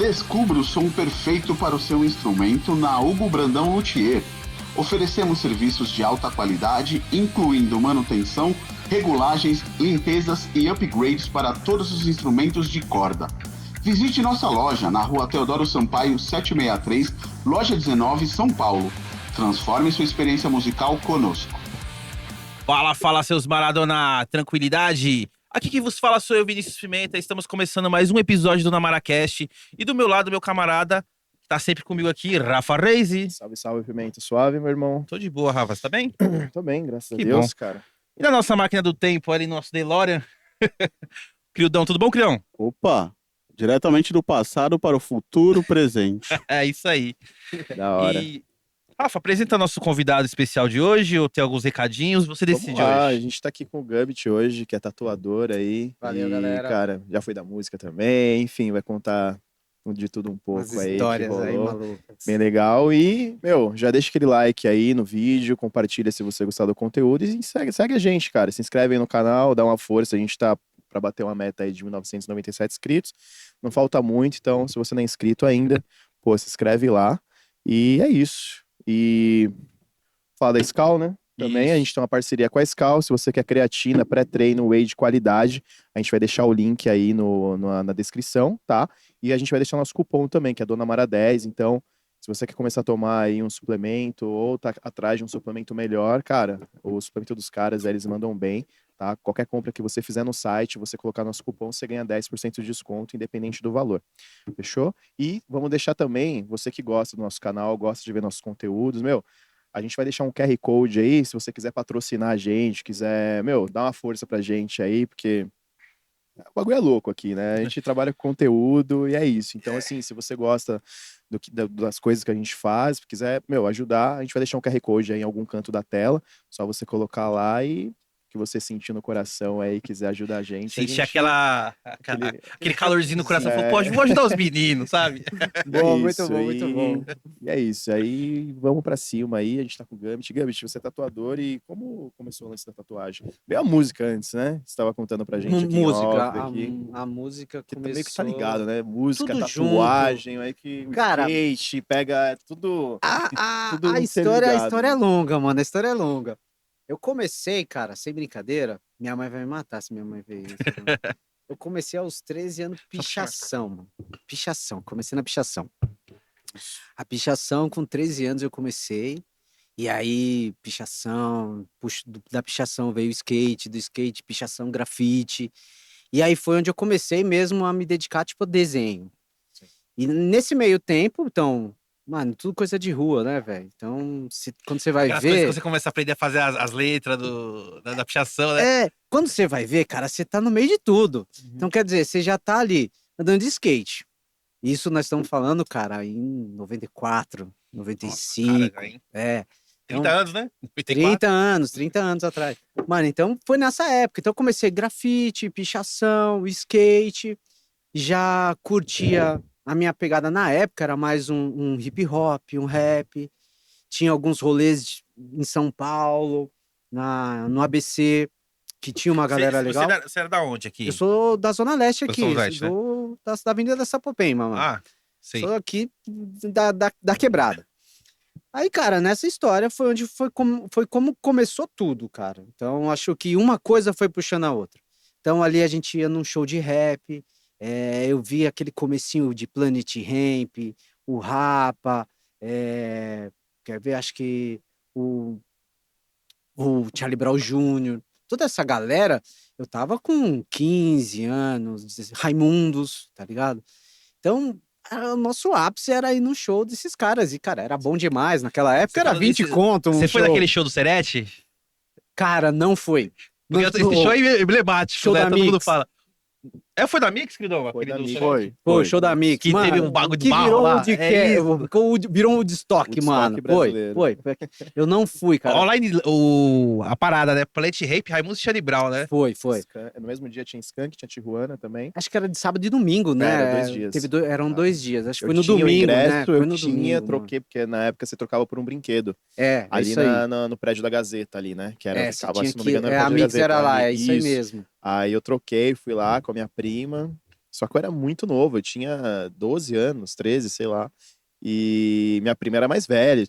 Descubra o som perfeito para o seu instrumento na Hugo Brandão Luthier. Oferecemos serviços de alta qualidade, incluindo manutenção, regulagens, limpezas e upgrades para todos os instrumentos de corda. Visite nossa loja na Rua Teodoro Sampaio 763, Loja 19, São Paulo. Transforme sua experiência musical conosco. Fala, seus Maradona, tranquilidade? Aqui quem vos fala sou eu, Vinícius Pimenta. Estamos começando mais um episódio do Namaracast. E do meu lado, meu camarada, que tá sempre comigo aqui, Rafa Reis. Salve, Pimenta. Suave, meu irmão? Tô de boa, Rafa, você tá bem? Tô bem, graças a Que Deus, bom. cara. E na nossa máquina do tempo, ali no nosso DeLorean, Criudão, tudo bom, Crião? Opa, diretamente do passado para o futuro presente. É isso aí. Da hora. E, Rafa, apresenta nosso convidado especial de hoje, ou tem alguns recadinhos, você decide Vamos lá, hoje. a gente tá aqui com o Gubit hoje, que é tatuador aí. Valeu, e, galera. cara, já foi da música também, enfim, vai contar de tudo um pouco Umas aí. histórias que aí, rolou. malucas. Bem legal. E, já deixa aquele like aí no vídeo, compartilha se você gostar do conteúdo e segue a gente, cara. Se inscreve aí no canal, dá uma força. A gente tá pra bater uma meta aí de 1997 inscritos. Não falta muito, então, se você não é inscrito ainda, pô, se inscreve lá. E é isso. E fala da Skal, né? Também Isso. a gente tem uma parceria com a Skal. Se você quer creatina, pré-treino, whey de qualidade, a gente vai deixar o link aí na descrição, tá? E a gente vai deixar nosso cupom também, que é Dona Mara 10. Então, se você quer começar a tomar aí um suplemento ou tá atrás de um suplemento melhor, cara, o suplemento dos caras, eles mandam bem, tá? Qualquer compra que você fizer no site, você colocar nosso cupom, você ganha 10% de desconto, independente do valor. Fechou? E vamos deixar também, você que gosta do nosso canal, gosta de ver nossos conteúdos, a gente vai deixar um QR Code aí, se você quiser patrocinar a gente, quiser, dar uma força pra gente aí, porque o bagulho é louco aqui, né? A gente trabalha com conteúdo e é isso. Então, assim, se você gosta das coisas que a gente faz, se quiser, ajudar, a gente vai deixar um QR Code aí em algum canto da tela, só você colocar lá e que você sentir no coração aí, quiser ajudar a gente. Sentir a gente... aquele calorzinho no coração, falou, pô, vou ajudar os meninos, sabe? Bom, É muito isso, bom, muito bom. E é isso, aí vamos pra cima aí, a gente tá com o Gambit. Gambit, você é tatuador e como começou o lance da tatuagem? Veio a música antes, né? Você tava contando pra gente aqui em Música, off, aqui. a música Que começou... meio que tá ligado, né? Música, tudo tatuagem, aí que o Cara, skate, pega tudo... tudo A história interligado. é longa, mano, a história é longa. Eu comecei, cara, sem brincadeira, minha mãe vai me matar se minha mãe ver isso. Mano. Eu comecei aos 13 anos, pichação, mano. Pichação, comecei na pichação. A pichação, com 13 anos eu comecei, e aí, pichação, da pichação veio o skate, do skate, pichação, grafite, e aí foi onde eu comecei mesmo a me dedicar, tipo, a desenho. Sim. E nesse meio tempo, então, mano, tudo coisa de rua, né, velho? Então, quando você vai Aquelas coisas ver... que você começa a aprender a fazer as letras da pichação, né? Quando você vai ver, cara, você tá no meio de tudo. Então, quer dizer, você já tá ali andando de skate. Isso nós estamos falando, cara, em 94, 95. Nossa, cara, já, hein? Então, 30 anos, né? 30 anos atrás. Mano, então foi nessa época. Então eu comecei grafite, pichação, skate. Já curtia a minha pegada na época, era mais um hip hop, um rap. Tinha alguns rolês em São Paulo, no ABC, que tinha uma galera legal. Você era da onde aqui? Eu sou da Zona Leste Da aqui, Zona Leste, né? da Avenida da Sapopemba, mano. Ah, sei. Sou aqui da quebrada. Aí, cara, nessa história foi onde foi como começou tudo, cara. Então, acho que uma coisa foi puxando a outra. Então, ali a gente ia num show de rap, eu vi aquele comecinho de Planet Hemp, o Rapa, quer ver, acho que o Charlie Brown Jr., toda essa galera, eu tava com 15 anos, Raimundos, tá ligado? Então, o nosso ápice era ir no show desses caras. E, cara, era bom demais. Naquela época era 20 conto. Você foi naquele show do Serete? Cara, não foi. Porque esse show é emblemático, show né? da Todo mundo Mix. fala. Foi da Mix, queridão? Foi da Mix. Serete? Foi, show da Mix. Que mano, teve um bagulho de que barro virou lá. virou um Woodstock, Woodstock mano. brasileiro. Foi. Eu não fui, cara. Online, a parada, né? Planet Rape, Raimundo e Charlie Brown, né? Foi. No mesmo dia tinha Skank, tinha Tijuana também. Acho que era de sábado e domingo, né? Era 2 dias. Eram 2 dias. Acho que Eu foi no tinha o domingo, ingresso, né? Foi eu no tinha, domingo, troquei, porque na época você trocava por um brinquedo. É Ali isso aí. no prédio da Gazeta ali, né? Que era, Você ficava, tinha se não me engano, a era o prédio da Mix Gazeta. era lá, ali. é isso aí mesmo. Aí eu troquei, fui lá com a minha prima, Só que eu era muito novo, eu tinha 12 anos, 13, sei lá. E minha prima era mais velha,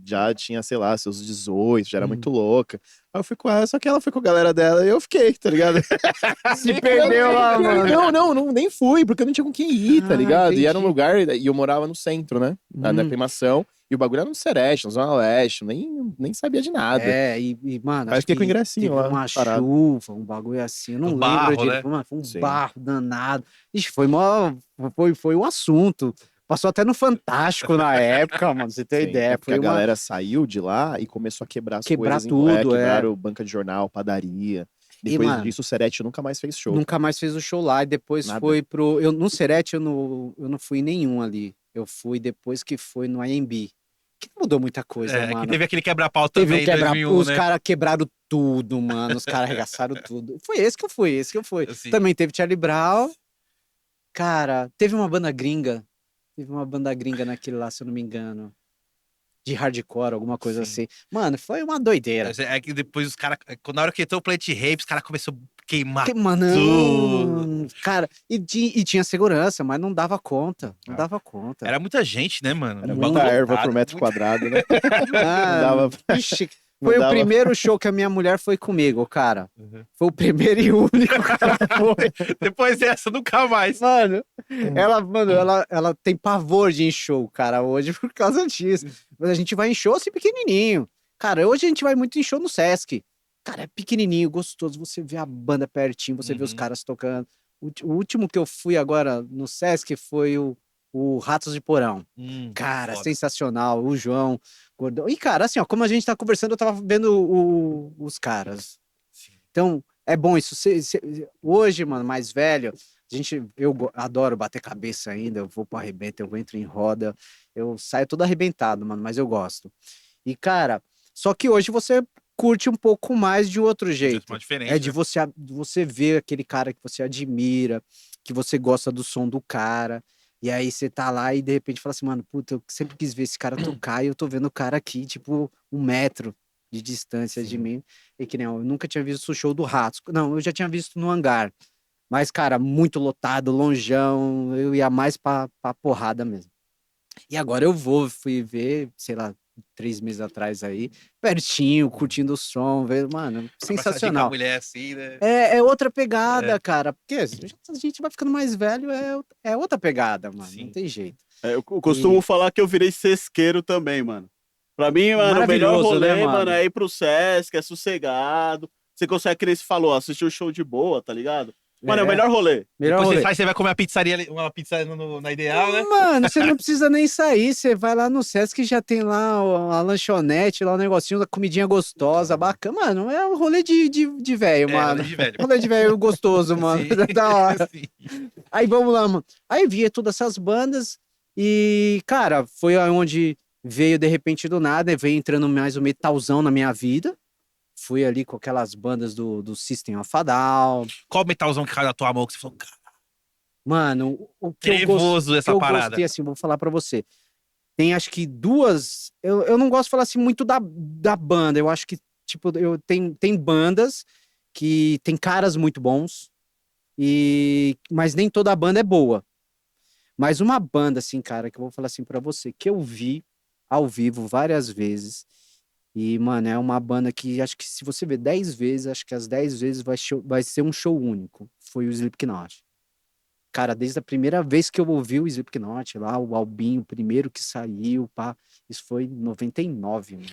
já tinha, sei lá, seus 18, já era muito louca. Aí eu fui com ela, só que ela foi com a galera dela e eu fiquei, tá ligado? Se perdeu lá, mano. Não, nem fui, porque eu não tinha com quem ir, tá Ah, ligado? E era um entendi. lugar, e eu morava no centro, né? Na Hum. aclimação. E o bagulho era no Sereste, na Zona Leste, nem sabia de nada. Mano, Aí acho fiquei com o que ingressinho teve lá, uma parado. chuva, um bagulho assim, eu não Do lembro barro, direito. né? Mano, foi um Sim. barro danado. Ixi, foi um assunto. Passou até no Fantástico na época, mano, você tem Sim, ideia. é porque Foi a uma. galera saiu de lá e começou a quebrar as Quebrar coisas. tudo, Quebraram banca de jornal, padaria. E, Depois mano, disso, o Serete nunca mais fez show. nunca mais fez o show lá. E depois Nada. foi pro. No Serete eu não fui em nenhum ali. Eu fui depois que foi no IMB. Que mudou muita coisa, É, que mano. teve aquele quebra-pau Teve também um em quebra. 2001, Os né? caras quebraram tudo, mano. Os caras arregaçaram tudo. Foi esse que eu fui, esse que eu fui. Assim. Também teve Charlie Brown. Cara, teve uma banda gringa. Teve uma banda gringa naquele lá, se eu não me engano. De hardcore, alguma coisa Sim. assim. Mano, foi uma doideira. É que depois os caras, na hora que entrou o Plant Rape, os caras começaram a queimar Mano, tudo. cara, e tinha segurança, mas não dava conta. Não Ah. dava conta. Era muita gente, né, mano? Era O muita bagulho erva lotado, por metro muita- quadrado, né? Ah, dava pra- ixi, não foi o dava- primeiro show que a minha mulher foi comigo, cara. Uhum. Foi o primeiro e único que ela foi. Depois dessa, nunca mais. Mano, ela tem pavor de ir em show, cara, hoje por causa disso. Mas a gente vai em show assim pequenininho. Cara, hoje a gente vai muito em show no Sesc. Cara, é pequenininho, gostoso. Você vê a banda pertinho, você vê os Uhum. caras tocando. O último que eu fui agora no Sesc foi o Ratos de Porão. Cara, Foda. sensacional. O João, Gordão. E, cara, assim, ó, como a gente tá conversando, eu tava vendo os caras. Sim. Então, é bom isso. Hoje, mano, mais velho, adoro bater cabeça ainda. Eu vou pro arrebento, eu entro em roda. Eu saio todo arrebentado, mano, mas eu gosto. E, cara, só que hoje você curte um pouco mais de outro jeito. Uma diferença, É de né? você ver aquele cara que você admira, que você gosta do som do cara. E aí você tá lá e de repente fala assim, mano, puta, eu sempre quis ver esse cara tocar e eu tô vendo o cara aqui, tipo, 1 metro de distância de Sim. mim. E que nem eu nunca tinha visto o show do Ratos. Não, eu já tinha visto no Hangar. Mas, cara, muito lotado, longeão, eu ia mais pra porrada mesmo. E agora fui ver, sei lá, 3 meses atrás aí, pertinho, curtindo o som, vendo, mano, Abraçadinho com a sensacional. mulher assim, né? É outra pegada, É. cara, porque a gente vai ficando mais velho, é outra pegada, mano, Sim. não tem jeito. Eu costumo falar que eu virei sesqueiro também, mano. Pra mim, mano, o melhor Maravilhoso, rolê, né, mano, mano? é ir pro Sesc, é sossegado. Você consegue, que nem você falou, assistir o show de boa, tá ligado? Mano, é o melhor rolê. Melhor Depois rolê. você sai, você vai comer uma pizza na Ideal, né? Mano, você não precisa nem sair, você vai lá no Sesc já tem lá a lanchonete, lá o negocinho da comidinha gostosa, bacana. Mano, é um rolê de velho, mano. rolê de velho. Rolê de velho gostoso, mano. Sim. Da hora. Sim. Aí vamos lá, mano. Aí via todas essas bandas e, cara, foi onde veio de repente do nada, veio entrando mais o metalzão na minha vida. Fui ali com aquelas bandas do System of a Down. Qual metalzão que caiu na tua mão que você falou, cara, Mano, o que trevoso essa eu parada. gostei, assim, vou falar pra você. Tem acho que duas. Eu não gosto de falar assim muito da banda. Eu acho que, tipo, tem bandas que tem caras muito bons, mas nem toda banda é boa. Mas uma banda, assim, cara, que eu vou falar assim pra você, que eu vi ao vivo várias vezes. E, mano, é uma banda que acho que se você ver 10 vezes, acho que as 10 vezes vai ser um show único. Foi o Slipknot. Cara, desde a primeira vez que eu ouvi o Slipknot lá, o Albinho, o primeiro que saiu, pá, isso foi em 99, mano.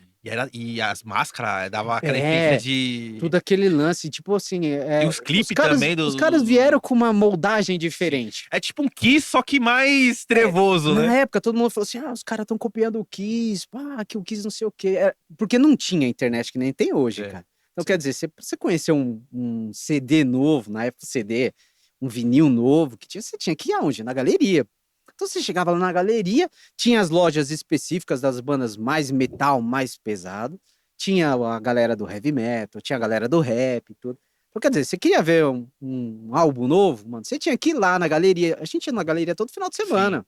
E as máscaras dava aquela É, efeito de... Tudo aquele lance, tipo assim... E os clipes também Os caras vieram com uma moldagem diferente. É tipo um Kiss, só que mais trevoso, Na né? época, todo mundo falou assim, os caras estão copiando o Kiss, pá, que o Kiss não sei o quê. Porque não tinha internet, que nem tem hoje, cara. Então, quer dizer, você conhecer um CD novo, na época CD, um vinil novo, você tinha que ir aonde? Na galeria. Então você chegava lá na galeria, tinha as lojas específicas das bandas mais metal, mais pesado, tinha a galera do heavy metal, tinha a galera do rap e tudo. Então, quer dizer, você queria ver um álbum novo, mano, você tinha que ir lá na galeria. A gente ia na galeria todo final de semana.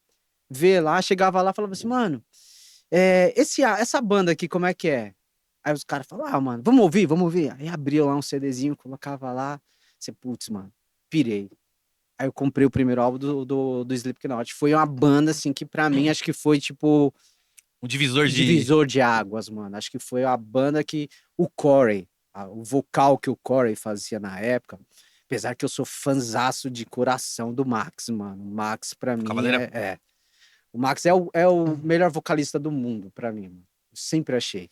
Ver lá, chegava lá e falava assim, mano, essa banda aqui, como é que é? Aí os caras falavam, mano, vamos ouvir. Aí abria lá um CDzinho, colocava lá, você, putz, mano, pirei. Aí eu comprei o primeiro álbum do Slipknot. Foi uma banda, assim, que pra mim, acho que foi, tipo, Um divisor um de. divisor de águas, mano. Acho que foi a banda que o Corey, o vocal que o Corey fazia na época, apesar que eu sou fanzaço de coração do Max, mano. O Max, pra mim, Cavaleira. é. O Max é o melhor vocalista do mundo, pra mim, mano. Eu sempre achei.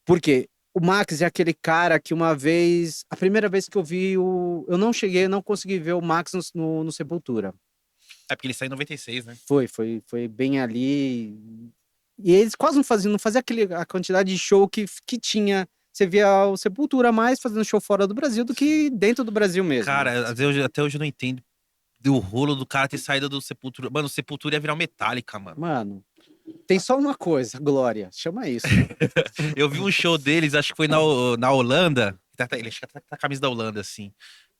Porque o Max é aquele cara que uma vez, a primeira vez que eu vi eu não cheguei, não consegui ver o Max no Sepultura. É porque ele saiu em 96, né? Foi bem ali. E eles quase não fazia a quantidade de show que tinha. Você via o Sepultura mais fazendo show fora do Brasil do que dentro do Brasil mesmo. Cara, às vezes, até hoje eu não entendo do rolo do cara ter saído do Sepultura. Mano, o Sepultura ia virar o Metallica, mano. Mano, tem só uma coisa, Glória, chama isso. Eu vi um show deles, acho que foi na Holanda. Ele acho que tá com a camisa da Holanda, assim.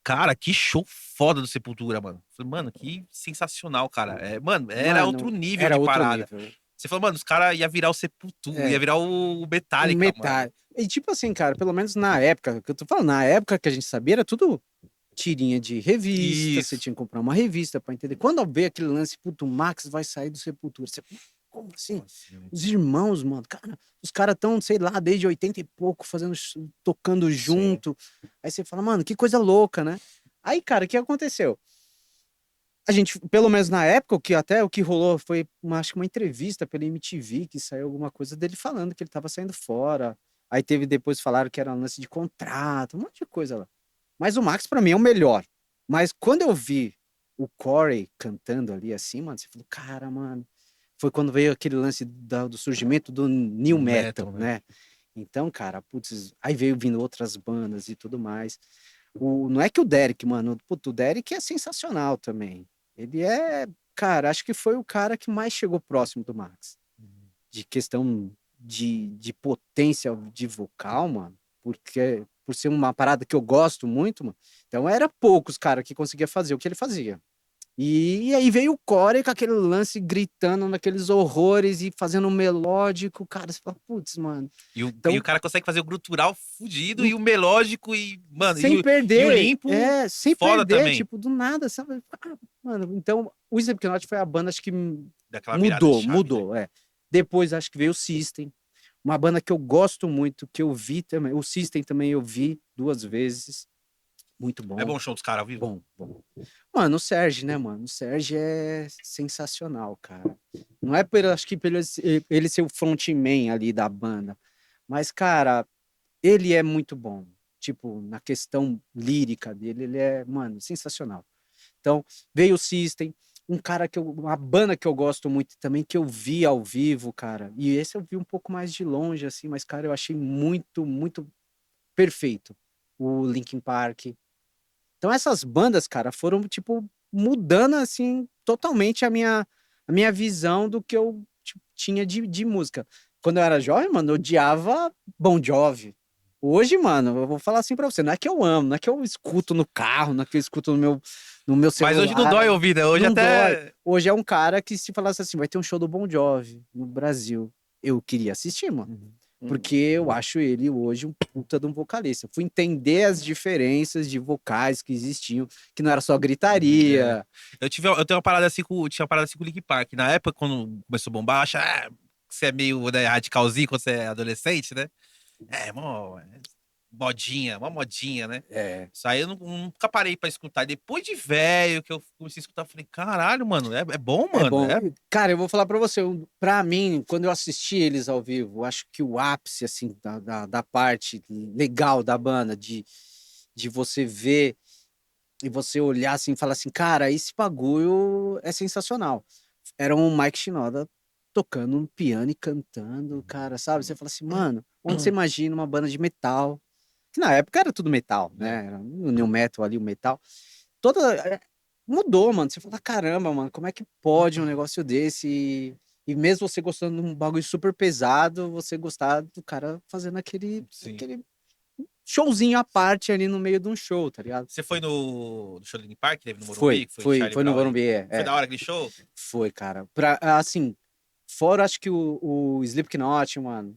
Cara, que show foda do Sepultura, mano. Falei, mano, que sensacional, cara. Mano, era Mano, outro nível era de outro parada. nível. Você falou, mano, os caras iam virar o Sepultura, É. ia virar o Um Metallica, mano. metade. E tipo assim, cara, pelo menos na época, que eu tô falando, na época que a gente sabia, era tudo tirinha de revista, você Isso. tinha que comprar uma revista pra entender. Quando eu veio aquele lance, puto, o Max vai sair do Sepultura, você, como assim? Os irmãos, mano, cara, os caras tão, sei lá, desde 80 e pouco, tocando junto. Aí você fala, mano, que coisa louca, né? Aí, cara, o que aconteceu? A gente, pelo menos na época, o que rolou foi, acho que uma entrevista pela MTV, que saiu alguma coisa dele falando que ele tava saindo fora. Aí teve depois falaram que era um lance de contrato, um monte de coisa lá. Mas o Max, pra mim, é o melhor. Mas quando eu vi o Corey cantando ali assim, mano, você falou, cara, mano. Foi quando veio aquele lance do surgimento do New Metal, né? Então, cara, putz, aí veio vindo outras bandas e tudo mais. Não é que o Derek, mano, puto, o Derek é sensacional também. Ele é, cara, acho que foi o cara que mais chegou próximo do Max. De questão de potência de vocal, mano, porque por ser uma parada que eu gosto muito, mano. Então era poucos cara que conseguia fazer o que ele fazia. E aí veio o Corey com aquele lance gritando naqueles horrores e fazendo um melódico, cara, você fala, putz, mano. E o, Então, e o cara consegue fazer o gutural fudido e o melódico e, mano, sem e o perder, limpo sem foda perder, também. tipo, do nada, sabe? Ah, mano, então o Slipknot foi a banda, acho que Daquela virada de chave, né? mudou, é. Depois acho que veio o System, uma banda que eu gosto muito, que eu vi também, o System também eu vi 2 vezes, muito bom. É bom o show dos caras ao vivo? Bom. Mano, o Serge, né, mano? O Serge é sensacional, cara. Não é por, acho que por ele ser o frontman ali da banda, mas, cara, ele é muito bom. Tipo, na questão lírica dele, ele é, mano, sensacional. Então, veio o System, uma banda que eu gosto muito também, que eu vi ao vivo, cara. E esse eu vi um pouco mais de longe, assim, mas, cara, eu achei muito, muito perfeito. O Linkin Park. Então, essas bandas, cara, foram, tipo, mudando, assim, totalmente a minha visão do que eu tipo, tinha de música. Quando eu era jovem, mano, eu odiava Bon Jovi. Hoje, mano, eu vou falar assim pra você, não é que eu amo, não é que eu escuto no carro, não é que eu escuto no meu celular. Mas hoje não dói ouvir, né? Hoje Não até. dói. Hoje é um cara que se falasse assim, vai ter um show do Bon Jovi no Brasil. Eu queria assistir, mano. Porque eu acho ele hoje um puta de um vocalista. Fui entender as diferenças de vocais que existiam, que não era só gritaria. Eu tenho uma parada assim tinha uma parada assim com o Linkin Park. Na época, quando começou a bombar, acha que você é meio, né, radicalzinho quando você é adolescente, né? Uma modinha, né? Isso aí eu nunca parei pra escutar. Depois de velho que eu comecei a escutar, eu falei, caralho, mano, é bom, É mano. bom. Cara, eu vou falar pra você, pra mim, quando eu assisti eles ao vivo, acho que o ápice, assim, da parte legal da banda, de você ver e você olhar assim e falar assim, cara, esse bagulho é sensacional. Era um Mike Shinoda tocando um piano e cantando, cara, sabe? Você fala assim, mano, onde você imagina uma banda de metal? Que na época era tudo metal, né? Era o new metal ali, o metal. Toda. Mudou, mano. Você fala, caramba, mano, como é que pode um negócio desse? E mesmo você gostando de um bagulho super pesado, você gostar do cara fazendo aquele showzinho à parte ali no meio de um show, tá ligado? Você foi no show do Linkin Park, que teve no Morumbi? Que Charlie Foi no Brown aí? Morumbi, Foi da hora aquele show? Foi, cara. Assim, fora acho que o Slipknot, mano,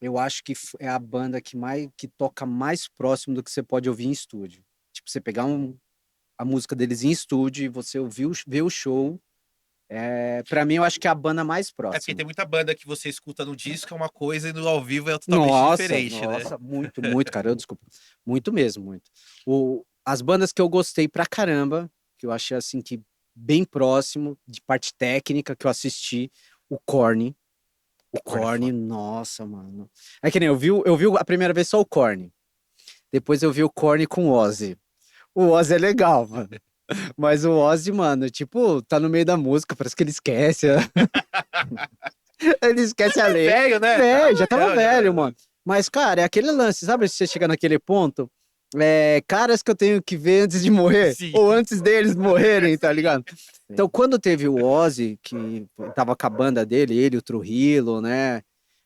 eu acho que é a banda que toca mais próximo do que você pode ouvir em estúdio. Tipo, você pegar a música deles em estúdio e você ver o show, pra mim eu acho que é a banda mais É porque próxima. tem muita banda que você escuta no disco é uma coisa e no ao vivo é totalmente diferente, né? Nossa, muito, cara, desculpa. Muito mesmo, muito. As bandas que eu gostei pra caramba, que eu achei assim que bem próximo, de parte técnica, que eu assisti, o Korn. O Korn, nossa, mano. É que nem eu vi a primeira vez só o Korn. Depois eu vi o Korn com o Ozzy. O Ozzy é legal, mano. Mas o Ozzy, mano, tipo, tá no meio da música, parece que ele esquece. Ele esquece a letra. Velho, né? Já tava velho, mano. Mas, cara, é aquele lance, sabe se você chegar naquele ponto? Caras que eu tenho que ver antes de morrer, Sim. ou antes deles morrerem, tá ligado? Então, quando teve o Ozzy, que tava com a banda dele, ele, o Trujillo, né?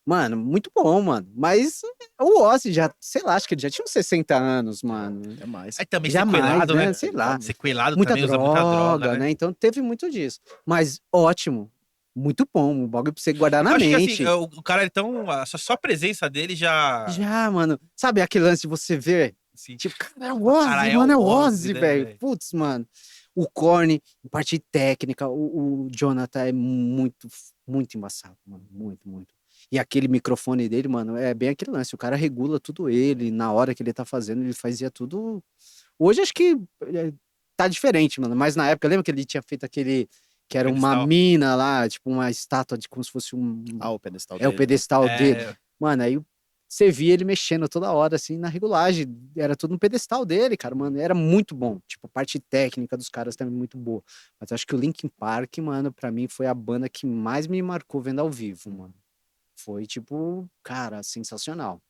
Mano, muito bom, mano. Mas o Ozzy já, sei lá, acho que ele já tinha uns 60 anos, mano. É mais. Aí também Jamais, sequelado, né? Sei lá. Sequelado Muita também usa muita droga, né? Então teve muito disso. Mas ótimo. Muito bom. Um bagulho pra você guardar Eu na acho que mente. assim, o cara, então, só a presença dele já. Já, mano. Sabe aquele lance de você ver? Assim, Tipo, cara, é o Ozzy, Cara, é mano, é o o Ozzy, Ozzy, né, velho. velho? Putz, mano. O Korn, parte técnica, o Jonathan é muito, muito embaçado, mano. Muito, muito. E aquele microfone dele, mano, é bem aquele lance. O cara regula tudo ele, na hora que ele tá fazendo, ele fazia tudo. Hoje acho que tá diferente, mano. Mas na época, lembra que ele tinha feito aquele. Que era uma Pedestal. mina lá, tipo uma estátua de como se fosse O pedestal o dele, né? pedestal dele. É, Mano, aí você via ele mexendo toda hora, assim, na regulagem. Era tudo no pedestal dele, cara, mano. Era muito bom. Tipo, a parte técnica dos caras também é muito boa. Mas eu acho que o Linkin Park, mano, pra mim foi a banda que mais me marcou vendo ao vivo, mano. Foi, tipo, cara, sensacional.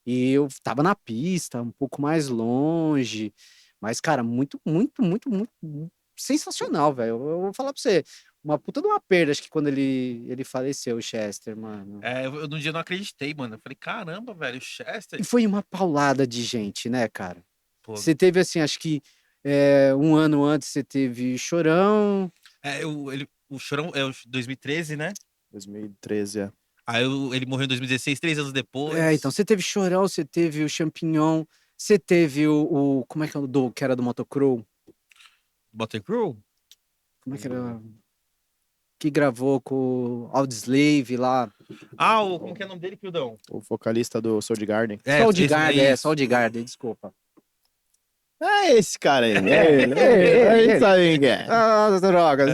E eu tava na pista, um pouco mais longe. Mas, cara, muito, muito, muito, muito sensacional, velho. Eu vou falar pra você. Uma puta de uma perda, acho que quando ele faleceu, o Chester, mano. eu no dia não acreditei, mano. Eu falei, caramba, velho, o Chester. E foi uma paulada de gente, né, cara? Pô, Você teve, assim, acho que um ano antes você teve Chorão. o Chorão é o 2013, né? 2013, é. Aí ele morreu em 2016, 3 anos depois. Então você teve Chorão, você teve o Champignon, você teve como é que é o que era do Motocrow? Buttercrew? Como é que era? Que gravou com o Audioslave lá. Como que é o nome dele, Pildão? O vocalista do Soundgarden. Soundgarden, desculpa. É esse cara aí. É isso aí, cara. Ah, drogas.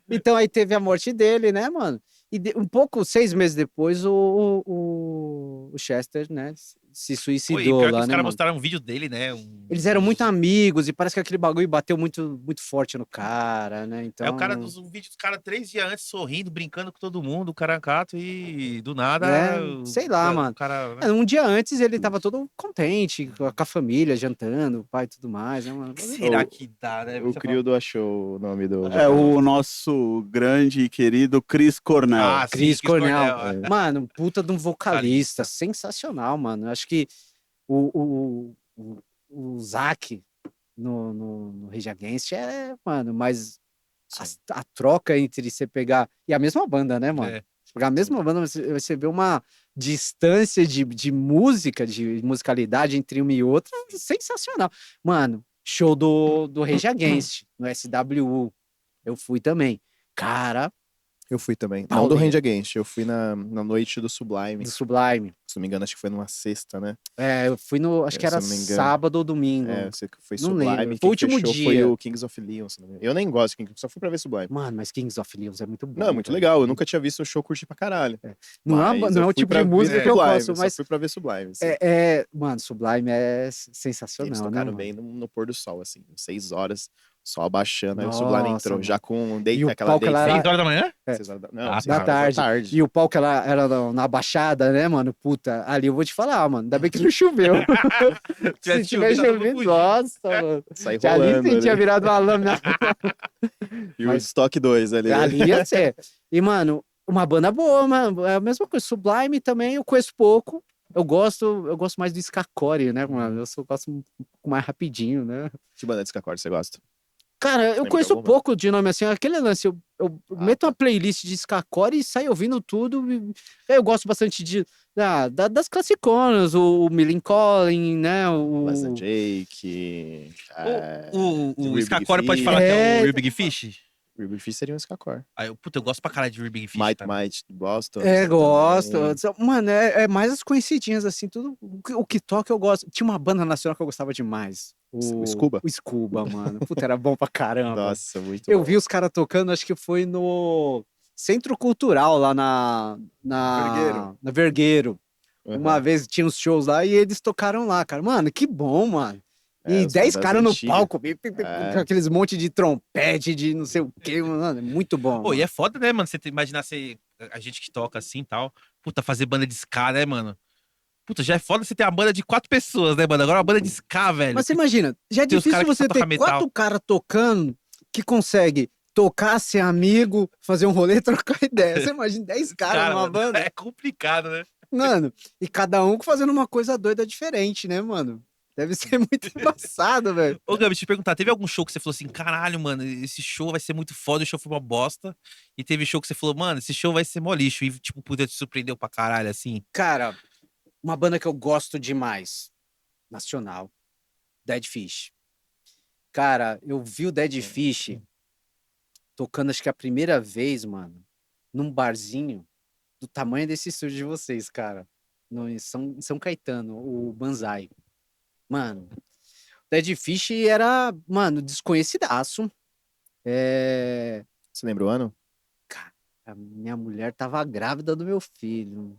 Então aí teve a morte dele, né, mano? E um pouco, 6 meses depois, o Chester, né, se Foi, suicidou pior que lá, os né, caras mano? mostraram um vídeo dele, né? Eles eram muito amigos e parece que aquele bagulho bateu muito, muito forte no cara, né? Então, É o cara um vídeo dos caras 3 dias antes sorrindo, brincando com todo mundo, o caracato, e do nada. sei lá, mano. O cara, né? Um dia antes ele tava todo contente, com a família, jantando, o pai e tudo mais, né, mano? O que será que dá, né? O Criudo achou o nome do. É o nosso grande e querido Chris Cornell. Ah, sim, Chris Cornell. é. Mano, puta de um vocalista Vocalista. sensacional, mano. Acho que o Zac no Rage Against mano, mas a troca entre você pegar. E a mesma banda, né, mano? É. Pegar a mesma banda, você vê uma distância de música, de musicalidade entre uma e outra, sensacional. Mano, show do Rage Against no SWU. Eu fui também. Cara, Eu fui também. Não Paulinho. do Rage Against, eu fui na noite do Sublime. do Sublime. Se não me engano, acho que foi numa sexta, né? Eu fui acho que Se era eu não me engano. sábado ou domingo. Você foi Não Sublime. lembro. Foi Quem o último fechou dia. Foi o Kings of Leon, se não me engano. Eu nem gosto de Kings, só fui pra ver Sublime. Mano, mas Kings of Leon é muito bom. Não, é muito velho. legal. Eu nunca tinha visto o show curtir pra caralho. Não é, Mas não é eu o fui tipo pra de ver música que eu Sublime, gosto, mas só fui pra ver Sublime. Assim. Mano, Sublime é E sensacional, eles né, tocaram mano? bem no pôr do sol, assim, 6 horas, sol abaixando, aí o Sublime Nossa, entrou, mano. já com E o aquela palco lá era- 6 horas da manhã? 6 horas da, não, Ah, 6 da horas tarde. da tarde. E o palco era na Baixada, né, mano? Puta, ali eu vou te falar, mano. Ainda bem que não choveu. Se tiver chovido, todo mundo chovendo, fugiu. nossa, mano. Saí Já ali rolando. sim tinha Ali. virado uma lâmina. E o Mas- Stock 2 ali. Ali ia ser. E, mano, uma banda boa, mano. É a mesma coisa. Sublime também eu conheço pouco. Eu gosto mais do Skacore, né, mano? Gosto um pouco mais rapidinho, né? Que banda de Skakord você gosta? Cara, eu Lembra de conheço alguma? pouco de nome assim. Aquele lance, eu meto tá. uma playlist de Skacore e saio ouvindo tudo. Eu gosto bastante Das classiconas, o Millencolin, né? Lessa Jake. O Real Skakor Big pode Fish. falar que é o É. Real Big Fish? Real Big Fish seria um Skakor. Aí, eu gosto pra caralho de Real Big Fish, Might cara. Might Boston. Gosto. também. Mano, é mais as conhecidinhas, assim, tudo. O que toca eu gosto. Tinha uma banda nacional que eu gostava demais. O Scuba? O Scuba, mano. Puta, era bom pra caramba. Nossa, muito Eu bom. vi os caras tocando, acho que foi no Centro Cultural, lá Vergueiro. na Vergueiro. Uhum. Uma vez tinha uns shows lá e eles tocaram lá, cara. Mano, que bom, mano. E Os 10 das caras no antigas. palco, É. com aqueles monte de trompete, de não sei o quê, mano. É muito bom. Pô, e mano. é foda, né, mano? Você imaginar a gente que toca assim e tal. Puta, fazer banda de ska, né, mano? Puta, já é foda você ter uma banda de 4 pessoas, né, mano? Agora uma banda de ska, velho. Mas você imagina, já é tem os difícil cara que você toca ter metal. 4 caras tocando que consegue tocar, ser amigo, fazer um rolê, trocar ideia. Você imagina 10 caras numa mano, banda? é complicado, né? Mano, e cada um fazendo uma coisa doida diferente, né, mano? Deve ser muito embaçado, velho. Ô, Gabi, te perguntar, teve algum show que você falou assim, caralho, mano, esse show vai ser muito foda, o show foi uma bosta. E teve show que você falou, mano, esse show vai ser mó lixo. E, tipo, puta, te surpreendeu pra caralho, assim. Cara, uma banda que eu gosto demais, nacional, Dead Fish. Cara, eu vi o Dead Fish tocando, acho que a primeira vez, mano, num barzinho do tamanho desse estúdio de vocês, cara. Em São Caetano, o Banzai. Mano, Dead Fish era, mano, desconhecidaço. Você lembra o ano? A minha mulher tava grávida do meu filho.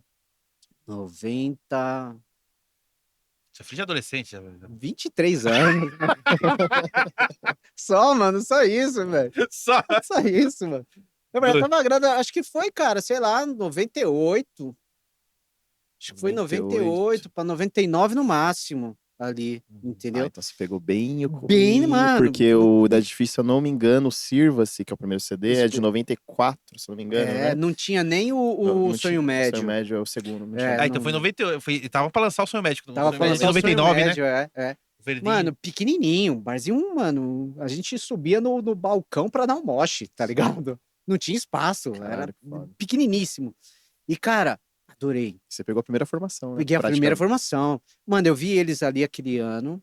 90... Seu filho de adolescente, já, velho. 23 anos. Só, mano, só isso, velho. Só. Só isso, mano. Minha mulher tava grávida, acho que foi, cara, sei lá, 98. Acho que foi 98 pra 99 no máximo, ali, entendeu? Então você pegou bem o Bem, comecinho, mano. Porque o Dead Fish, se eu não me engano, o Sirva-se, que é o primeiro CD, é de 94, se eu não me engano, né? Não tinha nem Não o tinha- Sonho Médio. O Sonho Médio é o segundo. Não É, tinha. Então foi em 98. Tava pra lançar o Sonho Médico. Tava Sonho falando Médico só em Sonho 99, Médio, né? é. Verdinho. Mano, pequenininho, barzinho, mano, a gente subia no balcão pra dar um moche, tá ligado? Não tinha espaço, Caralho, era que foda. pequeniníssimo. E, cara, adorei. Você pegou a primeira formação, né? Peguei a primeira Praticamente. formação. Mano, eu vi eles ali aquele ano.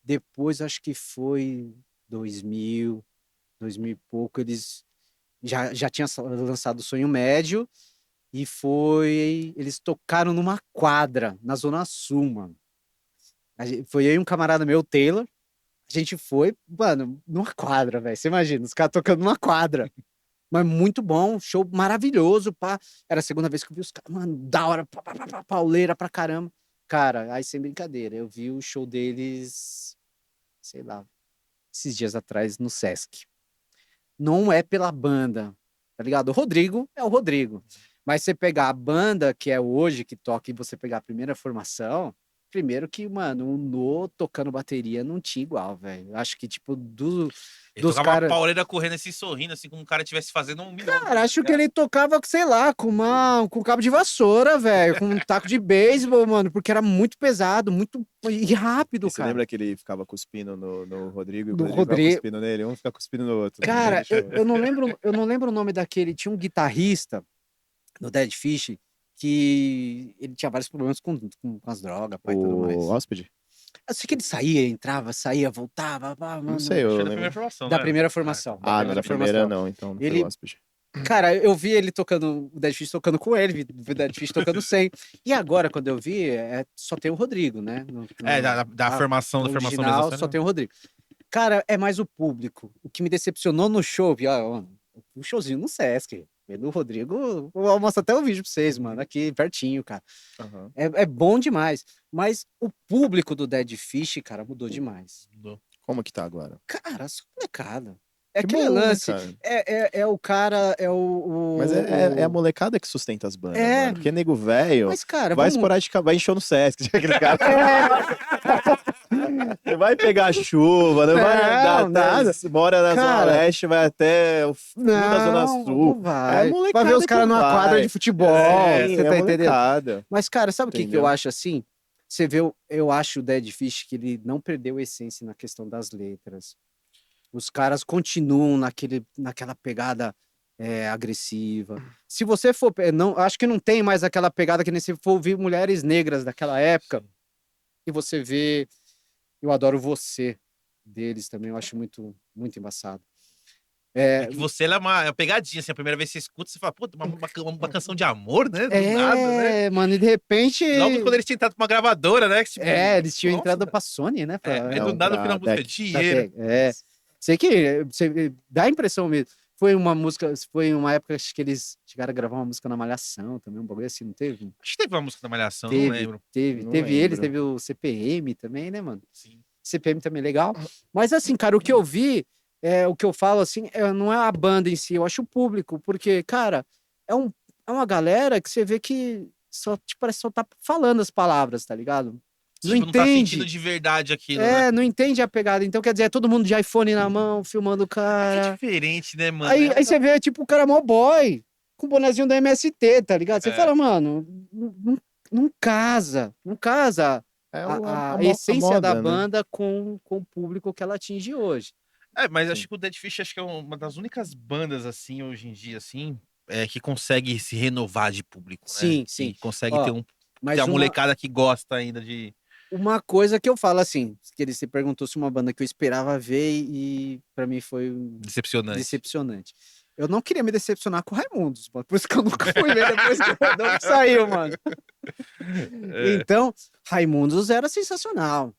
Depois, acho que foi 2000 e pouco, eles já tinham lançado o Sonho Médio. E eles tocaram numa quadra, na Zona Sul, mano. Foi eu e um camarada meu, o Taylor. A gente foi, mano, numa quadra, velho. Você imagina, os caras tocando numa quadra. Mas muito bom, show maravilhoso, pá. Era a segunda vez que eu vi os caras, mano, da hora, pauleira pra caramba. Cara, aí sem brincadeira, eu vi o show deles, sei lá, esses dias atrás no Sesc. Não é pela banda, tá ligado? O Rodrigo é o Rodrigo. Mas você pegar a banda que é hoje, que toca, e você pegar a primeira formação, primeiro que, mano, o No tocando bateria não tinha igual, velho. Acho que, tipo, Ele dos tocava cara... uma pauleira correndo assim, sorrindo, assim, como um cara estivesse fazendo um milhão. Cara, acho que ele tocava, sei lá, com cabo de vassoura, velho, com um taco de beisebol, mano, porque era muito pesado, muito e rápido, E você cara. lembra que ele ficava cuspindo no Rodrigo e o No Rodrigo ficava Rodrigo. cuspindo nele? Um fica cuspindo no outro. Cara, eu não lembro o nome daquele. Tinha um guitarrista no Dead Fish que ele tinha vários problemas com as drogas, pai, e tudo mais. O Hóspede? Eu sei que ele saía, entrava, saía, voltava, mano. Não sei, eu Acho que é da lembro. primeira formação, Da né? primeira formação. Ah, não, da primeira formação. não, então não Ele- foi o Hóspede. Cara, eu vi ele tocando, o Dead Fish tocando com ele, vi o Dead Fish tocando sem. E agora, quando eu vi, só tem o Rodrigo, né? Da formação, da no formação original, mesmo. só tem o Rodrigo. Cara, é mais o público. O que me decepcionou no show, o showzinho no Sesc. Do Rodrigo, eu mostro até o vídeo pra vocês, mano, aqui pertinho, cara. Aham. É bom demais. Mas o público do Dead Fish, cara, mudou demais. Como que tá agora? Cara, só molecada. É Que aquele bom, né, lance. cara? É o cara, é o. Mas é a molecada que sustenta as bandas, É. mano. Porque nego velho Mas, cara, vai vamos... esporádica, vai encher no Sesc. Aquele cara. Não vai pegar chuva, não vai Não, andar nada. até, mora na Zona Cara, Leste, vai até o fundo da Zona Sul. Não vai. É molecada Vai ver os que caras numa vai. quadra de futebol, Sim, você tá entendendo? molecada. Mas, cara, sabe o que eu Entendeu? acho assim? Você vê, eu acho o Dead Fish que ele não perdeu a essência na questão das letras. Os caras continuam naquela pegada agressiva. Se você for... Não, acho que não tem mais aquela pegada que nem se for ouvir mulheres negras daquela época. E você vê... Eu adoro Você deles também, eu acho muito, muito embaçado. É que você é uma pegadinha, assim, a primeira vez que você escuta, você fala, puta, uma canção de amor, né? Do nada, né? Mano, e de repente... Logo quando eles tinham entrado pra uma gravadora, né? Que, tipo, eles tinham nossa, entrado pra Sony, né? aí do nada, no final da música, dinheiro. Sei que você dá a impressão mesmo. Foi uma música, foi uma época acho que eles chegaram a gravar uma música na Malhação também, um bagulho assim, não teve? Acho que teve uma música da Malhação, não Teve, lembro. Não teve eles, lembro. teve o CPM também, né, mano? Sim. CPM também é legal. Mas assim, cara, o que eu vi, o que eu falo assim, não é a banda em si, eu acho o público, porque, cara, é uma galera que você vê que só, tipo, parece só tá falando as palavras, tá ligado? Não Tipo, não tá entende. sentindo de verdade aquilo, né? Não entende a pegada. Então, quer dizer, é todo mundo de iPhone na mão, filmando o É cara. diferente, né, mano? Aí você vê, tipo, o cara mó boy, com o bonezinho da MST, tá ligado? Você É. fala, mano, não casa. Não casa É a a essência moda, da né? banda com o público que ela atinge hoje. Mas acho que o Dead Fish acho que é uma das únicas bandas, assim, hoje em dia, assim, que consegue se renovar de público, né? Sim, sim. Que consegue Ó, ter tem Mas uma molecada que gosta ainda de... uma coisa que eu falo assim, que ele se perguntou se uma banda que eu esperava ver e pra mim foi Decepcionante. decepcionante. Eu não queria me decepcionar com o Raimundos, mano. Por isso que eu nunca fui ver depois que o Rodolfo saiu, mano. Então, Raimundos era sensacional.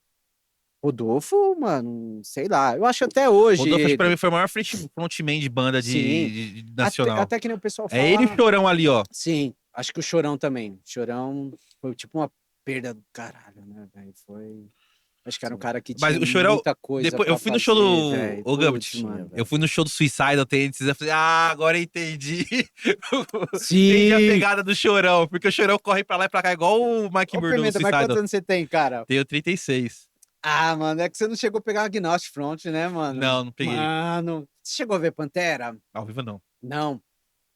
Rodolfo, mano, sei lá. Eu acho até hoje. Rodolfo, acho que pra ele- mim foi o maior frontman de banda Sim. de nacional. Até que nem o pessoal fala. É ele e o Chorão ali, ó. Sim, acho que o Chorão também. O Chorão foi tipo uma perda do caralho, né, velho? Foi. Acho que era um cara que Mas tinha o Chorão, muita coisa. depois, pra eu fui no show fazer, do... velho. Ô, Putz, Gambit, mano. eu fui no show do Suicidal Tendencies, eu falei, agora eu entendi. Entendi a Sim! pegada do Chorão, porque o Chorão corre pra lá e pra cá igual o Mike Ô, Murdo no Pimenta, mas Suicidal. quantos anos você tem, cara? Tenho 36. Ah, mano, é que você não chegou a pegar o Agnostic Front, né, mano? Não peguei. Mano, você chegou a ver Pantera? Ao vivo não. Não.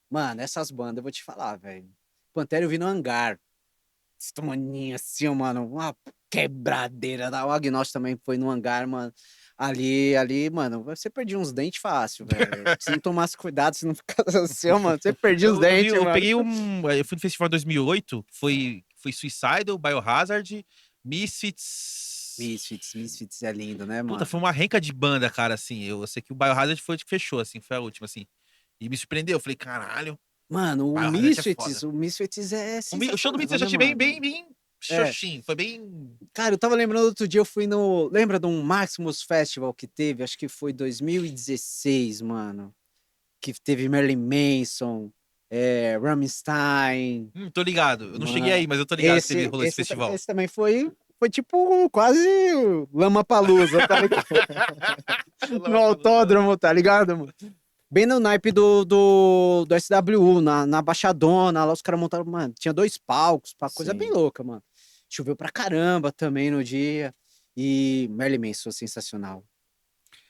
Mano, essas bandas, eu vou te falar, velho. Pantera eu vi no hangar. Maninho assim, mano, uma quebradeira. O Agnostic também foi no hangar, mano. Ali, mano, você perdia uns dentes fácil, velho. Se não tomasse cuidado, se não ficasse assim, mano, você perdia os dentes, eu mano. peguei eu fui no festival em 2008, foi Suicidal, Biohazard, Misfits é lindo, né, mano? Puta, foi uma renca de banda, cara, assim. Eu sei que o Biohazard foi o que fechou, assim, foi a última, assim. E me surpreendeu, eu falei, caralho. Mano, Biohazard o Misfits é O show do Misfits eu achei sensacional, bem, né, bem, mano? bem xoxinho, foi bem... Cara, eu tava lembrando outro dia, eu fui no... Lembra de um Maximus Festival que teve? Acho que foi 2016, mano. Que teve Marilyn Manson, Rammstein. Tô ligado. Eu não Mano, cheguei aí, mas eu tô ligado que teve rolê esse festival. Esse também foi tipo quase Lama Palusa, tá ligado? No autódromo, tá ligado, mano? Bem no naipe do SWU, na Baixadona, lá os caras montaram, mano, tinha 2 palcos, coisa Sim. bem louca, mano. Choveu pra caramba também no dia. E Marilyn Manson, sensacional.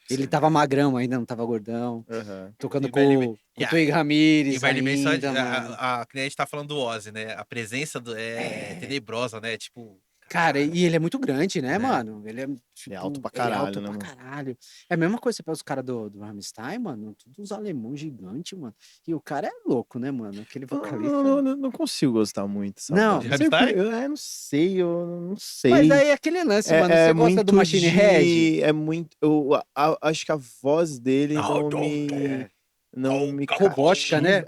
Ele tava magrão ainda, não tava gordão. Aham. Tocando E com Marilyn o Twig Ramirez E Marilyn Manson, ainda, mano. que nem a gente tá falando do Ozzy, né? A presença é tenebrosa, né? Tipo... Cara, e ele é muito grande, né, mano? Ele é, tipo, alto pra ele é alto caralho, né, pra mano? caralho. É a mesma coisa, você pega os caras do Rammstein, mano, todos os alemão gigante, mano. E o cara é louco, né, mano? Aquele vocalista. Não consigo gostar muito, sabe? Não, De Não sei Rammstein? por- eu não sei, eu não sei. Mas aí é aquele lance, mano. Você gosta do Machine Head? É muito. Acho que a voz dele não me Robótica, né?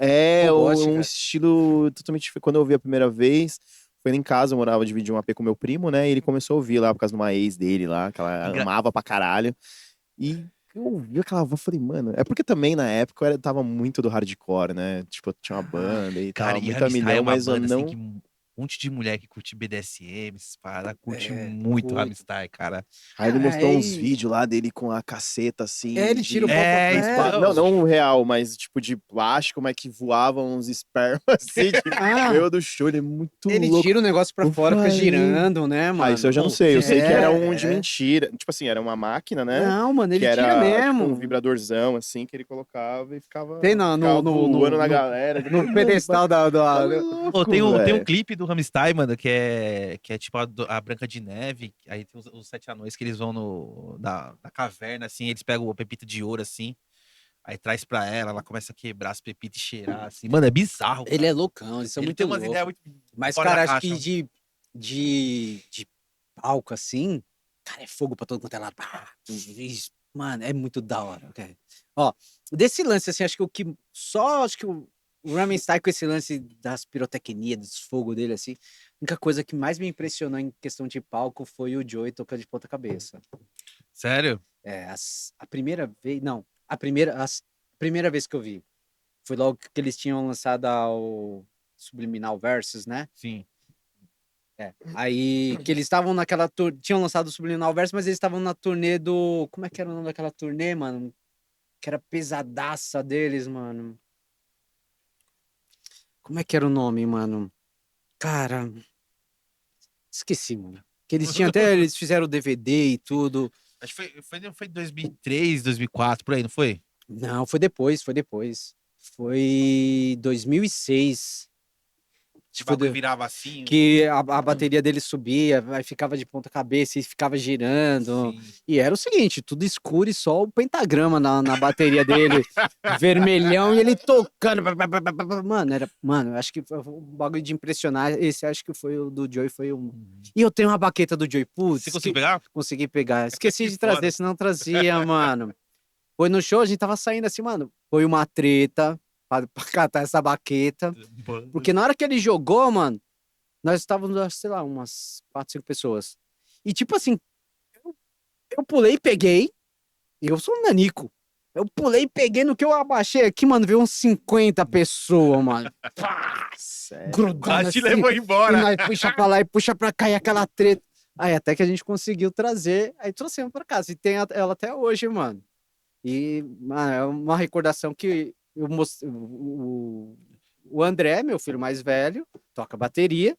um Robótica. estilo totalmente diferente. Quando eu ouvi a primeira vez, foi em casa, eu morava, dividia um AP com meu primo, né? E ele começou a ouvir lá por causa de uma ex dele lá, que ela amava pra caralho. E eu ouvi aquela voz e falei, mano, é porque também na época eu tava muito do hardcore, né? Tipo, eu tinha uma banda e Cara, tava e muito a Rammstein milhão, é uma mas eu banda, não. assim, que um monte de mulher que curte BDSM, essas paradas, curte É, muito curte. Rammstein, cara. Aí ele mostrou uns Aí- vídeos lá dele com a caceta assim. Ele tira o pau É, pra então. Não real, mas tipo de plástico, mas que voavam uns espermas assim. Tipo, Ah, eu do show, ele é muito ele louco. tira o negócio pra Eu fora, fica falei- girando, né, mano? Ah, isso eu já não sei. Eu sei que era um de É. mentira. Tipo assim, era uma máquina, né? Não, mano, ele que tira era mesmo. tipo, um vibradorzão assim que ele colocava e ficava. Tem no voando na galera. no pedestal da. Pô, tem um velho. clipe do Rammstein, mano, que é tipo a Branca de Neve. Aí tem os 7 anões que eles vão da caverna, assim, eles pegam o pepita de ouro, assim. aí traz pra ela começa a quebrar as pepitas e cheirar, assim. Mano, é bizarro, cara. Ele é loucão, eles são Ele muito tem umas loucos. ideias muito Mas, fora da cara, acho caixa. que de palco, assim, cara, é fogo pra todo quanto é lado. Pá, mano, é muito da hora, cara. Ó, desse lance, assim, acho que acho que o Rammstein com esse lance das pirotecnias, dos fogos dele, assim, a única coisa que mais me impressionou em questão de palco foi o Joey tocando de ponta cabeça. Sério? A primeira vez, não, a primeira vez que eu vi, foi logo que eles tinham lançado o Subliminal Versus, né? Sim. Aí que eles estavam naquela tinham lançado o Subliminal Versus, mas eles estavam na turnê do, como é que era o nome daquela turnê, mano? Que era pesadaça deles, mano. Como é que era o nome, mano? Cara, esqueci, mano. Que eles tinham até, eles fizeram o DVD e tudo. Acho que foi 2003, 2004, por aí, não foi? Não, foi depois, foi depois. Foi 2006. O Foi bagulho virava assim. que a bateria dele subia, aí ficava de ponta cabeça e ficava girando. Sim. E era o seguinte, tudo escuro e só o pentagrama na bateria dele, vermelhão, e ele tocando. Mano, eu acho que foi um bagulho de impressionar. Esse acho que foi o do Joey, foi um. E eu tenho uma baqueta do Joey, putz, Você conseguiu pegar? consegui pegar. Esqueci Que de trazer, foda. senão trazia, mano. Foi no show, a gente tava saindo assim, mano. Foi uma treta pra catar essa baqueta. Porque na hora que ele jogou, mano, nós estávamos, sei lá, umas 4, 5 pessoas. E tipo assim, eu pulei e peguei. E eu sou um nanico. Eu pulei e peguei, no que eu abaixei aqui, mano, veio uns 50 pessoas, mano. Pá, Sério. grudando Quase te assim. levou E embora. nós puxa pra lá e puxa pra cá, e aquela treta. Aí até que a gente conseguiu trazer, aí trouxemos pra casa. E tem ela até hoje, mano. E, mano, é uma recordação que eu mostrei. O André, meu filho mais velho, toca bateria.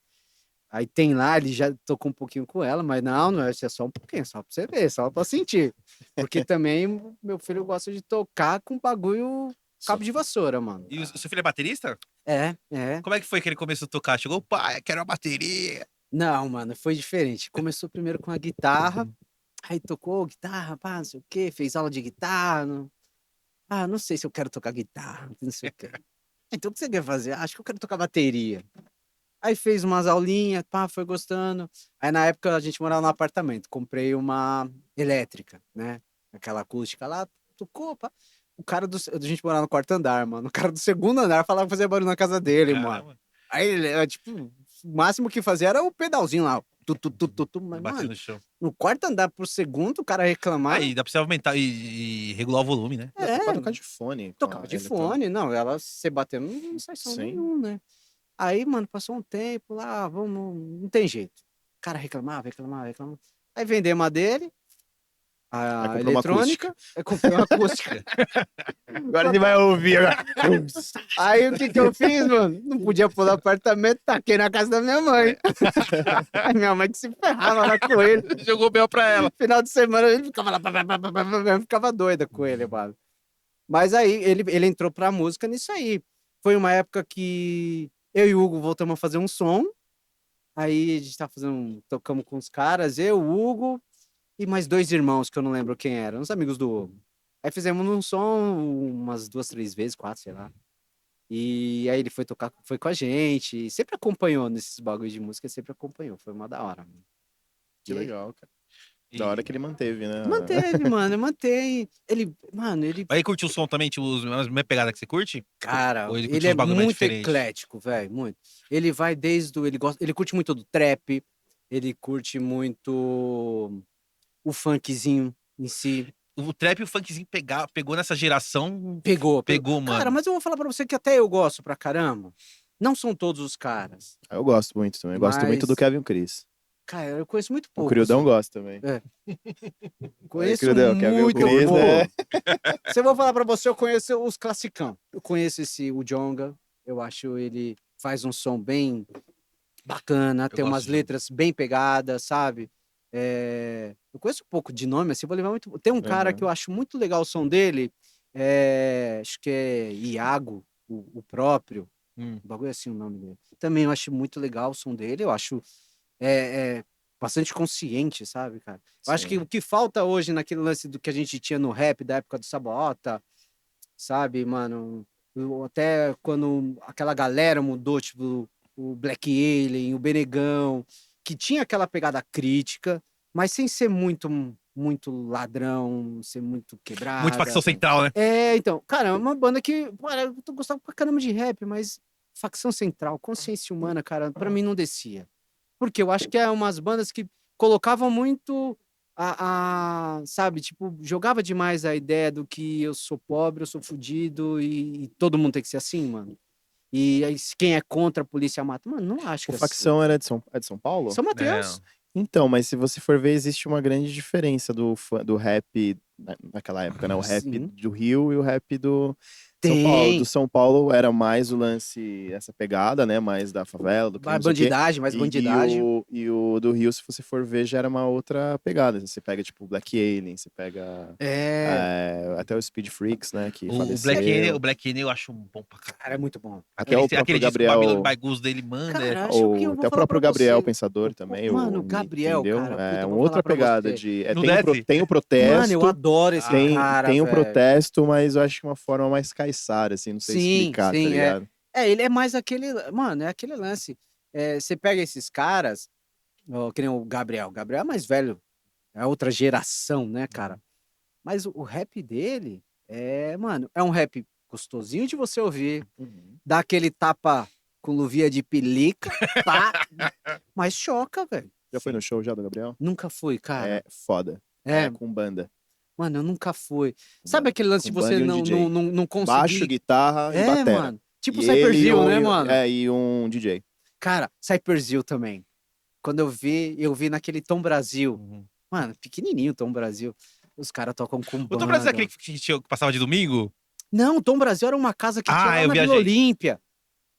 Aí tem lá, ele já tocou um pouquinho com ela, mas não é só um pouquinho, só pra você ver, só pra sentir. Porque também meu filho gosta de tocar com bagulho cabo de vassoura, mano. E o seu filho é baterista? É. Como é que foi que ele começou a tocar? Chegou, pai, quero uma bateria. Não, mano, foi diferente. Começou primeiro com a guitarra, aí tocou guitarra, pá, não sei o quê, fez aula de guitarra. Não sei se eu quero tocar guitarra, não sei o quê. Então o que você quer fazer? Acho que eu quero tocar bateria. Aí fez umas aulinhas, pá, foi gostando. Aí na época a gente morava no apartamento, comprei uma elétrica, né? Aquela acústica lá, tocou, pá. O cara a gente morava no quarto andar, mano. O cara do segundo andar falava que fazia barulho na casa dele, mano. Caramba, Aí ele, tipo, o máximo que fazia era o pedalzinho lá. Mas, bateu mano, no chão. no quarto andar pro segundo, o cara reclamar. Aí dá pra você aumentar e regular o volume, né? Dá pra tocar de fone. Tocava de fone, não, ela se batendo não sai som Sim. nenhum, né? Aí, mano, passou um tempo lá, não tem jeito. O cara reclamava. Aí vendemos a dele, a Aí comprou uma eletrônica, aí comprei uma acústica. Agora ele vai ouvir. Aí o que eu fiz, mano? Não podia pular apartamento, taquei na casa da minha mãe. Aí minha mãe que se ferrava lá com ele. Jogou bel pra ela. Final de semana ele ficava lá, eu ficava doida com ele, mano. Mas aí ele entrou pra música nisso aí. Foi uma época que eu e o Hugo voltamos a fazer um som. Aí a gente tá tocamos com os caras, eu, o Hugo e mais 2 irmãos que eu não lembro quem eram, uns amigos do Hugo. Aí fizemos um som umas 2, 3 vezes, 4, sei lá. E aí ele foi tocar, foi com a gente, e sempre acompanhou nesses bagulhos de música, sempre acompanhou, foi uma da hora, mano. Que legal, cara. E- Da hora que ele manteve, né? Manteve, mano, mantém. Ele, Aí curte o som também, tipo, as mesmas pegadas que você curte? cara, Ou ele curte ele uns é bagulho mais muito diferente? eclético, velho, muito. Ele vai desde ele curte muito do trap, ele curte muito o funkzinho em si. O trap e o funkzinho pegou nessa geração. Pegou, mano. Cara, mas eu vou falar pra você que até eu gosto pra caramba. Não são todos os caras. Eu gosto muito também. Eu gosto muito do Mas- Kevin Cris. Cara, eu conheço muito O pouco. Criudão assim. gosta também. Conheço Crudão, quer ver o muito Chris, pouco. né? Se eu vou falar pra você, eu conheço os classicão. Eu conheço o Djonga. Eu acho ele faz um som bem bacana, tem gosto umas de letras bem pegadas, sabe? Eu conheço um pouco de nome, assim, vou levar muito. Tem um cara Uhum. que eu acho muito legal o som dele, acho que é Iago, o próprio. Hum. Um bagulho assim o nome dele. Também eu acho muito legal o som dele, eu acho bastante consciente, sabe, cara? Eu acho que Sim. o que falta hoje naquele lance do que a gente tinha no rap da época do Sabota, sabe, mano? Até quando aquela galera mudou, tipo, o Black Alien, o Benegão, que tinha aquela pegada crítica, mas sem ser muito ladrão, ser muito quebrada. Muito facção central, né? Então, cara, é uma banda que, cara, eu gostava pra caramba de rap, mas facção central, consciência humana, cara, pra mim não descia. Porque eu acho que é umas bandas que colocavam muito sabe, tipo, jogava demais a ideia do que eu sou pobre, eu sou fudido e todo mundo tem que ser assim, mano. E aí, quem é contra a polícia mata. Mano, não acho que O é Facção era é de São Paulo? São Mateus. É. Então, mas se você for ver, existe uma grande diferença do rap naquela época, né? O rap Sim. do Rio e o rap do São Paulo. Tem. Do São Paulo era mais o lance, essa pegada, né? Mais da favela, do crime, Mais não sei o quê. bandidagem, mais bandidagem. E o do Rio, se você for ver, já era uma outra pegada. Você pega, tipo, Black Alien, você pega até o Speed Freaks, né? Que O faleceu. Black Alien eu acho bom pra caralho. Cara, é muito bom. Até o próprio Aquele disco Gabriel- Babylon by Goose dele, mano. Cara, acho que eu vou Até o falar próprio pra Gabriel você. Pensador também. Mano, o Gabriel, entendeu? cara, puta, É eu uma vou outra falar pra pegada você. de. Não Tem desce? tem o protesto. Mano, eu adoro esse cara, Tem o velho. protesto, mas eu acho que uma forma mais caiçara, assim, não sei Sim, explicar, sim, tá ligado? ele é mais aquele. Mano, é aquele lance. Você pega esses caras, ó, que nem o Gabriel. Gabriel é mais velho. É outra geração, né, cara? Mas o rap dele mano, é um rap gostosinho de você ouvir. Dá aquele tapa com luvinha de pelica, pá, mas choca, velho. Já foi no show já do Gabriel? Nunca fui, cara. É foda. É com banda. Mano, eu nunca fui. Sabe aquele lance de Com banda você e um não, DJ. não, não, não conseguir... Baixo, guitarra e batera. mano. Tipo E Cypress ele Hill, né, mano? E um DJ. Cara, Cypress Hill também. Quando eu vi naquele Tom Brasil. Mano, pequenininho o Tom Brasil. Os caras tocam com banda. O Tom Brasil é aquele que passava de domingo? Não, o Tom Brasil era uma casa que tinha lá eu na Vila viajei. Olímpia.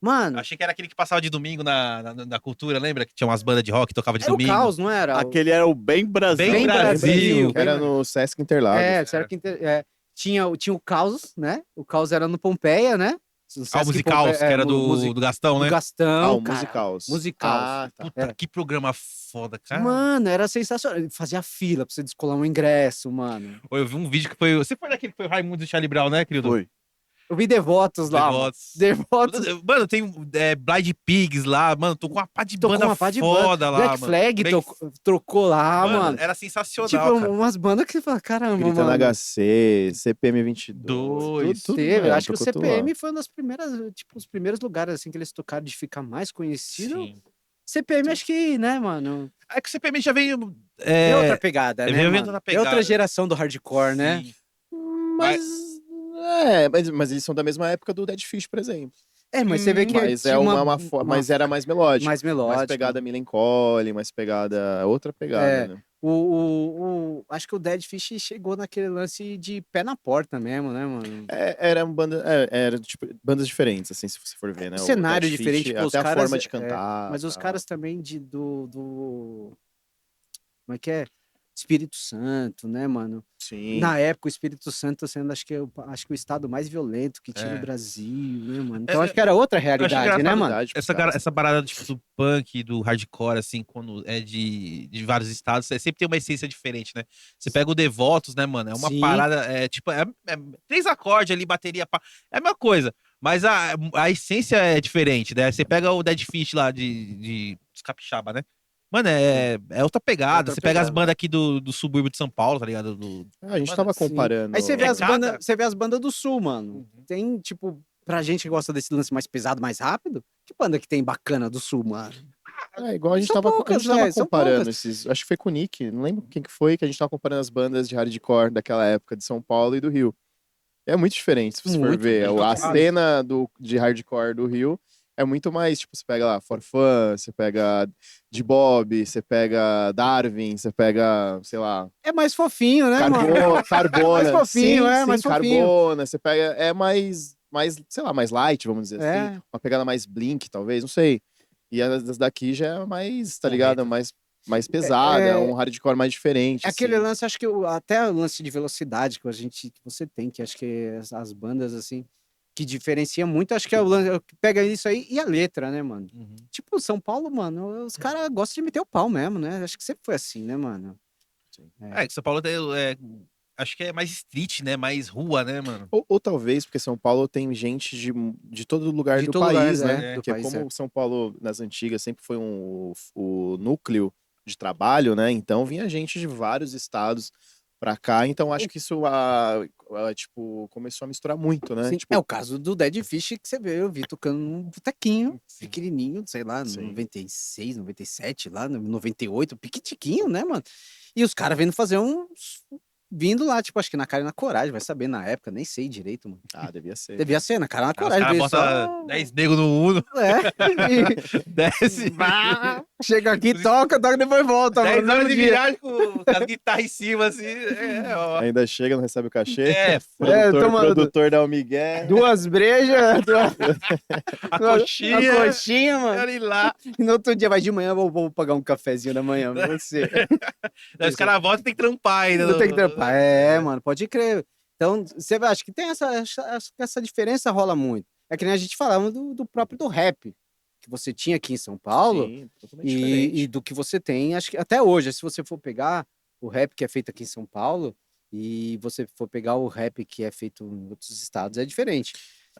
Mano, Achei que era aquele que passava de domingo na cultura, lembra? Que tinha umas bandas de rock que tocavam de era o domingo. Caos, não era? Aquele era o Bem Brasil. Bem Brasil. Era no Sesc Interlagos. Será que tinha o Caos, né? O Caos era no Pompeia, né? Ah, o Musicaus, que era do Gastão, do né? Gastão, o cara. Musicaus. Musicaus. Ah, tá. Puta, que programa foda, cara. Mano, era sensacional. Fazia fila pra você descolar um ingresso, mano. Eu vi um vídeo que foi... Você foi daquele que foi o Raimundo do Charlie Brown, né, querido? Foi. Eu vi Devotos lá. Devotos. Devotos. Mano, tem Blind Pigs lá, mano. Tô com uma pá de banda foda lá, Black mano. Flag trocou lá, mano. Era sensacional, Tipo, cara. umas bandas que você fala, caramba, Gritando mano. HC, CPM 22. Tudo, Teve, mano, acho que o tocou tudo lá. CPM foi uma das primeiras, tipo, os primeiros lugares assim que eles tocaram de ficar mais conhecido. Sim. CPM, acho que, né, mano? É que o CPM já veio... É outra pegada, né? veio Mano? outra É pegada. outra geração do hardcore, né? Sim. Mas eles são da mesma época do Dead Fish, por exemplo. Mas você vê que Mas tinha mas era mais melódico. mais melódico. Mais pegada Millencolin, mais pegada. Outra pegada, né? Acho que o Dead Fish chegou naquele lance de pé na porta mesmo, né, mano? Era tipo, bandas diferentes, assim, se você for ver, né? O Cenário Dead diferente, Fish, tipo, os até a caras, forma de cantar. mas os tal. caras também como é que é? Espírito Santo, né, mano? Sim. Na época, o Espírito Santo sendo, acho que o estado mais violento que tinha no Brasil, né, mano? Então, acho que era outra realidade, né, mano? Essa parada tipo, do punk, do hardcore, assim, quando é de vários estados, sempre tem uma essência diferente, né? Você pega o Devotos, né, mano? É uma Sim. parada, tipo, 3 acordes ali, bateria, pá. É a mesma coisa. Mas a essência é diferente, né? Você pega o Dead Fish lá de Capixaba, né? Mano, é outra pegada. Outra Você pega as pegada. bandas aqui do subúrbio de São Paulo, tá ligado? A gente Mano, tava Sim. comparando. Aí você vê, cada- você vê as bandas do Sul, mano. Tem, tipo, pra gente que gosta desse lance mais pesado, mais rápido, que banda que tem bacana do Sul, mano? Igual a gente São tava, poucas, a gente tava né? São comparando poucas. esses. Acho que foi com o Nick, não lembro quem que foi, que a gente tava comparando as bandas de hardcore daquela época de São Paulo e do Rio. É muito diferente, se você for Muito, ver. muito A diferente. cena de hardcore do Rio é muito mais, tipo, você pega lá For Fun, você pega de Bob, você pega Darwin, você pega, sei lá, É mais fofinho, né, mano? Carbona. Mais fofinho, sim, mais fofinho. Carbona, você pega, é mais, sei lá, mais light, vamos dizer assim. Uma pegada mais Blink, talvez, não sei. E as daqui já é mais, tá ligado? Mais pesada, um hardcore mais diferente. É aquele assim. lance, acho que até o lance de velocidade que você tem, que acho que as bandas, assim, que diferencia muito, acho que é o lance, pega isso aí e a letra, né, mano? Uhum. Tipo, São Paulo, mano, os caras gostam de meter o pau mesmo, né? Acho que sempre foi assim, né, mano? Que São Paulo acho que é mais street, né? Mais rua, né, mano? Ou talvez, porque São Paulo tem gente de todo lugar De do todo lugar, país, né? do Porque país, como São Paulo, nas antigas, sempre foi o núcleo de trabalho, né? Então vinha gente de vários estados pra cá. Então acho que isso, tipo, começou a misturar muito, né? Sim, Tipo, é o caso do Dead Fish que você vê, eu vi tocando num botequinho, Sim. pequenininho, sei lá, no Sim. 96, 97, lá no 98, piquitiquinho, né, mano? E os caras vindo lá, tipo, acho que na cara e na coragem, vai saber na época, nem sei direito, mano. devia ser. Devia ser na cara e na Aí os coragem, caras veio botam 10 negros no Uno, É, desce. Vá, chega aqui, toca, depois volta, 10 mano. horas no de dia. viagem com as guitarras em cima, assim. Ó. Ainda chega, não recebe o cachê. Foda. Produtor dá o migué. 2 brejas, A uma coxinha. coxinha, mano. Quero ir lá. E no outro dia, vai de manhã, vou pagar um cafezinho da manhã pra você. Aí os caras voltam e tem que trampar ainda. Não tem que trampar. Mano, pode crer. Então, você acha que tem essa diferença rola muito. É que nem a gente falava do próprio do rap, que você tinha aqui em São Paulo, Sim, totalmente diferente. e do que você tem, acho que até hoje, se você for pegar o rap que é feito aqui em São Paulo, e você for pegar o rap que é feito em outros estados, é diferente.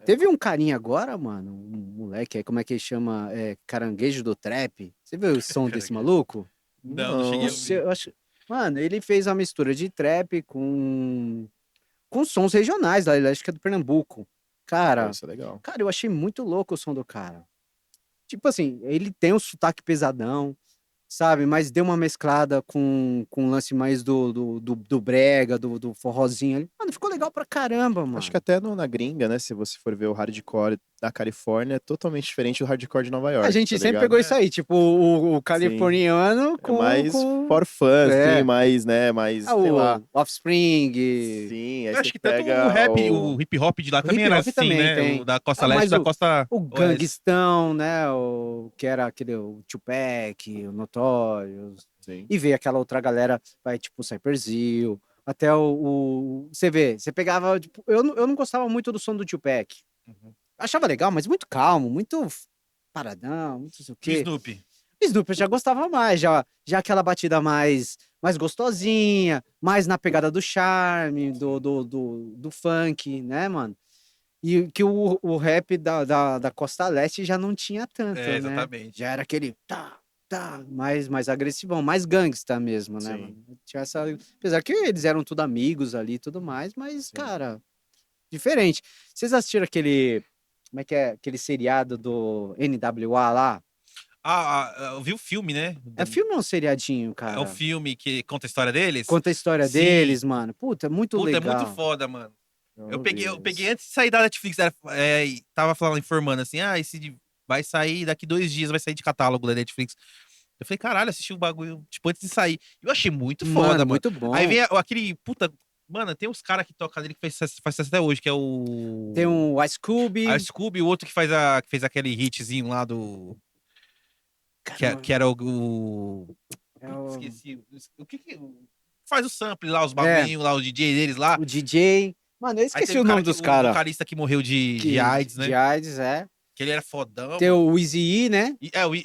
Teve um carinha agora, mano, um moleque aí, como é que ele chama? Caranguejo do Trap. Você viu o som desse maluco? Não cheguei a Nossa, ouvir. eu acho... Mano, ele fez uma mistura de trap com sons regionais lá, ele acho que é do Pernambuco. Cara, Isso é legal. eu achei muito louco o som do cara. Tipo assim, ele tem um sotaque pesadão, sabe? Mas deu uma mesclada com um lance mais do brega, do forrozinho ali. Mano, ficou legal pra caramba, mano. Acho que até na gringa, né? Se você for ver o hardcore da Califórnia, é totalmente diferente do hardcore de Nova York. A gente tá sempre ligado? pegou isso aí, tipo, o californiano É mais com... for fun, É. assim, mais, né? Mais, sei lá. o Offspring. Sim, aí Eu você acho que tanto pega o rap, o hip hop de lá também era hip-hop assim, também né? tem. O da Costa Ah, Leste e mas da Costa O Oeste. Ganguistão, né? Que era aquele o Tupac, o Notorious. Sim. E veio aquela outra galera, vai tipo o Cypress-Hill, até você vê, você pegava, tipo, eu não gostava muito do som do Tupac. Uhum. Achava legal, mas muito calmo, muito paradão, muito não sei o Do quê. Snoopy. Snoop eu já gostava mais, já aquela batida mais gostosinha, mais na pegada do charme, do funk, né, mano? E que o rap da Costa Leste já não tinha tanto, né? Exatamente. Já era aquele mais agressivão, mais gangsta mesmo, né, Sim. mano? Tinha essa... Apesar que eles eram tudo amigos ali e tudo mais, mas, Sim. cara, diferente. Vocês assistiram aquele... Como é que é? Aquele seriado do NWA lá? Eu vi o filme, né? É filme ou um seriadinho, É cara? um filme que conta a história deles. Conta a história Sim. deles, mano. Puta, é muito Puta, legal. é muito foda, mano. Não Eu vi peguei esse. antes de sair da Netflix, tava falando, informando assim, esse vai sair daqui 2 dias, vai sair de catálogo da Netflix. Eu falei, caralho, assisti o bagulho, tipo, antes de sair. Eu achei muito foda, mano. Muito bom. Aí vem aquele, puta, mano, tem uns caras que tocam ali que faz sucesso até hoje, que é o... Tem um Ice Cube. A Scooby, o outro que fez aquele hitzinho lá do... Caramba, Que era o... é o- Esqueci. O que faz o sample lá, os bagulhinhos lá, o DJ deles lá. o DJ. Mano, eu Aí esqueci teve o nome cara dos o caras. vocalista que morreu de AIDS, né? De AIDS, é. Que ele era fodão. Tem mano. o Eazy-E, né?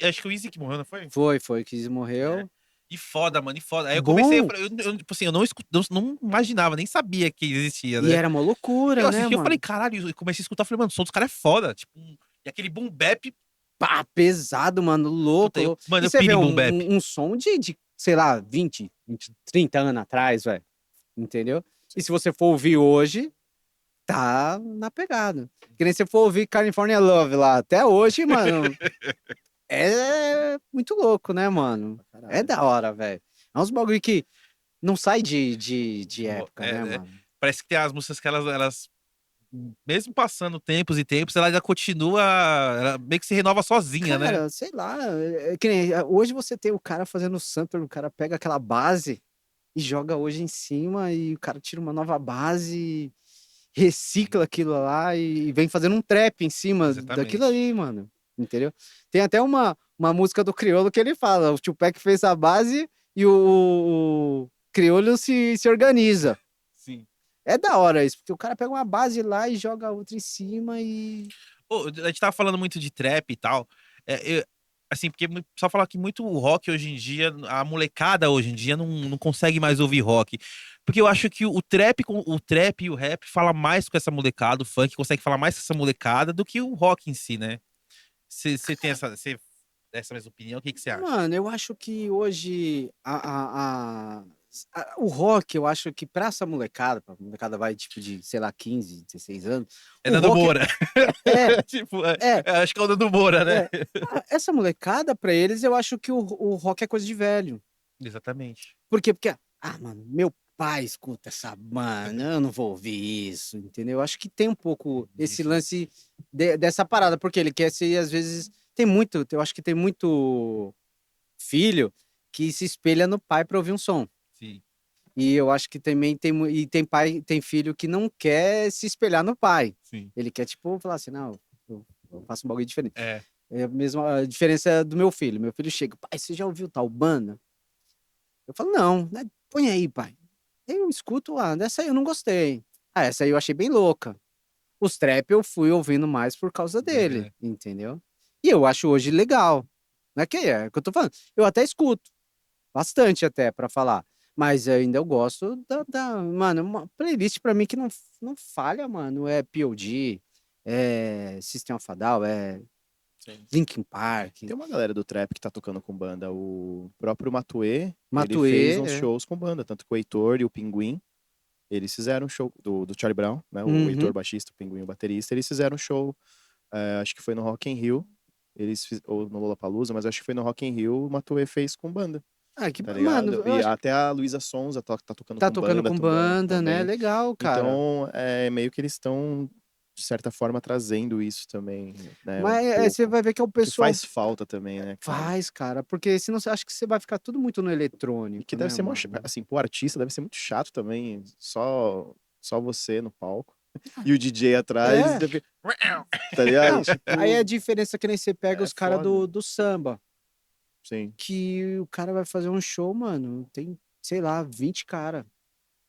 Acho que o Easy que morreu, não foi? Foi, que Eazy morreu. E foda, mano, e foda. Aí eu Bom. comecei, tipo assim, eu não imaginava, nem sabia que existia, né? E era uma loucura, Eu né, assisti, eu mano? falei, caralho, eu comecei a escutar, eu falei, mano, o som dos caras é foda. Tipo, e aquele boom bap, Pá, pesado, mano, louco. puta, louco. mano, E eu você vê piro em boom bap. um som de, sei lá, 20, 30 anos atrás, velho. Entendeu? E se você for ouvir hoje, tá na pegada. Que nem se for ouvir California Love lá, até hoje, mano, é muito louco, né, mano? É da hora, velho. É uns bagulho que não sai de época, né, né? mano? Parece que tem as músicas que elas mesmo passando tempos e tempos, ela ainda continua, ela meio que se renova sozinha, né? Cara, sei lá, que nem, hoje você tem o cara fazendo sampler, o cara pega aquela base e joga hoje em cima e o cara tira uma nova base, recicla aquilo lá e vem fazendo um trap em cima Exatamente. daquilo ali, mano. Entendeu? Tem até uma música do Criolo que ele fala, o Tupac fez a base e o Criolo se organiza. Sim. É da hora isso, porque o cara pega uma base lá e joga outra em cima e... A gente tava falando muito de trap e tal. assim, porque só falar que muito rock hoje em dia, a molecada hoje em dia não consegue mais ouvir rock. Porque eu acho que o trap e o rap fala mais com essa molecada, o funk consegue falar mais com essa molecada do que o rock em si, né? Você tem essa mesma opinião? O que você acha? Mano, eu acho que hoje o rock, eu acho que pra essa molecada, pra molecada vai tipo de, sei lá, 15, 16 anos, É o Nando rock Moura. é, Tipo, é, acho que é o Nando Moura, né? é. Essa molecada, pra eles, eu acho que o rock é coisa de velho. Exatamente. Por quê? Porque, mano, meu pai escuta essa banda, eu não vou ouvir isso, entendeu? Eu acho que tem um pouco esse Isso. lance dessa parada, porque ele quer ser, às vezes, eu acho que tem muito filho que se espelha no pai pra ouvir um som. Sim. E eu acho que também tem pai, tem filho que não quer se espelhar no pai. Sim. Ele quer, tipo, falar assim, não, eu faço um bagulho diferente. É. É a mesma diferença do meu filho. Meu filho chega, pai, você já ouviu tal banda? Eu falo, não, né? Põe aí, pai. Eu escuto, dessa aí eu não gostei. Essa aí eu achei bem louca. Os trap eu fui ouvindo mais por causa Dele, dele, né? entendeu? E eu acho hoje legal. Não é que eu tô falando. Eu até escuto. Bastante até, pra falar. Mas ainda eu gosto Mano, uma playlist pra mim que não falha, mano. É POD, é System of a Down, é Sim. Linkin Park, Tem uma galera do trap que tá tocando com banda. O próprio Matuê, ele Matuê, fez uns shows com banda, tanto que o Heitor e o Pinguim, eles fizeram um show do Charlie Brown, né? O Uhum. Heitor baixista, o Pinguim o baterista, eles fizeram um show, acho que foi no Rock in Rio, ou no Lollapalooza, mas acho que foi no Rock in Rio, o Matuê fez com banda, Que, tá mano, ligado? eu E acho que até a Luísa Sonza tá tocando tá com tocando banda com banda, né? também. Legal, cara. Então, meio que eles estão, de certa forma, trazendo isso também, né? Um Mas você pouco. vai ver que é o Que pessoal faz falta também, né, cara? faz, cara, porque senão você acha que você vai ficar tudo muito no E eletrônico, que né, deve ser, mano? assim, pro artista deve ser muito chato também, só você no palco. E o DJ atrás, É. tá ligado? Não, Tipo, aí a diferença é que nem você pega é os caras foda. do samba, Sim. que o cara vai fazer um show, mano, tem, sei lá, 20 cara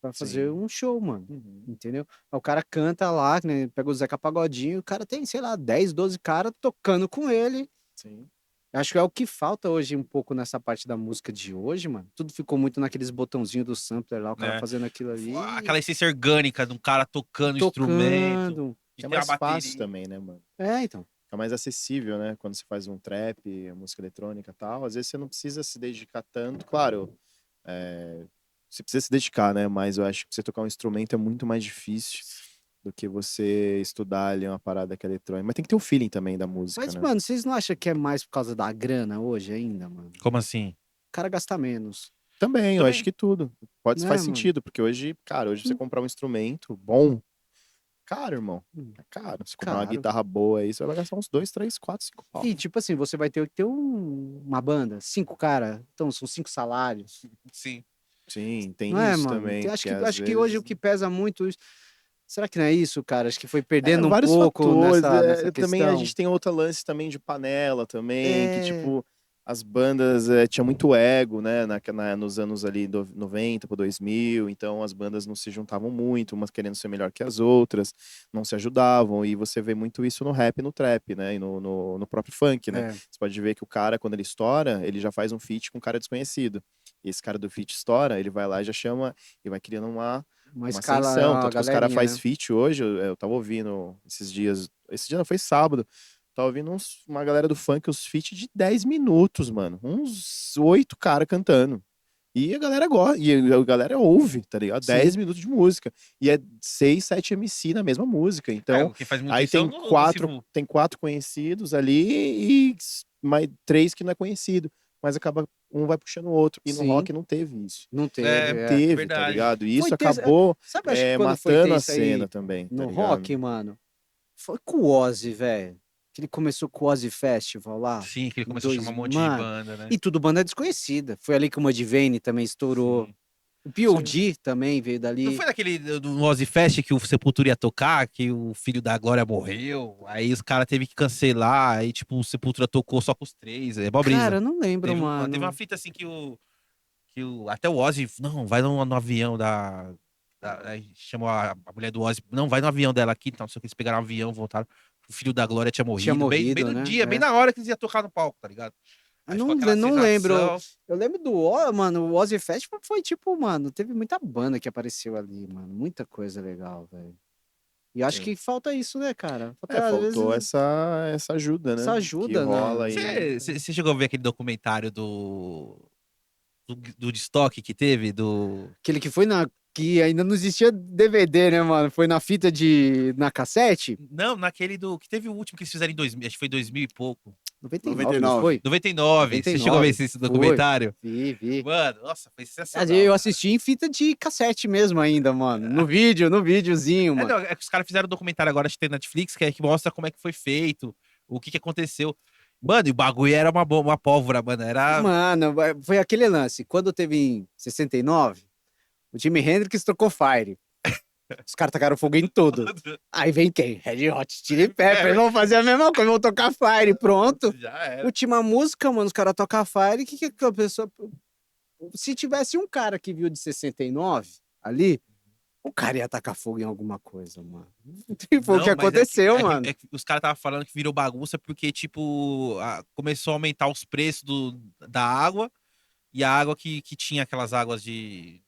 pra fazer Sim. um show, mano, Uhum. entendeu? Aí o cara canta lá, né, pega o Zeca Pagodinho, o cara tem, sei lá, 10, 12 cara tocando com ele. Sim. Acho que é o que falta hoje um pouco nessa parte da música de hoje, mano. Tudo ficou muito naqueles botãozinhos do sampler lá, o cara Né? fazendo aquilo ali, Aquela essência orgânica de um cara tocando instrumento tocando. e Que é tem a mais fácil bateria. também, né, mano? Então. É mais acessível, né? Quando você faz um trap, música eletrônica e tal, às vezes você não precisa se dedicar tanto. Claro, você precisa se dedicar, né? Mas eu acho que você tocar um instrumento é muito mais difícil do que você estudar ali uma parada que é eletrônica. Mas tem que ter o feeling também da música, Mas, né? mano, vocês não acham que é mais por causa da grana hoje ainda, mano? O Como assim? cara gasta menos, Também, eu Também. acho que tudo. Faz né, mano? sentido, porque hoje, cara, hoje você comprar um instrumento bom, caro, irmão. É caro. Se comprar uma Caro. guitarra boa aí, você vai gastar uns 2, 3, 4, 5 pau. E, tipo assim, você vai ter que ter uma banda, 5 cara, então são 5 salários. Sim. Sim, tem Não é, isso mano? também. Acho Que que, às acho que hoje o vezes... que pesa muito. Será que não é isso, cara? Acho que foi perdendo um vários pouco fatores. nessa Também a questão. gente tem outra lance também de panela também, que É. tipo, as bandas tinha muito ego, né, nos anos ali 90 para 2000, então as bandas não se juntavam muito, umas querendo ser melhor que as outras, não se ajudavam, e você vê muito isso no rap e no trap, né, e no próprio funk, né. É. Você pode ver que o cara, quando ele estoura, ele já faz um feat com um cara desconhecido. E esse cara do feat estoura, ele vai lá e já chama, e vai criando uma Escala, ascensão, uma tanto que os caras galerinha, fazem né? feat hoje, eu tava ouvindo esse dia não, foi sábado, tava ouvindo uma galera do funk, os feat de 10 minutos, mano, uns 8 caras cantando, e a galera gosta, e a galera ouve, tá ligado? Sim. 10 minutos de música, e é 6, 7 MC na mesma música, então, Quem faz muito aí isso é tem o quatro, Nocivo. tem 4 conhecidos ali, e mais 3 que não é conhecido, mas acaba, um vai puxando o outro, e no Sim. rock não teve isso. Não É, teve. Não teve, tá verdade. ligado? E isso Foi ter- acabou Sabe, acho que quando foi ter matando a isso aí cena também, tá no ligado? rock, mano? Foi com o Ozzy, velho. Que ele começou com o Ozzy Festival lá. Sim, que ele em começou a chamar um monte de mano, banda, né? E tudo banda desconhecida. Foi ali que o Mudvayne também estourou. Sim. O POD também veio Não dali. foi daquele do Ozzy Fest que o Sepultura ia tocar, que o filho da Glória morreu, aí os caras teve que cancelar, aí tipo o Sepultura tocou só com os três, é mó brisa. Cara, eu não lembro, Teve uma mano. fita assim até o Ozzy, não, vai no avião aí chamou a mulher do Ozzy, não, vai no avião dela aqui, então, não sei o que, eles pegaram o avião, voltaram. o filho da Glória tinha morrido. Tinha bem morrido, no né? dia, bem na hora que eles iam tocar no palco, tá ligado? Eu Aí não, ficou aquela não sensação. lembro. Eu lembro do mano, o Ozzy Festival foi tipo, mano, teve muita banda que apareceu ali, mano. Muita coisa legal, velho. E eu acho Sim. que falta isso, né, cara? Falta, às Faltou vezes, essa ajuda, né? essa ajuda, que rola né? aí. Você chegou a ver aquele documentário do destoque que teve? Aquele que foi na. Que ainda não existia DVD, né, mano? Foi na fita de. Na cassete? Não, naquele que teve o último que eles fizeram em 2000, acho que foi 2000 e pouco. 99, não foi? 99. Você chegou a ver esse documentário? Vi. Mano, nossa, foi sensacional. Eu cara. assisti em fita de cassete mesmo ainda, mano. No videozinho, mano. Não, é que os caras fizeram um documentário agora, acho que tem na Netflix, que mostra como é que foi feito, o que aconteceu. Mano, e o bagulho era uma pólvora, mano. Era. Mano, foi aquele lance. Quando teve em 69, o Jimi Hendrix tocou Fire. Os caras tacaram fogo em tudo. Aí vem quem? Red Hot Chili Peppers. Vão fazer a mesma coisa, vão tocar Fire. Pronto. Já era. Última música, mano, os caras tocam Fire. O que a pessoa... Se tivesse um cara que viu de 69 ali, o cara ia tacar fogo em alguma coisa, mano. Foi o que aconteceu, mano. Os caras estavam falando que virou bagunça porque, tipo, começou a aumentar os preços da água e a água que tinha aquelas águas de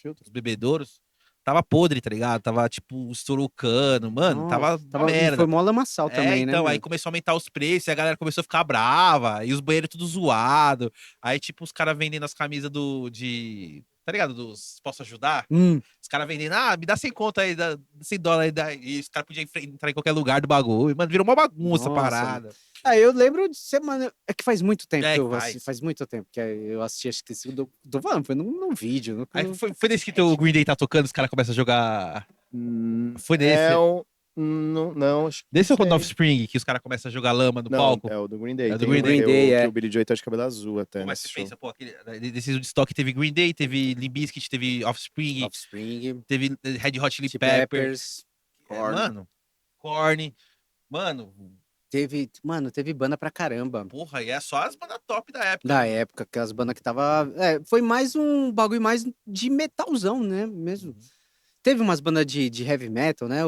filtros, bebedouros, tava podre, tá ligado? Tava, tipo, estourou o cano, mano, tava uma merda. Foi mó lamaçal também, né? Então, aí mano? começou a aumentar os preços, e a galera começou a ficar brava, e os banheiros tudo zoado. Aí, tipo, os caras vendendo as camisas tá ligado? Posso ajudar? Os caras vendendo, me dá 100 conto aí, dá 100 dólares aí. E os caras podiam entrar em qualquer lugar do bagulho. Mano, virou uma bagunça a Nossa, parada. Eu lembro de semana. É que faz muito tempo que eu faz. assisti. Faz muito tempo que eu assisti, acho que esse tô falando, foi num vídeo. Aí foi nesse que o Green Day tá tocando, os caras começam a jogar. Foi nesse. Não, acho que Desse ou sei. no Offspring, que os caras começam a jogar lama no Não, palco? é o do Green Day. É do Tem Green um Day. que Day, é. que o Billy Joy tá de cabelo azul até Mas nesse você show. pensa, pô, desse de estoque teve Green Day, teve Limp Bizkit, teve Offspring, teve Red Hot Chili Peppers. Korn. Mano, Korn. Mano, Teve banda pra caramba. porra, e é só as bandas top da época. Da época, aquelas bandas que tava. Foi mais um bagulho mais de metalzão, né? Mesmo. Teve umas bandas de heavy metal, né?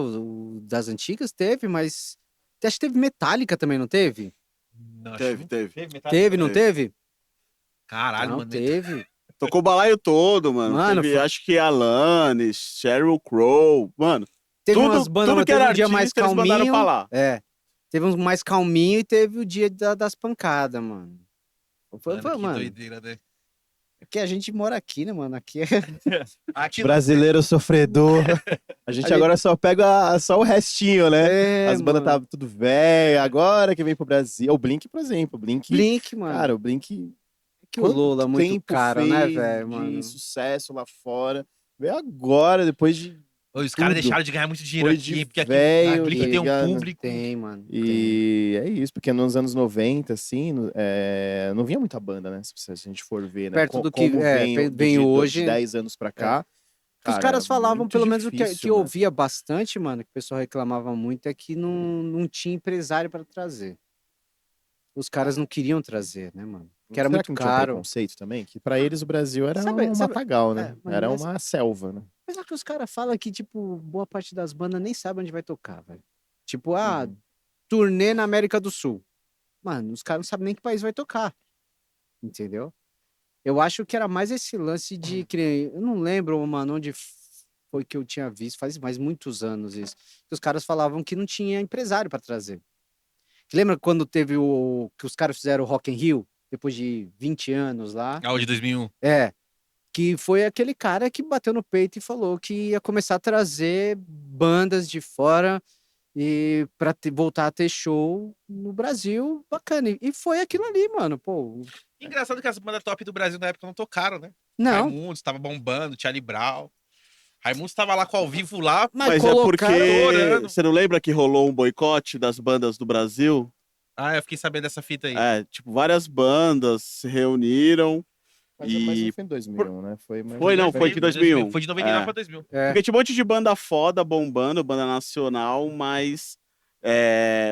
Das antigas teve, mas. Acho que teve Metallica também, não teve? Não, Teve. Metallica? Teve, não teve? Caralho, Não, mano. teve. Tocou o balaio todo, mano. Mano, Teve, acho que Alanis, Sheryl Crow, mano. Teve Tudo- umas bandas, tudo mas que teve era um dia mais artista, eles mandaram calminho. pra lá. Teve uns mais calminho e teve o dia das pancadas, mano. Foi, Mano, que mano. doideira, né? Porque a gente mora aqui, né, mano? Aqui é. Aqui Brasileiro sofredor. A gente agora só pega só o restinho, né? As bandas mano. tá tudo velho, agora que vem pro Brasil. O Blink, por exemplo. Blink, mano. Cara, o Blink. que o Lola quanto muito tempo caro, né, fez velho, de mano? sucesso lá fora. Veio agora, depois de. Os caras tudo. deixaram de ganhar muito dinheiro Foi aqui, de porque aqui velho, a Blink tá tem um ligado? público. Tem, mano. E é isso, porque nos anos 90, assim, não vinha muita banda, né? Se a gente for ver, né? Perto do que como vem de hoje. 10 anos pra cá. Os caras era falavam, muito pelo menos o que difícil, eu né? ouvia bastante, mano, que o pessoal reclamava muito, é que não tinha empresário pra trazer. Os caras não queriam trazer, né, mano? Que era Será muito que não tinha caro. preconceito também? Que pra eles o Brasil era Sabe- um sabe- matagal, né? mas Era nessa- uma selva, né? Mas é que os caras falam que, tipo, boa parte das bandas nem sabe onde vai tocar, velho. Tipo, Uhum. turnê na América do Sul. Mano, os caras não sabem nem que país vai tocar. Entendeu? Eu acho que era mais esse lance de que eu não lembro, mano, onde foi que eu tinha visto, faz mais muitos anos isso. Que os caras falavam que não tinha empresário pra trazer. Lembra quando teve que os caras fizeram o Rock in Rio depois de 20 anos lá? Ah, o de 2001. Que foi aquele cara que bateu no peito e falou que ia começar a trazer bandas de fora e para voltar a ter show no Brasil, bacana. E foi aquilo ali, mano. Pô, Engraçado que as bandas top do Brasil na época não tocaram, né? não, Raimundos tava bombando, Charlie Brown. Raimundos tava lá com ao vivo lá. Mas é porque estourando. você não lembra que rolou um boicote das bandas do Brasil? Ah, eu fiquei sabendo dessa fita aí. Tipo, várias bandas se reuniram. Mas E- não foi em 2001, né? Foi Foi de 2001. Foi de 99 É. pra 2000. Porque tinha um monte de banda foda bombando, banda nacional, mas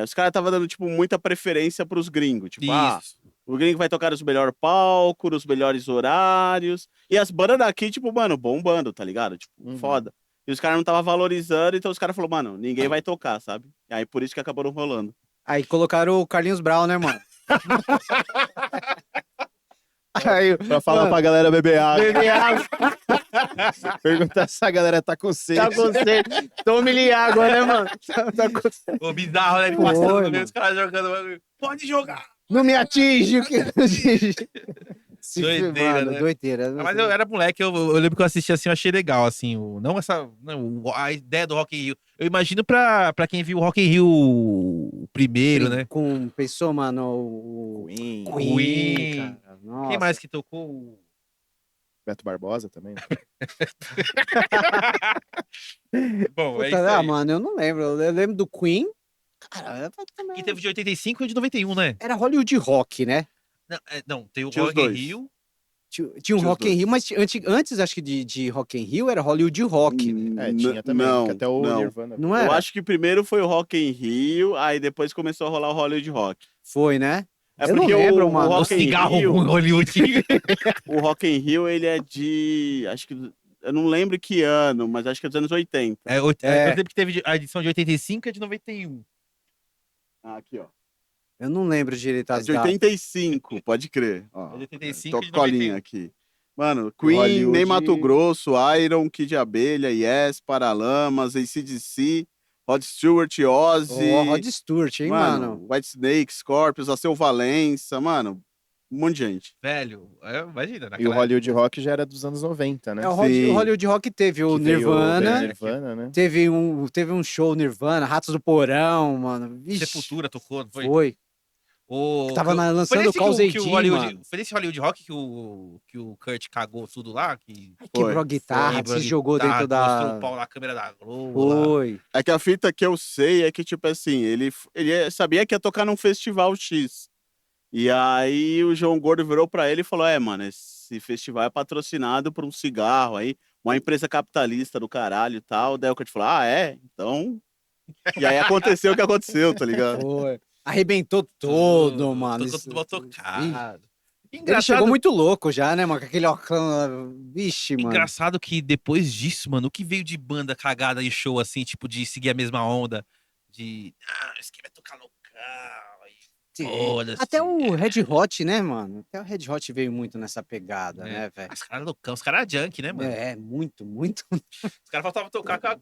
os caras estavam dando, tipo, muita preferência pros gringos. Tipo, Isso. o gringo vai tocar nos melhores palcos, nos melhores horários. E as bandas daqui, tipo, mano, bombando, tá ligado? Tipo, Uhum. foda. E os caras não estavam valorizando, então os caras falaram, mano, ninguém vai tocar, sabe? E aí por isso que acabou não rolando. Aí colocaram o Carlinhos Brown, né, mano? Aí, Pra falar mano, pra galera beber água. beber água, Perguntar se a galera tá com sede. tá com sede. Tome-lhe água, né, mano? Tá com sede. Ô, bizarro, né? Ele Foi, passando no meio, mano. os caras jogando. Bagulho. Pode jogar! Não me atinge, o que não atinge. Se Doideira, mano, né? doideira. Ah, mas eu era moleque, eu lembro que eu assisti assim, eu achei legal, assim, não essa, não, a ideia do Rock in Rio. Eu imagino pra quem viu o Rock in Rio o primeiro, né? Pensou, mano, o Queen, Queen. cara. Nossa. Quem mais que tocou? Beto Barbosa também. Bom, é Puta, isso ah, aí. mano, eu não lembro. Eu lembro do Queen. Cara, Que teve de 85 e de 91, né? era Hollywood Rock, né? Não, tem o Tinha os Rock in dois. Rio. Tinha um Tinha os Rock in dois. Rio, mas antes, acho que de Rock in Rio, era Hollywood Rock. É, tinha também, Não, que até o não. Nirvana. Não era? Eu acho que primeiro foi o Rock in Rio, aí depois começou a rolar o Hollywood Rock. Foi, né? É Eu não porque lembro, o mano. O Rock in cigarro Rio, ruim Hollywood. o Rock in Rio, ele é de, acho que, eu não lembro que ano, mas acho que é dos anos 80. É, É. eu lembro que teve a edição de 85 e a de 91. Ah, aqui, ó. Eu não lembro direito É as de datas. 85, pode crer. Ó, É de 85 tô e com de colinha 91. aqui. Mano, Queen, Hollywood- Nem Mato Grosso, Iron, Kid Abelha, Yes, Paralamas, AC/DC, Rod Stewart, Ozzy, Ó, Rod Stewart, hein, mano? White Snake, Scorpions, Alceu Valença, mano, um monte de gente. Velho, imagina, E o naquela Hollywood Rock já era dos anos 90, né? É, o Sim. Hollywood Rock teve o Que veio Nirvana, Nirvana, né? teve um show Nirvana, Ratos do Porão, mano. Vixe, Sepultura tocou, não foi? foi. O, Tava que o- lançando foi nesse Cause que o AD, Hollywood, mano. foi nesse Hollywood Rock que o Kurt cagou tudo lá? Que Quebrou a guitarra, quebrou a se jogou guitarra, dentro mostrou o da... pau na câmera da Globo lá. Foi. É que a fita que eu sei é que, tipo assim, ele sabia que ia tocar num festival X. E aí o João Gordo virou pra ele e falou: mano, esse festival é patrocinado por um cigarro aí, uma empresa capitalista do caralho e tal. Daí o Kurt falou: é? Então. E aí aconteceu o que aconteceu, tá ligado? Foi. Arrebentou todo, mano. Tocou Isso- tudo mal Ih, tocado. Ele Engraçado, chegou muito louco já, né, mano? Com aquele óculos. Vixe, mano. engraçado que depois disso, mano, o que veio de banda cagada e show assim, tipo, de seguir a mesma onda, de. Esse aqui vai tocar local. E foda-se. Até o Red Hot, né, mano? Até o Red Hot veio muito nessa pegada, É. né, velho? Os caras loucão, os caras junk, né, mano? É, muito, muito. Os caras faltavam tocar com a.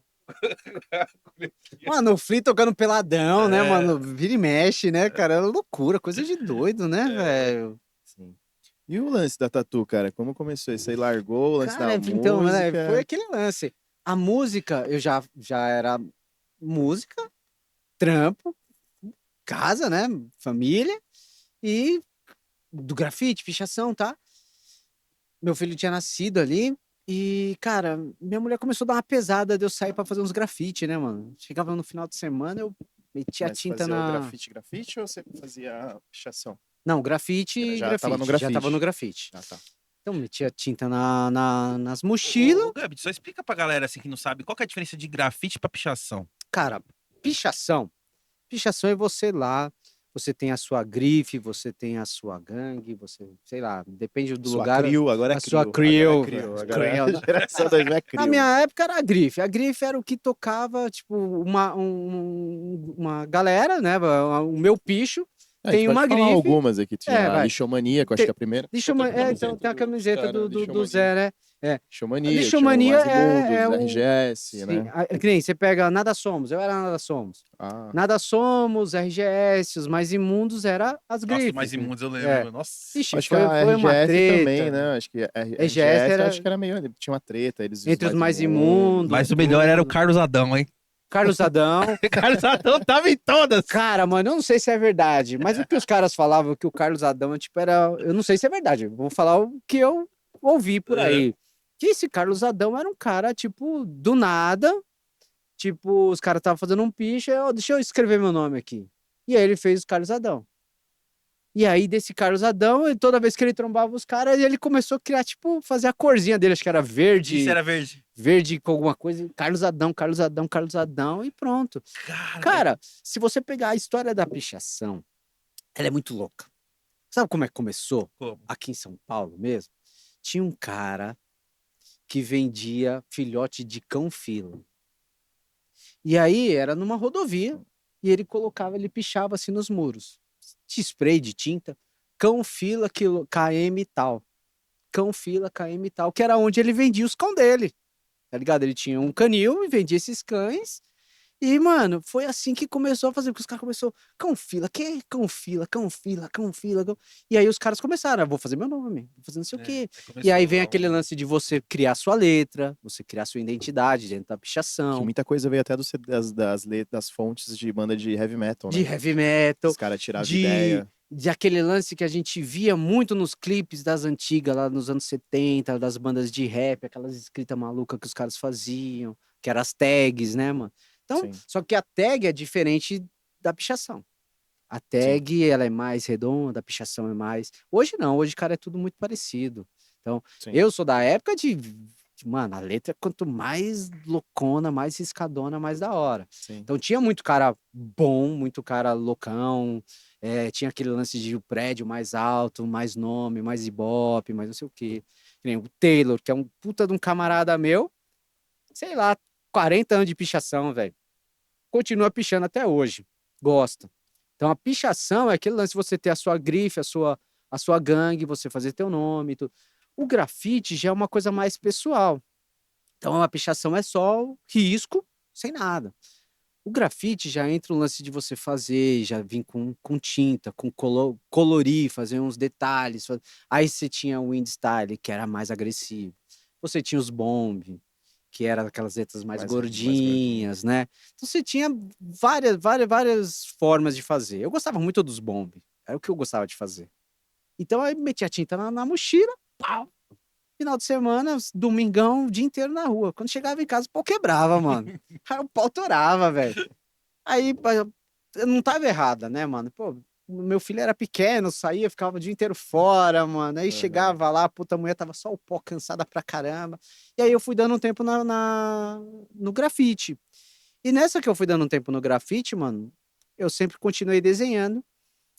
Mano, o Flea tocando peladão, né, É. mano? Vira e mexe, né, cara? É loucura, coisa de doido, né, velho? Sim. E o lance da tatu, cara? Como começou isso aí? Largou o lance Cara, da então, né, música? foi aquele lance. A música, eu já era música, trampo, casa, né, família e do grafite, pichação, tá? Meu filho tinha nascido ali e, cara, minha mulher começou a dar uma pesada de eu sair pra fazer uns grafite, né, mano? Chegava no final de semana, eu metia a Mas tinta fazia o na... grafite ou você fazia pichação? Não, grafite, Já grafite. tava no Já grafite. tava no grafite. Ah, tá. Então, metia tinta nas mochilas. Ô, Gabi, só explica pra galera assim que não sabe qual que é a diferença de grafite pra pichação. Cara, pichação. Pichação é você lá, você tem a sua grife, você tem a sua gangue, você, sei lá, depende do Sua lugar. crew, agora é a sua crew. crew, Agora é crew. velho. Agora Crew, a né? geração 2000 é crew. Na minha época era a grife. A grife era o que tocava, tipo, uma galera, né? O meu picho. A gente tem pode uma falar grife. algumas aqui. Tinha a vai. Lixomania, que eu acho que é a primeira. Deixa eu, Outra então tem a camiseta dos caras, do Lixomania. Zé, né? Lixomania, Lixomania tinha o Asimundos, é o- RGS, Sim, né? que nem você pega Nada Somos, eu era Nada Somos. Ah, Nada Somos, RGS, os mais imundos era as grifes. Nossa, mais né? imundos eu lembro. É. mano. Nossa. Ixi, acho que foi, a foi uma RGS treta. também, né? Acho que a RGS RGS era- acho que era meio... Tinha uma treta, eles Entre os mais imundos. Mas o melhor era o Carlos Adão, hein? Carlos Adão. Carlos Adão tava em todas. Cara, mano, eu não sei se é verdade, mas o que os caras falavam que o Carlos Adão, tipo, era. Eu não sei se é verdade, eu vou falar o que eu ouvi por aí. Que esse Carlos Adão era um cara, tipo, do nada. Tipo, os caras estavam fazendo um picha, deixa eu escrever meu nome aqui. E aí ele fez o Carlos Adão. E aí, desse Carlos Adão, toda vez que ele trombava os caras, ele começou a criar, tipo, fazer a corzinha dele, acho que era verde. Isso era verde. Verde com alguma coisa, Carlos Adão, Carlos Adão, Carlos Adão, e pronto. Cara, se você pegar a história da pichação, ela é muito louca. Sabe como é que começou? Como? Aqui em São Paulo mesmo? Tinha um cara que vendia filhote de cão-fila. E aí era numa rodovia e ele pichava assim nos muros. De spray de tinta, cão-fila KM tal. Cão-fila KM tal, que era onde ele vendia os cão dele. Tá ligado? Ele tinha um canil e vendia esses cães. E, mano, foi assim que começou a fazer, porque os caras começaram, cão-fila, que é cão-fila, cão-fila, cão-fila. E aí os caras começaram, vou fazer meu nome, vou fazer não sei o quê. E aí vem aquele lance de você criar sua letra, você criar sua identidade dentro da Que pichação, muita coisa veio até das fontes de banda de heavy metal, de né? heavy metal, Os caras tiravam de, ideia. de aquele lance que a gente via muito nos clipes das antigas, lá nos anos 70, das bandas de rap, aquelas escritas malucas que os caras faziam, que eram as tags, né, mano? Então, Sim. só que a tag é diferente da pichação. A tag, ela é mais redonda, a pichação é mais... Hoje não, hoje, cara, é tudo muito parecido. Então, Sim. eu sou da época mano, a letra, quanto mais loucona, mais riscadona, mais da hora. Sim. Então, tinha muito cara bom, muito cara loucão, tinha aquele lance de o prédio mais alto, mais nome, mais ibope, mais não sei o quê. Que nem o Taylor, que é um puta de um camarada meu, sei lá, 40 anos de pichação, velho. Continua pichando até hoje. Gosta. Então a pichação é aquele lance de você ter a sua grife, a sua gangue, você fazer teu nome. Tudo. O grafite já é uma coisa mais pessoal. Então a pichação é só risco, sem nada. O grafite já entra o lance de você fazer, já vir com tinta, com colorir, fazer uns detalhes. Aí você tinha o Windstyle, que era mais agressivo. Você tinha os bomb, que era aquelas letras mais gordinhas, né? Então você tinha várias formas de fazer. Eu gostava muito dos bomb, era o que eu gostava de fazer. Então aí metia a tinta na mochila, pau. Final de semana, domingão, o dia inteiro na rua. Quando chegava em casa, o pau quebrava, mano. Aí o pau torava, velho. Aí eu não tava errada, né, mano? Pô, meu filho era pequeno, saía, ficava o dia inteiro fora, mano. Aí chegava lá, a puta mulher tava só o pó, cansada pra caramba. E aí eu fui dando um tempo no grafite. E nessa que eu fui dando um tempo no grafite, mano, eu sempre continuei desenhando.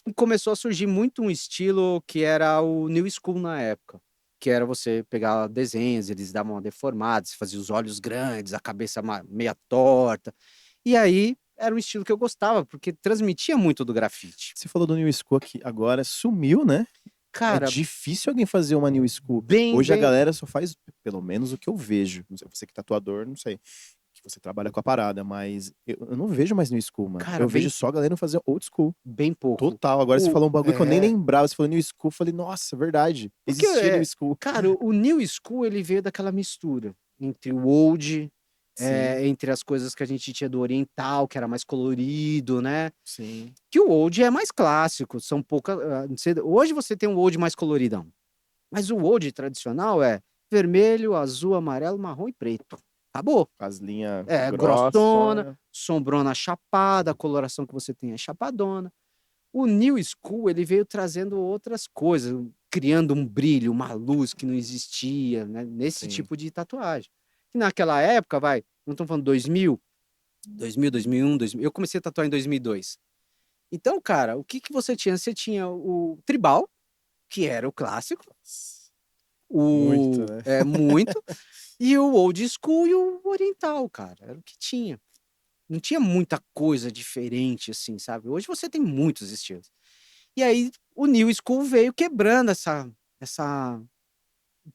E começou a surgir muito um estilo que era o New School na época. Que era você pegar desenhos, eles davam uma deformada, você fazia os olhos grandes, a cabeça meia torta. E aí era um estilo que eu gostava, porque transmitia muito do grafite. Você falou do New School aqui, agora sumiu, né? Cara, é difícil alguém fazer uma New School. bem, Hoje a bem- galera só faz, pelo menos o que eu vejo. Não sei, você que é tatuador, não sei. Que você trabalha com a parada, mas eu não vejo mais New School, mano. Cara, eu vejo só a galera fazer old school. bem pouco. Total. Agora você falou um bagulho que eu nem É. lembrava. Você falou New School, eu falei, nossa, verdade. Porque, Existia New School. Cara, o New School, ele veio daquela mistura entre o old, Sim, entre as coisas que a gente tinha do oriental, que era mais colorido, né? sim. Que o old é mais clássico, são poucas... Hoje você tem um old mais coloridão, mas o old tradicional é vermelho, azul, amarelo, marrom e preto. Acabou. As linhas Grossona, sombrona chapada, a coloração que você tem é chapadona. O New School, ele veio trazendo outras coisas, criando um brilho, uma luz que não existia, né, nesse Sim. tipo de tatuagem. E naquela época, não estamos falando 2000, 2001, 2000, eu comecei a tatuar em 2002. Então, cara, o que você tinha? Você tinha o tribal, que era o clássico, Muito, né? muito, e o old school e o oriental, cara, era o que tinha. Não tinha muita coisa diferente, assim, sabe? Hoje você tem muitos estilos. E aí o New School veio quebrando o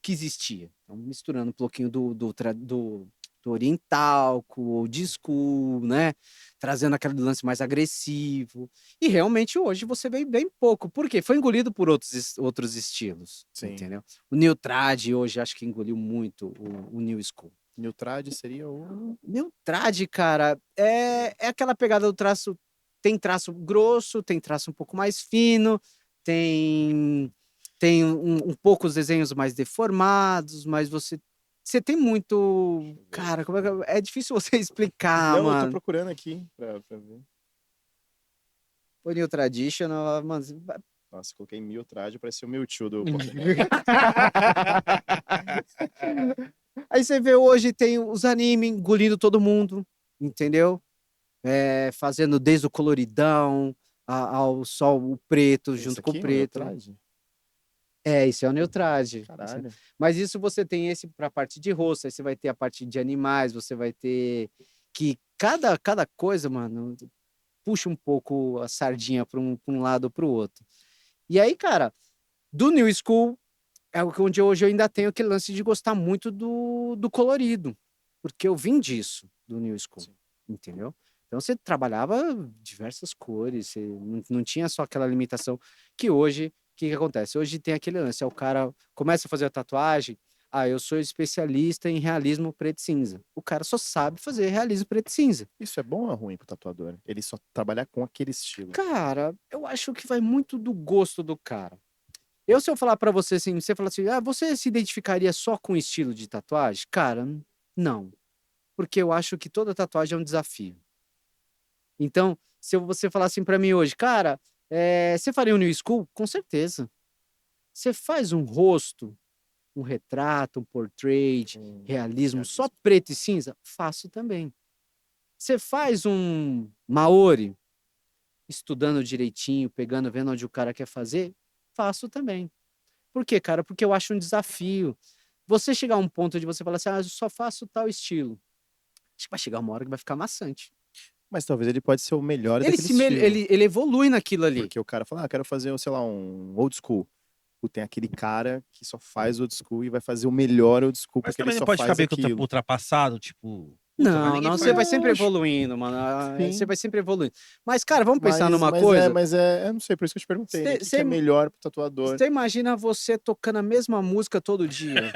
que existia. Então, misturando um pouquinho do oriental com o old school, né? Trazendo aquele lance mais agressivo. E realmente hoje você vê bem pouco. Por quê? Foi engolido por outros estilos, Sim. entendeu? O New Trad hoje acho que engoliu muito o New School. New Trad seria o... Meu trad, cara, é aquela pegada do traço. Tem traço grosso, tem traço um pouco mais fino, tem um pouco os desenhos mais deformados, mas você tem muito. Cara, como é difícil você explicar, Não, eu tô mano. procurando aqui pra ver. O New Traditional, mano. Nossa, coloquei New Trad, parecia o meu tio do... Aí você vê hoje tem os animes engolindo todo mundo, entendeu? Fazendo desde o coloridão ao sol, o preto, Esse junto com o aqui, o New preto. Trad? Isso é o neutrade. Caralho. Mas isso você tem esse para a parte de rosto, aí você vai ter a parte de animais, você vai ter que cada coisa, mano, puxa um pouco a sardinha para um lado ou para o outro. E aí, cara, do New School é onde hoje eu ainda tenho aquele lance de gostar muito do colorido, porque eu vim disso, do New School, entendeu? Então você trabalhava diversas cores, você não tinha só aquela limitação que hoje, o que acontece? Hoje tem aquele lance, o cara começa a fazer a tatuagem, eu sou especialista em realismo preto e cinza. O cara só sabe fazer realismo preto e cinza. Isso é bom ou é ruim pro tatuador? Ele só trabalhar com aquele estilo. Cara, eu acho que vai muito do gosto do cara. Se eu falar pra você assim, você falar assim, você se identificaria só com o estilo de tatuagem? Cara, não. Porque eu acho que toda tatuagem é um desafio. Então, se você falar assim pra mim hoje, cara, você faria um New School? Com certeza. Você faz um rosto, um retrato, um portrait, realismo, só preto e cinza? Faço também. Você faz um Maori, estudando direitinho, pegando, vendo onde o cara quer fazer? Faço também. Por quê, cara? Porque eu acho um desafio. Você chegar a um ponto de você falar assim, eu só faço tal estilo. Acho que vai chegar uma hora que vai ficar maçante. Mas talvez ele pode ser o melhor Ele, daquele estilo. ele evolui naquilo ali. Porque o cara fala, quero fazer, sei lá, um old school. Tem aquele cara que só faz old school e vai fazer o melhor old school, Mas porque também ele não só pode faz ficar meio aquilo. ultrapassado, tipo... Puta, mas Não, ninguém não, faz. você vai sempre Eu acho- evoluindo, mano. Sim. Você vai sempre evoluindo. Mas, cara, vamos pensar numa coisa. Eu não sei, por isso que eu te perguntei, né? O que Cê- que é melhor pro tatuador? Você imagina você tocando a mesma música todo dia.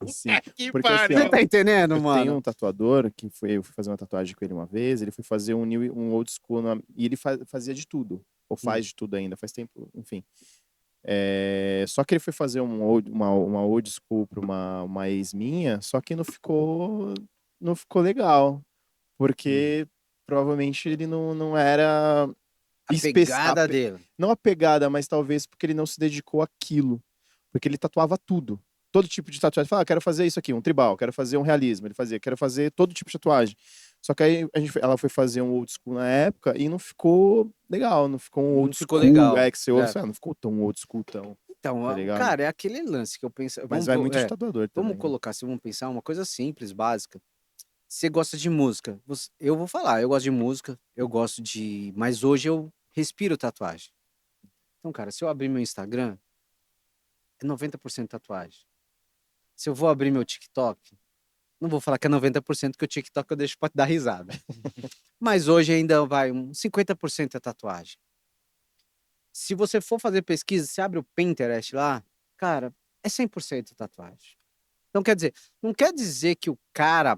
Sim, Que porque assim, pariu. Você tá entendendo, eu tenho mano? um tatuador que eu fui fazer uma tatuagem com ele uma vez, ele foi fazer um old school, e ele fazia de tudo, ou faz de tudo ainda, faz tempo, enfim. Só que ele foi fazer uma old school pra uma ex minha, só que não ficou legal, porque provavelmente ele não era A pegada dele. não a pegada, mas talvez porque ele não se dedicou àquilo, porque ele tatuava tudo. Todo tipo de tatuagem. Fala, quero fazer isso aqui, um tribal, quero fazer um realismo. Ele fazia, quero fazer todo tipo de tatuagem. Só que aí ela foi fazer um old school na época e não ficou legal, não ficou um Não old ficou school. legal. Que você ouve, É. não ficou tão old school tão. Então, Tá ligado? cara, é aquele lance que eu penso. Mas Vamos vai pôr- muito de tatuador também. Vamos colocar, se vamos pensar uma coisa simples, básica. Você gosta de música? Eu vou falar, eu gosto de música, eu gosto de. Mas hoje eu respiro tatuagem. Então, cara, se eu abrir meu Instagram, é 90% tatuagem. Se eu vou abrir meu TikTok, não vou falar que é 90%, porque o TikTok eu deixo pra dar risada. Mas hoje ainda vai um 50% é tatuagem. Se você for fazer pesquisa, você abre o Pinterest lá, cara, é 100% tatuagem. Então, quer dizer, não quer dizer que o cara.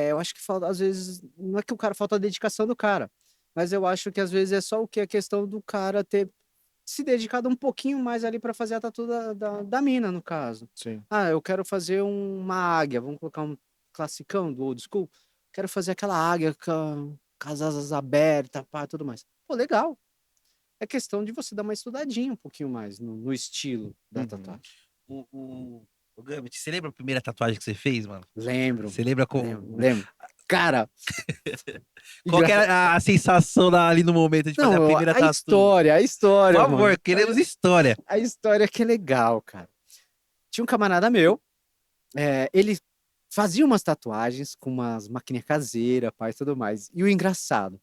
Eu acho que falta, às vezes, não é que o cara falta a dedicação do cara, mas eu acho que às vezes é só o que a questão do cara ter se dedicado um pouquinho mais ali para fazer a tatu da mina, no caso. Sim. Eu quero fazer uma águia, vamos colocar um classicão do old school. Quero fazer aquela águia com as asas abertas, pá, tudo mais. Pô, legal. É questão de você dar uma estudadinha um pouquinho mais no estilo da tatuagem. O Gambit, você lembra a primeira tatuagem que você fez, mano? Lembro. Você lembra como? Lembro. Cara. Qual que era a sensação ali no momento de fazer a primeira tatu? A história. Por favor, mano. queremos história. A história que é legal, cara. Tinha um camarada meu, ele fazia umas tatuagens com umas maquininhas caseiras, pai e tudo mais. E o engraçado,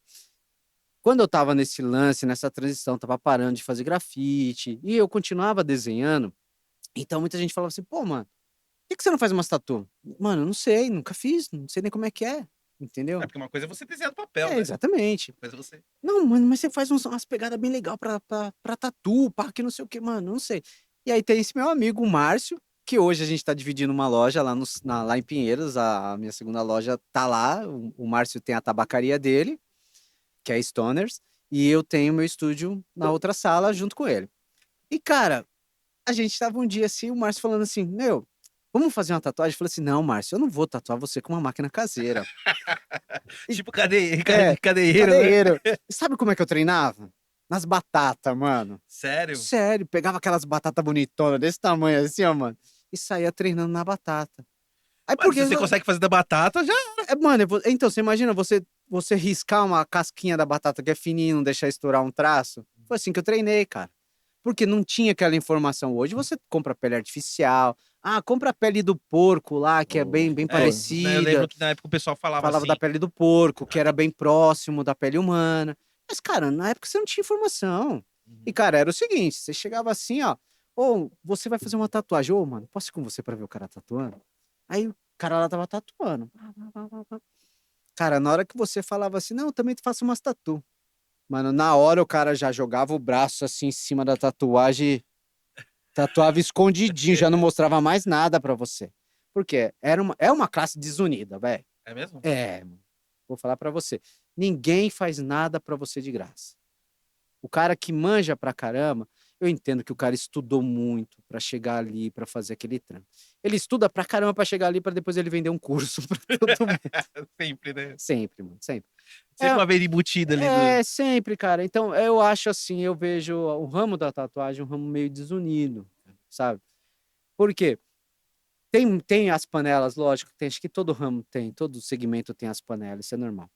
quando eu tava nesse lance, nessa transição, tava parando de fazer grafite, e eu continuava desenhando, então muita gente falava assim, pô, mano, por que você não faz umas tatu? Mano, eu não sei, nunca fiz, não sei nem como é que é, entendeu? É porque uma coisa é você desenhar no papel, né? Exatamente. Mas você... Não, mano, mas você faz umas pegadas bem legais pra tatu, pá, que não sei o que, mano, não sei. E aí tem esse meu amigo, o Márcio, que hoje a gente tá dividindo uma loja lá em Pinheiros, a minha segunda loja tá lá, o Márcio tem a tabacaria dele, que é Stoners, e eu tenho meu estúdio na outra sala junto com ele. E, cara, a gente tava um dia assim, o Márcio falando assim, meu, vamos fazer uma tatuagem? Eu falei assim, não, Márcio, eu não vou tatuar você com uma máquina caseira. Tipo cadeieiro, né? Cadeieiro. Sabe como é que eu treinava? Nas batatas, mano. Sério? Sério, pegava aquelas batatas bonitonas desse tamanho assim, ó, mano, e saía treinando na batata. Aí Mas se você consegue fazer da batata, já... Mano, então, você imagina você riscar uma casquinha da batata que é fininha e não deixar estourar um traço? Foi assim que eu treinei, cara. Porque não tinha aquela informação. Hoje você compra pele artificial. Ah, compra a pele do porco lá, que é bem Né, eu parecida. lembro que na época o pessoal falava Falava assim. da pele do porco, que era bem próximo da pele humana. Mas, cara, na época você não tinha informação. E, cara, era o seguinte: você chegava assim, ó. Ou você vai fazer uma tatuagem. Ô, mano, posso ir com você pra ver o cara tatuando? Aí o cara lá tava tatuando. Cara, na hora que você falava assim, não, eu também faço umas tatu. Mano, na hora o cara já jogava o braço assim em cima da tatuagem, tatuava escondidinho, já não mostrava mais nada pra você. Por quê? É uma classe desunida, velho. É mesmo? É, vou falar pra você. Ninguém faz nada pra você de graça. O cara que manja pra caramba, eu entendo que o cara estudou muito pra chegar ali, pra fazer aquele trampo. Ele estuda pra caramba pra chegar ali, pra depois ele vender um curso pra todo mundo. Sempre, né? Sempre, mano, sempre. Sempre É, uma vez embutida ali É, sempre, cara. Então, eu acho assim, eu vejo o ramo da tatuagem um ramo meio desunido, sabe? Por quê? Tem as panelas, lógico, tem, acho que todo ramo tem, todo segmento tem as panelas, isso é normal.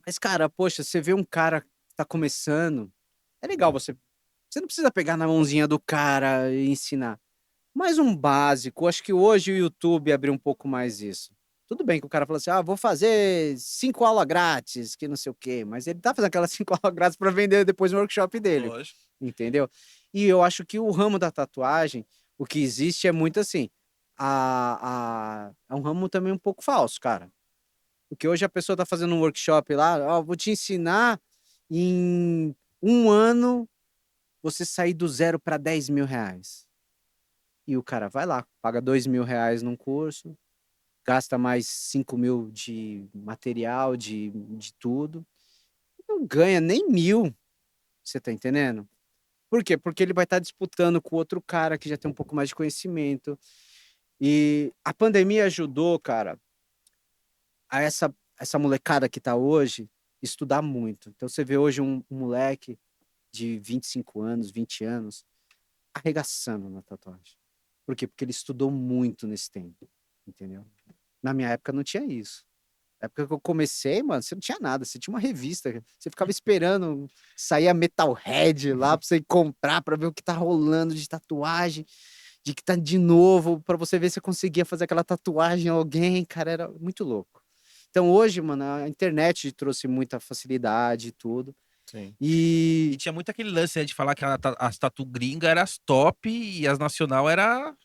Mas, cara, poxa, você vê um cara que tá começando, é legal você não precisa pegar na mãozinha do cara e ensinar. Mas um básico, acho que hoje o YouTube abriu um pouco mais isso. Tudo bem que o cara fala assim, ah, vou fazer 5 aulas grátis, que não sei o quê, mas ele tá fazendo aquelas 5 aulas grátis para vender depois no workshop do. dele, Lógico. entendeu? E eu acho que o ramo da tatuagem, o que existe é muito assim, é um ramo também um pouco falso, cara. Porque hoje a pessoa tá fazendo um workshop lá, ó, vou te ensinar em um ano você sair do zero para 10 mil reais. E o cara vai lá, paga 2 mil reais num curso, gasta mais 5 mil de material, de tudo, não ganha nem 1.000, você tá entendendo? Por quê? Porque ele vai estar disputando com outro cara que já tem um pouco mais de conhecimento. E a pandemia ajudou, cara, a essa molecada que tá hoje estudar muito. Então você vê hoje um moleque de 25 anos, 20 anos, arregaçando na tatuagem. Por quê? Porque ele estudou muito nesse tempo, entendeu? Na minha época não tinha isso. Na época que eu comecei, mano, você não tinha nada, você tinha uma revista, você ficava esperando sair a Metalhead lá pra você ir comprar, pra ver o que tá rolando de tatuagem, de que tá de novo, pra você ver se você conseguia fazer aquela tatuagem em alguém, cara, era muito louco. Então hoje, mano, a internet trouxe muita facilidade e tudo. Sim. E E tinha muito aquele lance, né, de falar que as tatu gringa eram as top e as nacional era.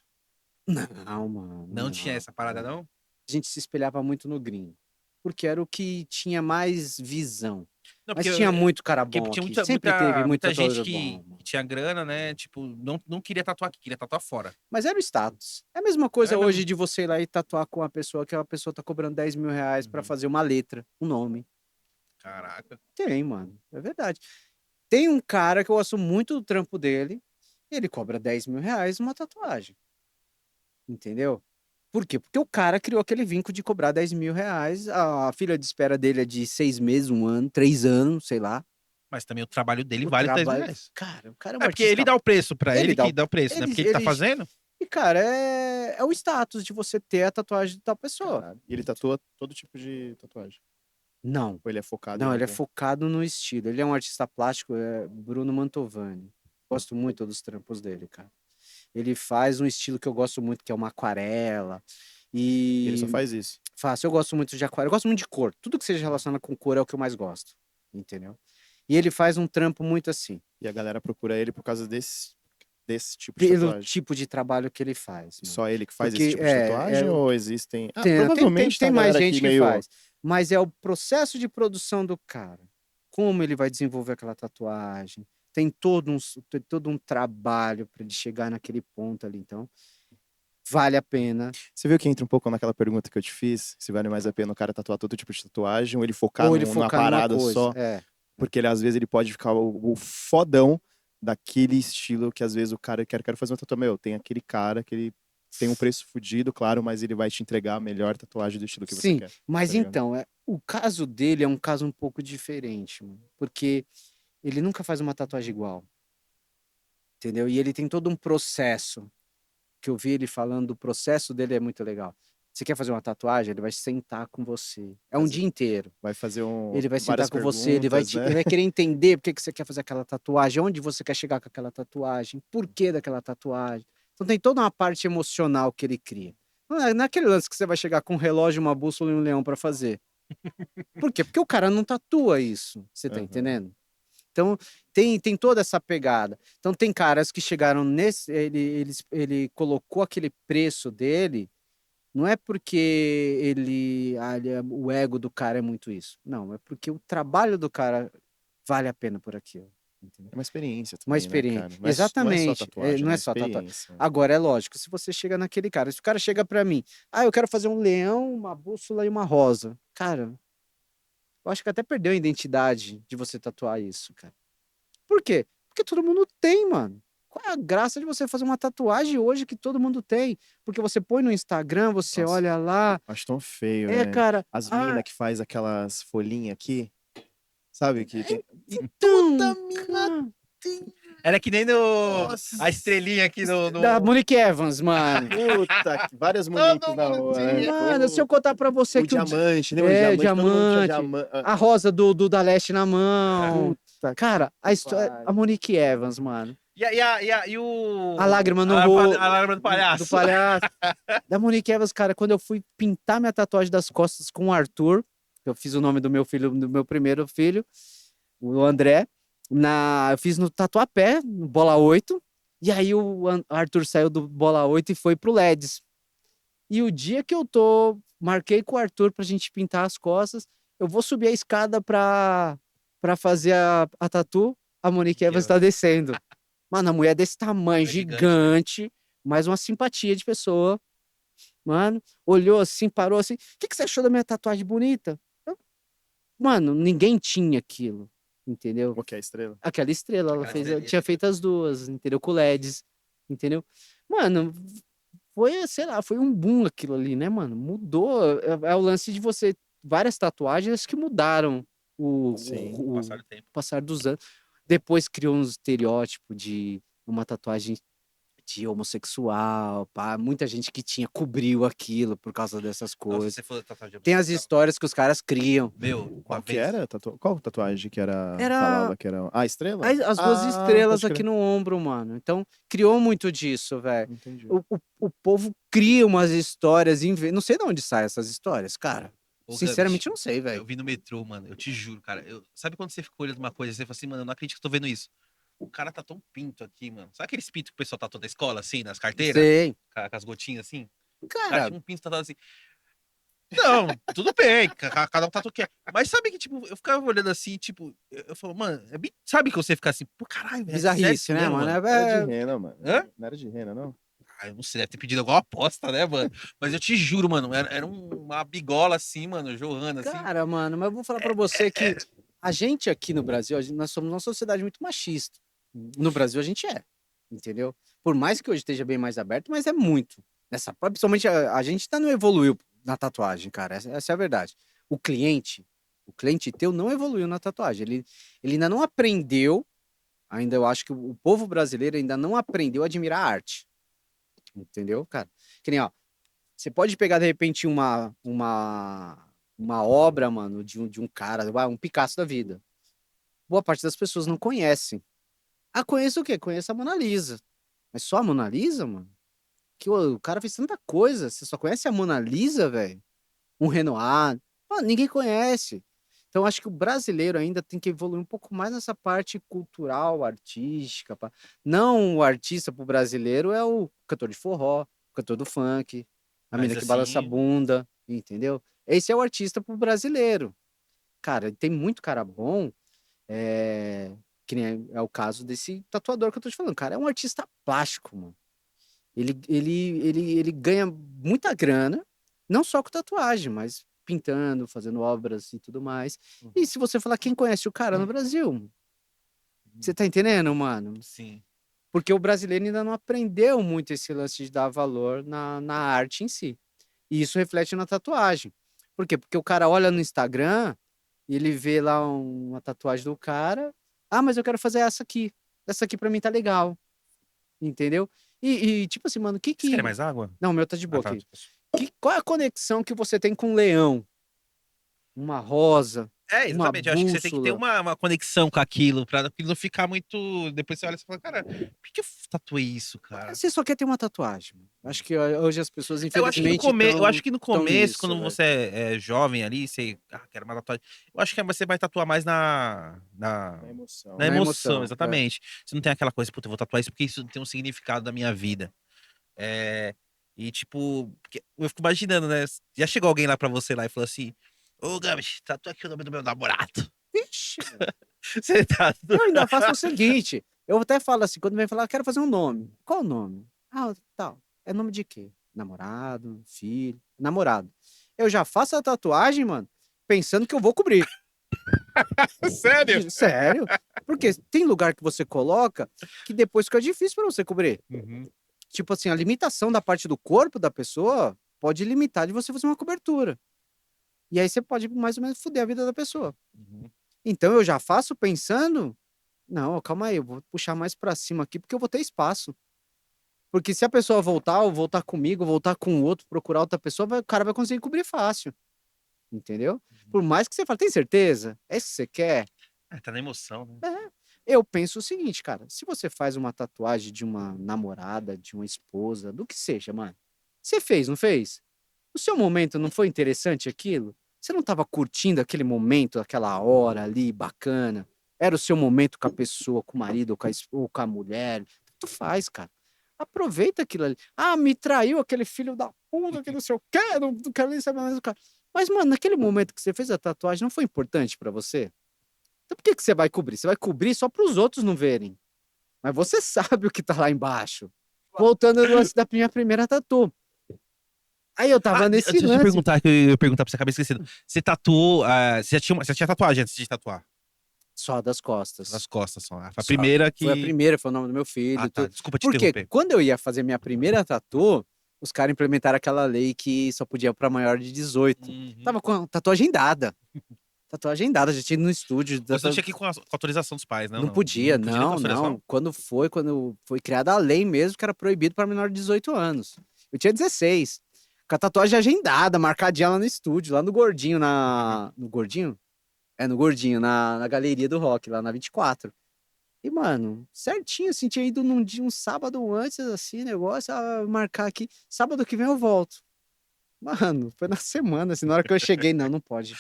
não, mano, Não tinha essa parada, não? a gente se espelhava muito no gringo, porque era o que tinha mais visão. Não, Mas tinha muito cara bom tinha aqui, sempre teve muito muita gente tatuador bom, que mano. tinha grana, né? Tipo, não queria tatuar aqui, queria tatuar fora. Mas era o status. É a mesma coisa É hoje mesmo? de você ir lá e tatuar com uma pessoa que a pessoa tá cobrando 10 mil reais pra Uhum. fazer uma letra, um nome. Caraca. Tem, mano, é verdade. Tem um cara que eu gosto muito do trampo dele, e ele cobra 10 mil reais uma tatuagem. Entendeu? Por quê? Porque o cara criou aquele vínculo de cobrar 10 mil reais. A filha de espera dele é de 6 meses, um ano, 3 anos, sei lá. Mas também o trabalho dele O vale 10 mil trabalho. reais. Cara, o cara é um É porque ele artista. dá o preço pra Ele ele dá que o. dá o preço, né? Ele, Porque ele tá ele... fazendo. E, cara, é o status de você ter a tatuagem de tal pessoa. Caralho. E ele tatua todo tipo de tatuagem. Não. Ou ele é focado Não, em ele é algum? focado no estilo. Ele é um artista plástico, é Bruno Mantovani. Gosto muito dos trampos dele, cara. Ele faz um estilo que eu gosto muito, que é uma aquarela. E ele só E faz isso. faço. Eu gosto muito de aquarela. Eu gosto muito de cor. Tudo que seja relacionado com cor é o que eu mais gosto. Entendeu? E ele faz um trampo muito assim. E a galera procura ele por causa desse tipo de Pelo tatuagem. tipo de trabalho que ele faz. E Mano. só ele que faz esse Porque tipo de tatuagem? Ou existem. Ah, provavelmente tem tá a mais galera gente aqui que meio. faz. Mas é o processo de produção do cara. Como ele vai desenvolver aquela tatuagem. Tem todo um trabalho para ele chegar naquele ponto ali. Então, vale a pena. Você viu que entra um pouco naquela pergunta que eu te fiz? Se vale mais a pena o cara tatuar todo tipo de tatuagem ou ele focar Ou ele numa focar numa parada coisa. só? Porque ele, às vezes ele pode ficar o fodão daquele estilo que às vezes o cara quer fazer uma tatuagem. Meu, tem aquele cara que ele tem um preço fudido, claro, mas ele vai te entregar a melhor tatuagem do estilo que você Sim, quer. mas tá ligado? então, o caso dele é um caso um pouco diferente, mano, porque ele nunca faz uma tatuagem igual, entendeu? E ele tem todo um processo, que eu vi ele falando do processo dele é muito legal. Você quer fazer uma tatuagem? Ele vai sentar com você. É um Fazer- dia inteiro. Vai fazer Ele vai sentar várias com você, ele vai, perguntas, né? ele vai querer entender por que que você quer fazer aquela tatuagem, onde você quer chegar com aquela tatuagem, por que daquela tatuagem. Então tem toda uma parte emocional que ele cria. Não é aquele lance que você vai chegar com um relógio, uma bússola e um leão pra fazer. Por quê? Porque o cara não tatua isso. Você tá Aham. entendendo? Então tem toda essa pegada. Então tem caras que chegaram nesse. Ele colocou aquele preço dele. Não é porque o ego do cara é muito isso. Não, é porque o trabalho do cara vale a pena por aquilo. Entendeu? É uma experiência Uma também, né, experiência. cara? Não é só Exatamente. tatuagem, Não né? é só tatuagem. Experiência. Agora, é lógico, se você chega naquele cara, se o cara chega pra mim, eu quero fazer um leão, uma bússola e uma rosa. Cara, eu acho que até perdeu a identidade de você tatuar isso, cara. Por quê? Porque todo mundo tem, mano. Qual é a graça de você fazer uma tatuagem hoje que todo mundo tem? Porque você põe no Instagram, você Nossa. olha lá. Acho tão feio, É, né? cara. As minas que faz aquelas folhinhas aqui, sabe? Que tem... Então, mina cara, Era que nem Nossa. a estrelinha aqui no... da Monique Evans, mano. Puta, várias Moniques na rua, né? Mano, se eu contar pra você O que diamante, lembra É, do diamante? Todo mundo tinha diamante. diamante. A rosa da Leste na mão. Puta Cara, a história. pariu. A Monique Evans, mano. E o... A lágrima no a rosto. A lágrima do palhaço. Do palhaço. Da Monique Evans, cara, quando eu fui pintar minha tatuagem das costas com o Arthur, eu fiz o nome do meu filho, do meu primeiro filho, o André. Eu fiz no Tatuapé, no Bola 8. E aí o Arthur saiu do Bola 8 e foi pro LEDs. E o dia que marquei com o Arthur pra gente pintar as costas, eu vou subir a escada pra fazer a tatu, a Monique Evans tá descendo. Mano, a mulher desse tamanho, É gigante, gigante, mas uma simpatia de pessoa. Mano, olhou assim, parou assim. O que você achou da minha tatuagem bonita? Mano, ninguém tinha aquilo, entendeu? O que é a estrela? Aquela estrela, ela Aquela fez, estrelinha. tinha feito as duas, entendeu? Com LEDs, entendeu? Mano, foi, sei lá, foi um boom aquilo ali, né, mano? Mudou. É o lance de você. Várias tatuagens que mudaram Sim, Com o passar do tempo. passar dos anos. Depois criou um estereótipo de uma tatuagem de homossexual, pá. Muita gente que cobriu aquilo por causa dessas Nossa, coisas. você falou tatuagem. Tem as histórias que os caras criam. Meu, Qual uma que vez... era? Qual tatuagem que era? Era- Falava que era. Ah, estrela? As duas estrelas pode aqui crer. no ombro, mano. Então, criou muito disso, velho. Entendi. O povo cria umas histórias, não sei de onde saem essas histórias, cara. Ô, Sinceramente, Gambit, não sei, eu velho. vi no metrô, mano. Eu te juro, cara. Sabe quando você fica olhando uma coisa e você fala assim, mano, eu não acredito que eu tô vendo isso. O cara tá tão pinto aqui, mano. Sabe aqueles pintos que o pessoal tatuou da escola, assim, nas carteiras? Sei. Com as gotinhas, assim? O cara Cara, tinha um pinto tatuado assim. Não, tudo bem, cada um tatuou o que é. Mas sabe que, tipo, eu ficava olhando assim, tipo, eu falo, mano, sabe que você fica assim, pô, caralho, velho. bizarrice, né, mano? Era de rena, mano. Hã? Não era de rena, não? Eu não sei, deve ter pedido alguma aposta, né, mano? Mas eu te juro, mano, era uma bigola assim, mano, jorrando assim. Cara, mano, mas eu vou falar pra você que a gente aqui no Brasil, nós somos uma sociedade muito machista. No Brasil a gente é, entendeu? Por mais que hoje esteja bem mais aberto, mas é muito. Principalmente a gente ainda não evoluiu na tatuagem, cara. Essa é a verdade. O cliente teu não evoluiu na tatuagem. Ele ainda não aprendeu, ainda eu acho que o povo brasileiro ainda não aprendeu a admirar a arte. Entendeu, cara? Que nem, ó, você pode pegar de repente uma obra, mano, de um cara, um Picasso da vida. Boa parte das pessoas não conhecem. Conheço o quê? Conheço a Mona Lisa. Mas só a Mona Lisa, mano? Que o cara fez tanta coisa. Você só conhece a Mona Lisa, velho? Um Renoir. Mano, ninguém conhece. Então, acho que o brasileiro ainda tem que evoluir um pouco mais nessa parte cultural, artística. Pá. Não o artista pro brasileiro é o cantor de forró, o cantor do funk, a Mas mina que balança a assim- bunda, entendeu? Esse é o artista pro brasileiro. Cara, tem muito cara bom, que nem é o caso desse tatuador que eu tô te falando. Cara, é um artista plástico, mano. Ele ganha muita grana, não só com tatuagem, mas pintando, fazendo obras e tudo mais. E se você falar quem conhece o cara no Brasil, você tá entendendo, mano? Sim. Porque o brasileiro ainda não aprendeu muito esse lance de dar valor na arte em si. E isso reflete na tatuagem. Por quê? Porque o cara olha no Instagram e ele vê lá uma tatuagem do cara. Mas eu quero fazer essa aqui. Essa aqui pra mim tá legal. Entendeu? E tipo assim, mano, Vocês querem mais água? Não, o meu tá de boa tá. aqui. Qual é a conexão que você tem com um leão? Uma rosa, É, uma exatamente. Eu acho que você tem que ter bússola. uma conexão com aquilo, pra aquilo não ficar muito. Depois você olha e você fala, cara, por que eu tatuei isso, cara? Você só quer ter uma tatuagem. Acho que hoje as pessoas, Eu acho que no infelizmente, eu acho que no estão começo, nisso, quando velho. você é jovem ali, você quer uma tatuagem. Eu acho que você vai tatuar mais Na emoção. na Na emoção, emoção, exatamente. Você não tem aquela coisa, puta, eu vou tatuar isso porque isso tem um significado da minha vida. É, e tipo, eu fico imaginando, né? Já chegou alguém lá pra você lá e falou assim: Ô, Gabs, tatua aqui o nome do meu namorado. Vixe, Você tá. eu ainda faço o seguinte, eu até falo assim, quando vem falar, quero fazer um nome. Qual o nome? Ah, tal. É nome de quê? Namorado, filho, namorado. Eu já faço a tatuagem, mano, pensando que eu vou cobrir. Sério? Sério? Porque tem lugar que você coloca que depois fica difícil pra você cobrir. Uhum. Tipo assim, a limitação da parte do corpo da pessoa pode limitar de você fazer uma cobertura. E aí você pode mais ou menos foder a vida da pessoa. Uhum. Então eu já faço pensando, não, calma aí, eu vou puxar mais pra cima aqui porque eu vou ter espaço. Porque se a pessoa voltar, ou voltar comigo, ou voltar com o outro, procurar outra pessoa, o cara vai conseguir cobrir fácil. Entendeu? Por mais que você fale, tem certeza? É isso que você quer? Tá na emoção, né? Eu penso o seguinte, cara, se você faz uma tatuagem de uma namorada, de uma esposa, do que seja, mano, você fez, não fez? O seu momento não foi interessante aquilo? Você não tava curtindo aquele momento, aquela hora ali, bacana? Era o seu momento com a pessoa, com o marido ou com a mulher? Tu faz, cara. Aproveita aquilo ali. Ah, me traiu aquele filho da puta que não sei o quê, não quero nem saber mais do cara. Mas, mano, naquele momento que você fez a tatuagem, não foi importante pra você? Então por que que você vai cobrir? Você vai cobrir só para os outros não verem. Mas você sabe o que tá lá embaixo. Voltando no lance da minha primeira tatu. Aí eu tava nesse Deixa eu te lance. perguntar, que eu ia perguntar pra você, acabei esquecendo. Você tatuou. Você tinha tatuagem antes de tatuar? Só das costas. Nas costas só. Foi a Só. primeira Foi a que. primeira, foi o nome do meu filho. Ah, tá. Desculpa te Porque interromper. quando eu ia fazer minha primeira tatu, os caras implementaram aquela lei que só podia pra maior de 18. Uhum. Tava com a tatuagem dada. Tatuagem dada, já tinha ido no estúdio. Você não tinha que ir com a autorização dos pais, Não podia, nem com não, autorização? não. Quando foi criada a lei mesmo, que era proibido para menor de 18 anos. Eu tinha 16. Com a tatuagem agendada, marcadinha lá no estúdio, lá no Gordinho, no Gordinho? É, no Gordinho, na Galeria do Rock, lá na 24. E, mano, certinho, assim, tinha ido num dia, um sábado antes, assim, negócio, marcar aqui. Sábado que vem eu volto. Mano, foi na semana, assim, na hora que eu cheguei, não, não pode.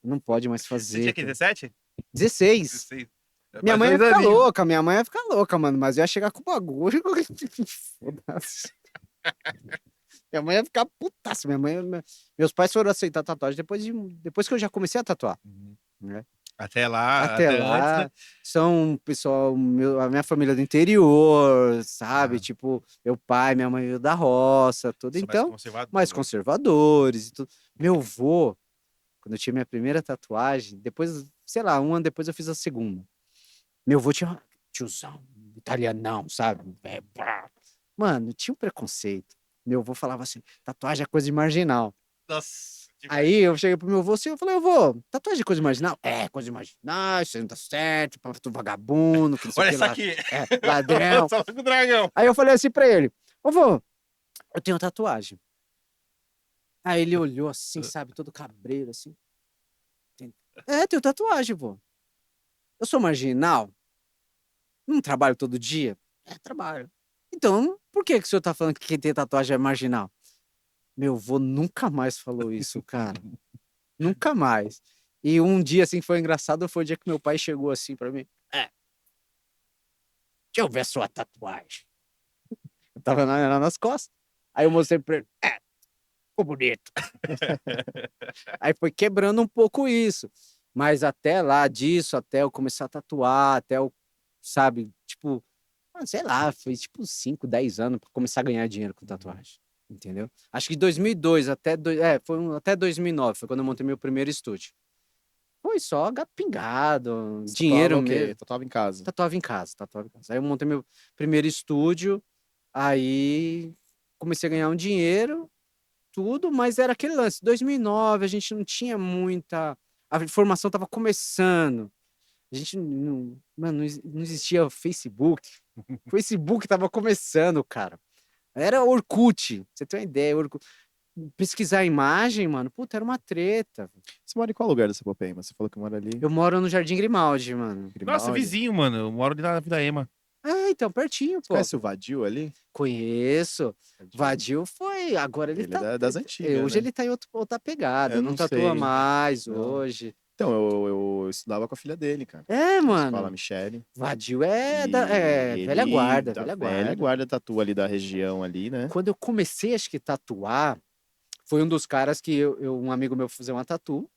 Não pode mais Você fazer, tinha que cara. 17? 16. 16. Minha Mais mãe ia dois ficar aninhos. louca, minha mãe ia ficar louca, mano, mas eu ia chegar com o bagulho. Foda-se. Minha mãe ia ficar putaça. Meus pais foram aceitar tatuagem depois que eu já comecei a tatuar, Uhum. né? Até lá, Até até antes, né? lá, são pessoal, a minha família do interior, sabe? Ah. Tipo, meu pai, minha mãe veio da roça, tudo. Sou mais Então, conservador. mais conservadores e tudo. Meu vô, quando eu tinha minha primeira tatuagem, depois, sei lá, um ano depois eu fiz a segunda. Meu avô tinha tiozão, italianão, sabe? Pá. Mano, tinha um preconceito. Meu avô falava assim, tatuagem é coisa de marginal. Nossa. Aí eu cheguei pro meu avô assim, eu falei, avô, tatuagem é coisa de marginal? É, coisa de marginal, isso aí não tá certo, pra tu vagabundo, que não sei o Olha que essa lá. aqui. É, ladrão. Só com o dragão. Aí eu falei assim pra ele, ô vô, eu tenho tatuagem. Aí ele olhou assim, sabe, todo cabreiro, assim. É, tenho tatuagem, vô. Eu sou marginal? Não trabalho todo dia? É, trabalho. Então, por que que o senhor tá falando que quem tem tatuagem é marginal? Meu vô nunca mais falou isso, cara. Nunca mais. E um dia, assim, que foi engraçado, foi o dia que meu pai chegou assim pra mim. É, deixa eu ver a sua tatuagem. Eu tava nas costas. Aí eu mostrei pra ele. É, ficou bonito. Aí foi quebrando um pouco isso. Mas até lá disso, até eu começar a tatuar, até eu, sabe, tipo, sei lá, foi tipo 5, 10 anos pra começar a ganhar dinheiro com tatuagem. Entendeu? Acho que de 2002 até 2009, foi quando eu montei meu primeiro estúdio. Foi só gato pingado, Você dinheiro tatuava o quê? mesmo. Tatuava em casa. Tatuava em casa, tatuava em casa. Aí eu montei meu primeiro estúdio, aí comecei a ganhar um dinheiro, tudo, mas era aquele lance. 2009, a gente não tinha muita. A informação tava começando. A gente mano, não existia Facebook. Facebook tava começando, cara. Era Orkut, pra você tem uma ideia. Pesquisar a imagem, mano, puta, era uma treta. Você mora em qual lugar da Sapopemba? Você falou que mora ali. Eu moro no Jardim Grimaldi, mano. Nossa, Grimaldi. vizinho, mano. Eu moro ali na Vila Ema. Então, pertinho, Você pô. conhece o Vadio ali? Conheço. Vadio foi. Agora ele Ele é tá. das antigas, Hoje né? ele tá em outra pegada. Eu Não não tatua sei. mais Não. hoje. Então, eu estudava com a filha dele, cara. É, Na escola mano. Michele. Vadio é, E velha ele, guarda, da velha velha guarda. guarda tatu ali da região ali, né? Quando eu comecei, acho que tatuar, foi um dos caras que um amigo meu foi fazer uma tatu.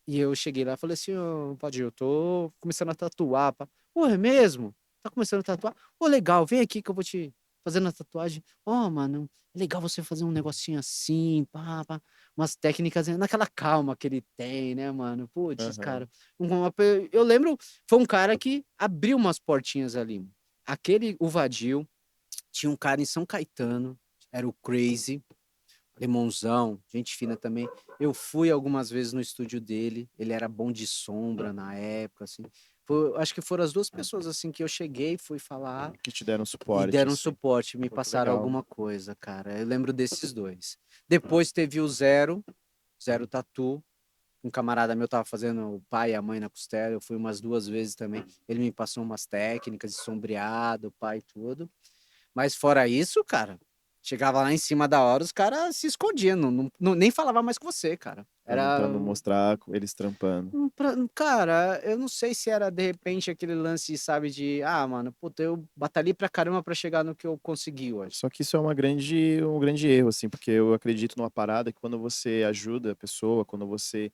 E eu cheguei lá e falei assim, ô, Vadio, eu tô começando a tatuar. Pá. Pô, é mesmo? Tá começando a tatuar? Ô, legal, vem aqui que eu vou te fazendo a tatuagem. Ó, mano, é legal você fazer um negocinho assim, pá, pá. Umas técnicas naquela calma que ele tem, né, mano? Putz, Aham. cara. Eu lembro, foi um cara que abriu umas portinhas ali. O Vadio, tinha um cara em São Caetano, era o Crazy. Alemãozão, gente fina também. Eu fui algumas vezes no estúdio dele, ele era bom de sombra na época, assim. Acho que foram as duas pessoas, assim, que eu cheguei, fui falar Que te deram e suporte, deram assim. suporte, me Pô, que passaram legal. alguma coisa, cara. Eu lembro desses dois. Depois teve o Zero Tatu. Um camarada meu tava fazendo o pai e a mãe na costela, eu fui umas 2 vezes também. Ele me passou umas técnicas de sombreado, pai e tudo. Mas fora isso, cara, chegava lá em cima da hora, os caras se escondiam, nem falava mais com você, cara. Era. Pra não mostrar eles trampando. Cara, eu não sei se era de repente aquele lance, sabe, mano, puta, eu batalhei pra caramba pra chegar no que eu consegui hoje. Só que isso é um grande erro, assim, porque eu acredito numa parada que quando você ajuda a pessoa, quando você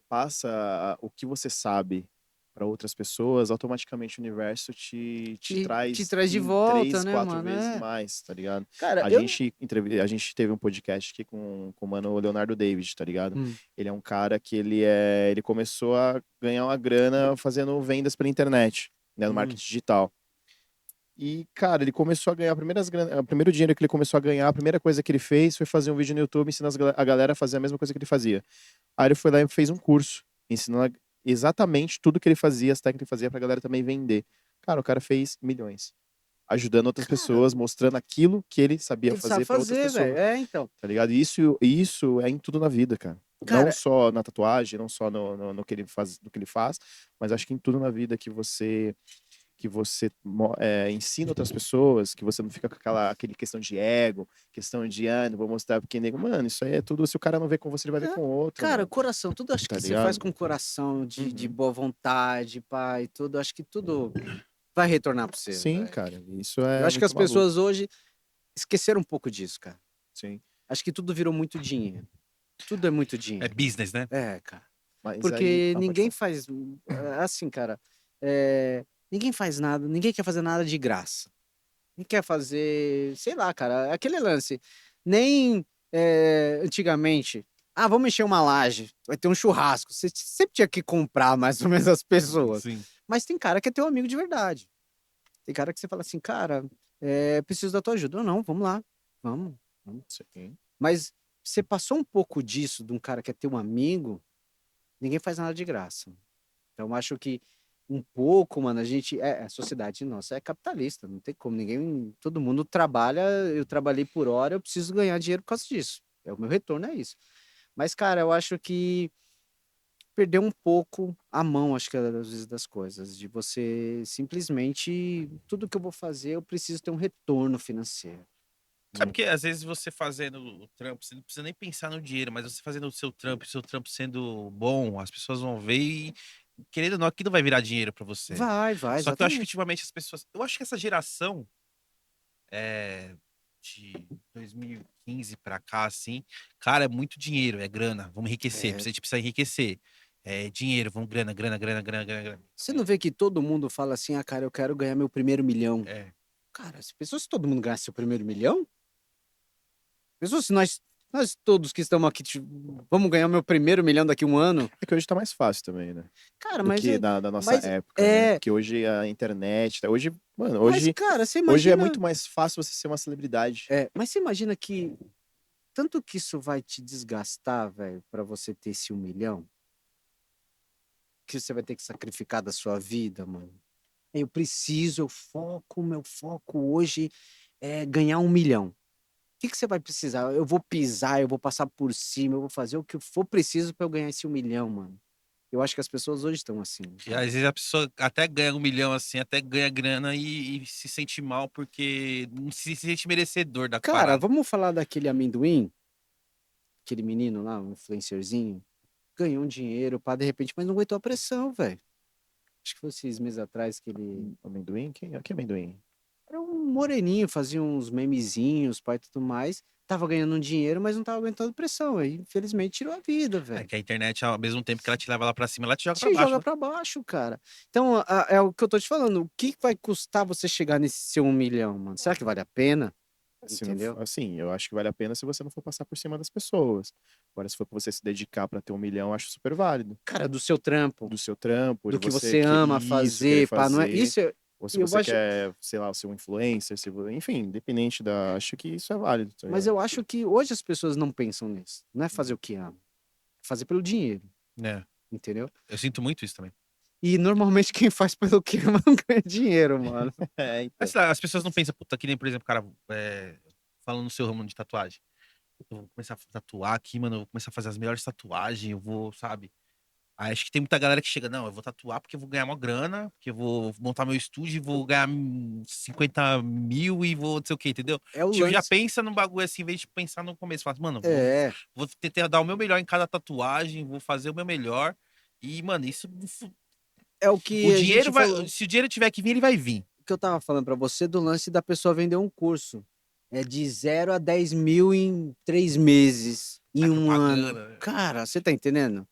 passa o que você sabe para outras pessoas, automaticamente o universo te Te traz traz de em volta, três, né, quatro mano? vezes É. mais, tá ligado? Cara, A gente teve um podcast aqui com o mano Leonardo David, tá ligado? Hum, Ele é um cara que ele começou a ganhar uma grana fazendo vendas pela internet, né, no hum. marketing digital. E, cara, ele começou a ganhar o primeiro dinheiro que ele começou a ganhar, a primeira coisa que ele fez foi fazer um vídeo no YouTube ensinando a galera a fazer a mesma coisa que ele fazia. Aí ele foi lá e fez um curso, ensinando exatamente tudo que ele fazia, as técnicas que ele fazia pra galera também vender. Cara, o cara fez milhões, ajudando outras Cara, pessoas, mostrando aquilo que ele sabia ele sabe fazer pra outras fazer, velho. pessoas, Então. tá ligado? E isso é em tudo na vida, cara. Não Cara, só na tatuagem, não só no que ele faz, no que ele faz, mas acho que em tudo na vida que você ensina outras pessoas, que você não fica com aquele questão de ego, questão de, não vou mostrar porque nego. Mano, isso aí é tudo, se o cara não vê com você, ele vai ver é, com outro, cara, mano. coração, tudo acho Tá que você faz ligado? com coração, de Uhum. boa vontade, pai, tudo, acho que tudo vai retornar pra você, Sim, velho. cara, isso Eu é acho que muito as maluco. pessoas hoje esqueceram um pouco disso, cara. Sim. Acho que tudo virou muito dinheiro. Tudo é muito É dinheiro. business, né? É, cara. Mas aí. Porque Ah, pode ninguém falar. faz. Assim, cara. Ninguém faz nada, ninguém quer fazer nada de graça. Ninguém quer fazer. Sei lá, cara. Aquele lance. Nem antigamente. Ah, vamos encher uma laje. Vai ter um churrasco. Você sempre tinha que comprar mais ou menos as pessoas. Sim. Mas tem cara que é teu amigo de verdade. Tem cara que você fala assim, cara, preciso da tua ajuda. Ou não, vamos lá. Vamos. Sim. Mas você passou um pouco disso de um cara que é teu amigo, ninguém faz nada de graça. Então, eu acho que um pouco, mano, a sociedade nossa é capitalista, não tem como, todo mundo trabalha, eu trabalhei por hora, eu preciso ganhar dinheiro por causa disso. O meu retorno é isso. Mas, cara, eu acho que perdeu um pouco a mão, acho que às vezes das coisas, de você simplesmente, tudo que eu vou fazer, eu preciso ter um retorno financeiro. Sabe que às vezes você fazendo o trampo, você não precisa nem pensar no dinheiro, mas você fazendo o seu trampo sendo bom, as pessoas vão ver e, querendo ou não, aquilo vai virar dinheiro pra você. Vai, Só que eu acho que exatamente. ultimamente as pessoas. Eu acho que essa geração de 2015 pra cá, assim, cara, é muito dinheiro, é grana, vamos enriquecer, a É, gente precisa enriquecer. É dinheiro, vamos grana, grana, grana, grana, grana, grana. você não vê que todo mundo fala assim, cara, eu quero ganhar meu primeiro milhão. É. Cara, se pessoas, se todo mundo ganhasse seu primeiro milhão, pessoas, se nós todos que estamos aqui, vamos ganhar meu primeiro milhão daqui a um ano. É que hoje tá mais fácil também, né? Cara, Do mas que é, da nossa mas época, né? é, Porque hoje a internet. Hoje, mano, mas cara, você hoje é imagina, muito mais fácil você ser uma celebridade. mas você imagina que tanto que isso vai te desgastar, velho, para você ter esse 1 milhão, que você vai ter que sacrificar da sua vida, mano. Eu preciso, meu foco hoje ganhar 1 milhão. O que você vai precisar? Eu vou pisar, eu vou passar por cima, eu vou fazer o que for preciso pra eu ganhar esse 1 milhão, mano. Eu acho que as pessoas hoje estão assim. E às vezes a pessoa até ganha 1 milhão, assim, até ganha grana e se sente mal porque não se sente merecedor da Cara, parada. vamos falar daquele amendoim, aquele menino lá, um influencerzinho, ganhou um dinheiro, pá, de repente, mas não aguentou a pressão, velho. Acho que foi 6 meses atrás que ele Amendoim? Que amendoim? era um moreninho, fazia uns memezinhos, pai e tudo mais. Tava ganhando um dinheiro, mas não tava aguentando pressão. Aí, infelizmente, tirou a vida, É velho. que a internet, ao mesmo tempo que ela te leva lá pra cima, ela te joga pra Te baixo, joga né? pra baixo, cara. Então, é o que eu tô te falando. O que vai custar você chegar nesse seu 1 milhão, mano? Será que vale a pena? Se não Entendeu? assim, eu acho que vale a pena se você não for passar por cima das pessoas. Agora, se for pra você se dedicar pra ter 1 milhão, eu acho super válido. Cara, do seu trampo, Do seu trampo, de do que você você que ama querer fazer, pá, não é? fazer. Isso, Ou se eu você acho, quer, sei lá, ser um influencer, enfim, independente da. Acho que isso é válido, tá mas ligado? eu acho que hoje as pessoas não pensam nisso. Não é fazer o que ama, é fazer pelo dinheiro, É, entendeu? eu sinto muito isso também. E normalmente quem faz pelo que ama não ganha dinheiro, mano. É, Mas então. sei lá, as pessoas não pensam, puta, que nem, por exemplo, cara, falando no seu ramo de tatuagem. Eu vou começar a tatuar aqui, mano, eu vou começar a fazer as melhores tatuagens, eu vou, sabe? Aí acho que tem muita galera que chega, não, eu vou tatuar porque eu vou ganhar uma grana, porque eu vou montar meu estúdio e vou ganhar 50 mil e vou não sei o que, entendeu? É o Tipo, já lance. pensa num bagulho assim, em vez de pensar no começo. Fala, mano, É, vou tentar dar o meu melhor em cada tatuagem, vou fazer o meu melhor. E, mano, isso. é o O que a dinheiro gente vai. falou. Se o dinheiro tiver que vir, ele vai vir. O que eu tava falando pra você do lance da pessoa vender um curso. É de 0 a 10 mil em 3 meses, em É um ano. propaganda, né? Cara, você tá entendendo?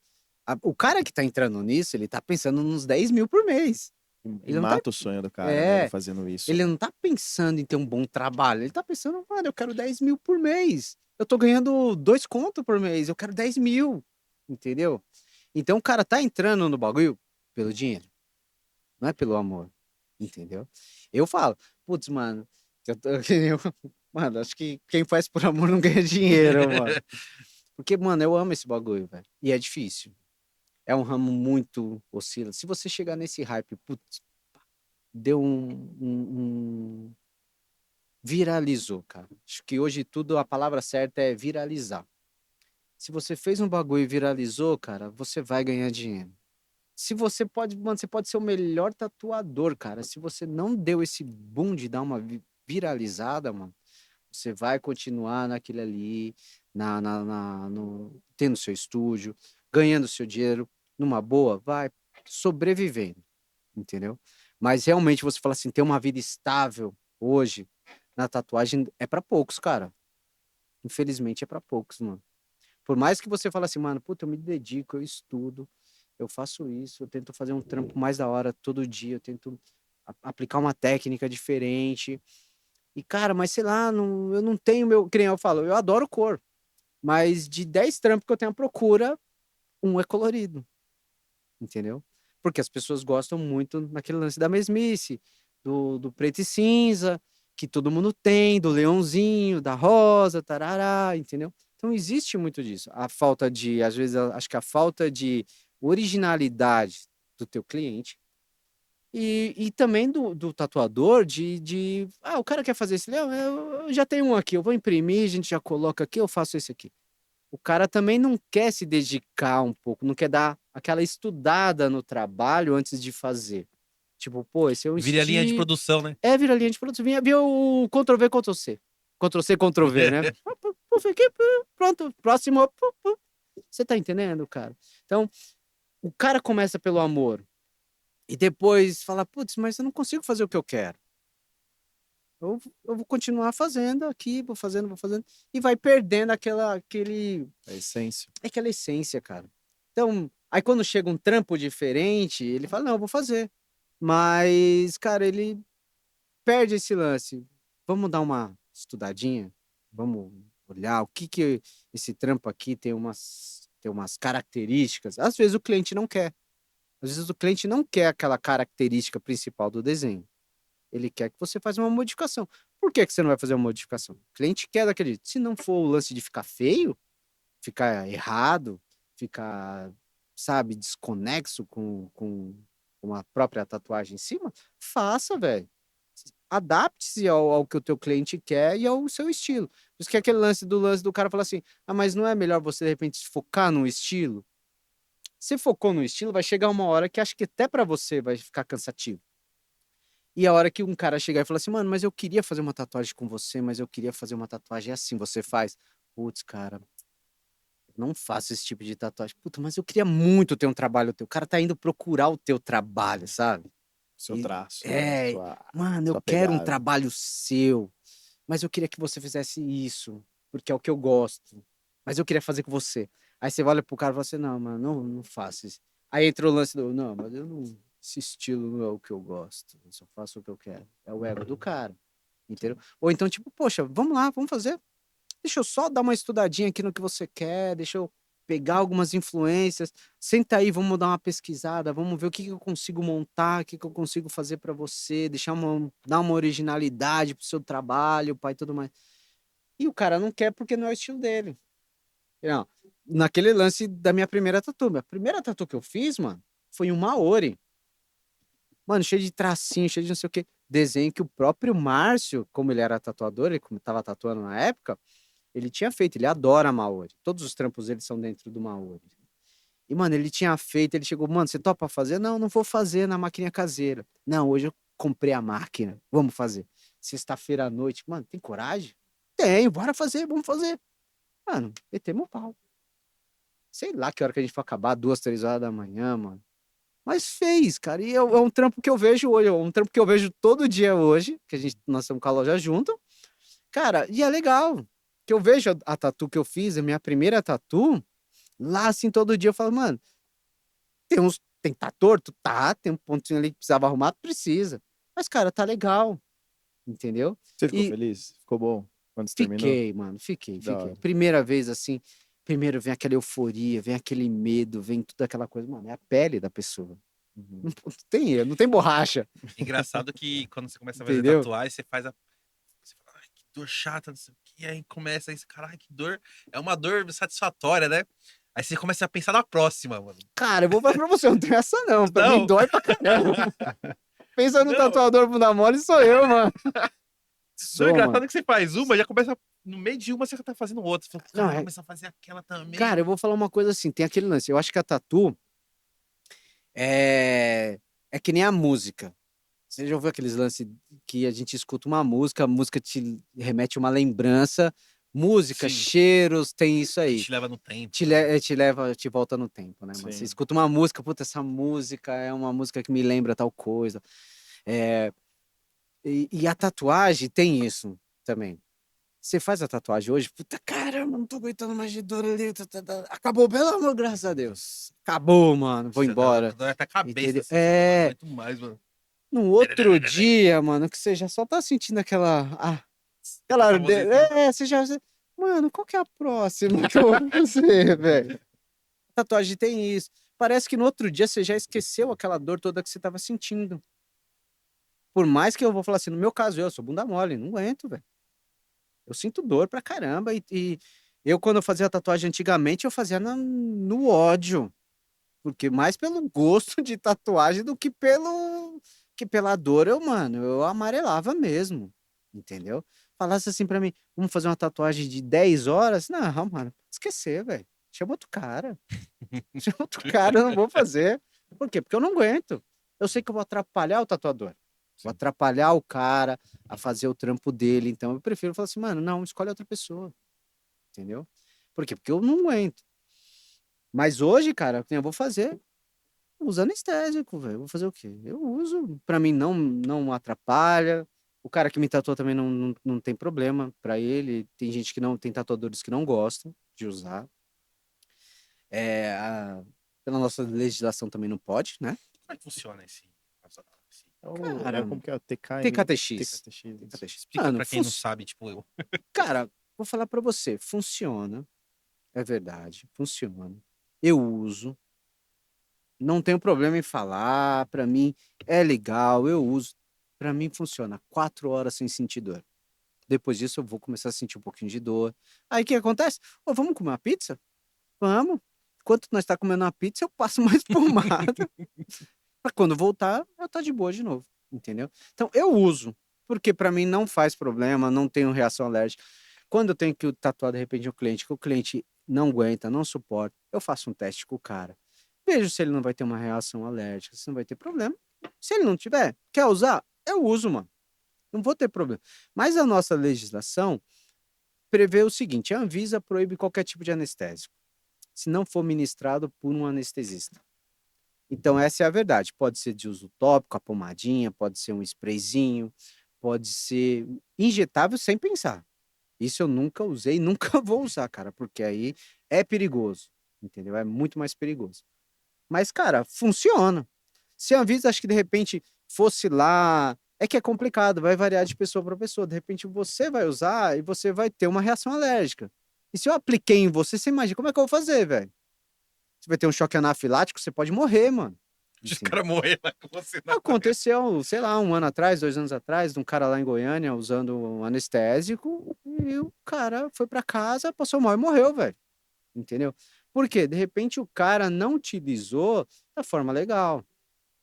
O cara que tá entrando nisso, ele tá pensando nos 10 mil por mês. E Ele não tá. mata o sonho do cara, né? Ele É, fazendo isso. ele não tá pensando em ter um bom trabalho. Ele tá pensando, mano, eu quero 10 mil por mês. Eu tô ganhando 2 conto por mês. Eu quero 10 mil. Entendeu? Então o cara tá entrando no bagulho pelo dinheiro, não é pelo amor. Entendeu? Eu falo, putz, mano, eu tô, mano, acho que quem faz por amor não ganha dinheiro, mano. Porque, mano, eu amo esse bagulho, velho. E é difícil. É um ramo muito oscila. Se você chegar nesse hype, putz, deu viralizou, cara. Acho que hoje tudo, a palavra certa é viralizar. Se você fez um bagulho e viralizou, cara, você vai ganhar dinheiro. Se você pode, mano, você pode ser o melhor tatuador, cara. Se você não deu esse boom de dar uma viralizada, mano, você vai continuar naquele ali, tendo seu estúdio, ganhando seu dinheiro, numa boa, vai sobrevivendo, entendeu? Mas realmente você fala assim, ter uma vida estável hoje na tatuagem é pra poucos, cara. Infelizmente é pra poucos, mano. Por mais que você fale assim, mano, puta, eu me dedico, eu estudo, eu faço isso, eu tento fazer um trampo mais da hora todo dia, eu tento aplicar uma técnica diferente. E, cara, mas sei lá, eu não tenho meu. Que nem eu falo, eu adoro cor. Mas de 10 trampos que eu tenho à procura, um é colorido. Entendeu? Porque as pessoas gostam muito naquele lance da mesmice, do preto e cinza, que todo mundo tem, do leãozinho, da rosa, tarará, entendeu? Então existe muito disso. A falta de, às vezes, acho que a falta de originalidade do teu cliente e também do tatuador o cara quer fazer esse leão, eu já tenho um aqui, eu vou imprimir, a gente já coloca aqui, eu faço esse aqui. O cara também não quer se dedicar um pouco, não quer dar aquela estudada no trabalho antes de fazer. Tipo, pô, esse é um Vira a linha de estilo. produção, né? É, vira linha de produção. Vira o Ctrl-V, Ctrl-C. Ctrl-C, Ctrl-V, né? Puf, aqui, pronto, próximo. Você tá entendendo, cara? Então, o cara começa pelo amor e depois fala, putz, mas eu não consigo fazer o que eu quero. Eu vou continuar fazendo aqui, vou fazendo, e vai perdendo A essência. aquela essência, cara. Então, aí quando chega um trampo diferente, ele fala, não, eu vou fazer. Mas, cara, ele perde esse lance. Vamos dar uma estudadinha? Vamos olhar o que esse trampo aqui tem umas características. Às vezes o cliente não quer. Às vezes o cliente não quer aquela característica principal do desenho. Ele quer que você faça uma modificação. Por que você não vai fazer uma modificação? O cliente quer daquele jeito. Se não for o lance de ficar feio, ficar errado, ficar, sabe, desconexo com a própria tatuagem em cima, faça, velho. adapte-se ao que o teu cliente quer e ao seu estilo. Por isso que é aquele lance do cara falar assim, mas não é melhor você, de repente, se focar no estilo? Se focou no estilo, vai chegar uma hora que acho que até pra você vai ficar cansativo. E a hora que um cara chegar e falar assim, mano, mas eu queria fazer uma tatuagem com você, mas eu queria fazer uma tatuagem assim, você faz. Putz, cara, não faço esse tipo de tatuagem. Puta, mas eu queria muito ter um trabalho teu. O cara tá indo procurar o teu trabalho, sabe? Seu E- traço, é, mano, eu sua quero um pegada. trabalho seu, mas eu queria que você fizesse isso, porque é o que eu gosto. Mas eu queria fazer com você. Aí você olha pro cara e fala assim, não, mano, não faço isso. Aí entra o lance do, não, mas eu não, esse estilo não é o que eu gosto, eu só faço o que eu quero. É o ego do cara, entendeu? Ou então, tipo, poxa, vamos lá, vamos fazer. Deixa eu só dar uma estudadinha aqui no que você quer, deixa eu pegar algumas influências. Senta aí, vamos dar uma pesquisada, vamos ver o que que eu consigo montar, o que que eu consigo fazer para você, dar uma originalidade pro seu trabalho, pai, e tudo mais. E o cara não quer porque não é o estilo dele. Não, naquele lance da minha primeira tatu. Minha primeira tatu que eu fiz, mano, foi um Maori. Mano, cheio de tracinho, cheio de não sei o quê. Desenho que o próprio Márcio, como ele era tatuador, ele como tava tatuando na época, ele tinha feito, ele adora Maori. Todos os trampos dele são dentro do Maori. E, mano, ele tinha feito, ele chegou, mano, você topa fazer? Não, não vou fazer na maquininha caseira. Não, hoje eu comprei a máquina, vamos fazer. Sexta-feira à noite, mano, tem coragem? Tenho, bora fazer, vamos fazer. Mano, metemos o pau. Sei lá que hora que a gente foi acabar, 2, 3 horas da manhã, mano. Mas fez, cara, e é um trampo que eu vejo hoje, é um trampo que eu vejo todo dia hoje, que nós estamos com a loja junto. Cara, e é legal, que eu vejo a tatu que eu fiz, a minha primeira tatu, lá assim, todo dia eu falo, mano, tá torto? Tá, tem um pontinho ali que precisava arrumar, precisa. Mas, cara, tá legal, entendeu? Você ficou E feliz? Ficou bom quando você terminou? fiquei, mano, fiquei. Da hora. Primeira vez, assim, primeiro vem aquela euforia, vem aquele medo, vem tudo aquela coisa, mano, é a pele da pessoa. Uhum. Não tem borracha, Engraçado que quando você começa a fazer entendeu? tatuagem, você faz a. Você fala, ai, que dor chata, não sei o que. Aí começa isso, caralho, que dor. É uma dor satisfatória, né? Aí você começa a pensar na próxima, mano. Cara, eu vou falar pra você, não tem essa não. Pra Não. mim dói pra caramba. Pensa no Não. tatuador bunda mole, sou eu, mano. Não, Sou, engraçado mano. que você faz uma, já começa. No meio de uma, você já tá fazendo outra. Você fala, Não, cara, é- começa a fazer aquela também. Cara, eu vou falar uma coisa assim, tem aquele lance. Eu acho que a tatu é que nem a música. Você já ouviu aqueles lances que a gente escuta uma música, a música te remete a uma lembrança. Música, Sim. cheiros, tem isso Que aí. te leva no tempo. Te volta no tempo, né, mano? Você Sim. escuta uma música, puta, essa música é uma música que me lembra tal coisa. É, e a tatuagem tem isso também. Você faz a tatuagem hoje, puta, caramba, não tô aguentando mais de dor ali. Acabou, pelo amor, graças a Deus. Acabou, mano, vou embora. Dói até a cabeça. Entendeu? Assim, você fala, É. não aguento mais, mano. No outro dia, mano, que você já só tá sentindo aquela Famosíssimo. Mano, qual que é a próxima que eu vou fazer, velho? Tatuagem tem isso. Parece que no outro dia você já esqueceu aquela dor toda que você tava sentindo. Por mais que eu vou falar assim, no meu caso, eu sou bunda mole, não aguento, velho. Eu sinto dor pra caramba. E eu, quando eu fazia tatuagem antigamente, eu fazia no ódio. Porque mais pelo gosto de tatuagem do que pela dor, mano, eu amarelava mesmo. Entendeu? Falasse assim pra mim, vamos fazer uma tatuagem de 10 horas? Não, mano, esquecer, velho. Chama outro cara. Chama outro cara, eu não vou fazer. Por quê? Porque eu não aguento. Eu sei que eu vou atrapalhar o tatuador. Vou atrapalhar o cara a fazer o trampo dele. Então eu prefiro falar assim, mano, não, escolhe outra pessoa. Entendeu? Por quê? Porque eu não aguento. Mas hoje, cara, eu vou fazer uso anestésico, velho. Vou fazer o quê? Eu uso. Pra mim não atrapalha. O cara que me tatuou também não tem problema pra ele. Tem gente que não, tem tatuadores que não gostam de usar. Pela nossa legislação também não pode, né? Como é que funciona esse? É como que é o TKM? TKTX. TKTX. Explica Mano, pra quem não sabe, tipo eu. Cara, vou falar pra você, funciona. É verdade, funciona. Eu uso. Não tenho problema em falar, pra mim é legal, eu uso. Pra mim funciona 4 horas sem sentir dor. Depois disso eu vou começar a sentir um pouquinho de dor. Aí o que acontece? Ô, vamos comer uma pizza? Vamos. Enquanto nós tá comendo uma pizza, eu passo mais pomada. Pra quando voltar, eu tá de boa de novo, entendeu? Então eu uso. porque pra mim não faz problema, não tenho reação alérgica. Quando eu tenho que tatuar de repente um cliente, que o cliente não aguenta, não suporta, eu faço um teste com o cara. Vejo se ele não vai ter uma reação alérgica, se não vai ter problema. Se ele não tiver, quer usar? Eu uso, mano. Não vou ter problema. Mas a nossa legislação prevê o seguinte: a Anvisa proíbe qualquer tipo de anestésico, se não for ministrado por um anestesista. Então, essa é a verdade. Pode ser de uso tópico, a pomadinha, pode ser um sprayzinho, pode ser injetável sem pensar. Isso eu nunca usei, nunca vou usar, cara, porque aí é perigoso, entendeu? É muito mais perigoso. Mas, cara, funciona. Se a Anvisa, acho que de repente fosse lá, é que é complicado, vai variar de pessoa para pessoa. De repente você vai usar e você vai ter uma reação alérgica. E se eu apliquei em você, você imagina como é que eu vou fazer, velho? Você vai ter um choque anafilático, você pode morrer, mano. Os Assim. caras morreram lá com você. Aconteceu, sei lá, 1 ano atrás, 2 anos atrás, de um cara lá em Goiânia usando um anestésico e o cara foi para casa, passou mal e morreu, velho. Entendeu? Por quê? De repente o cara não utilizou da forma legal.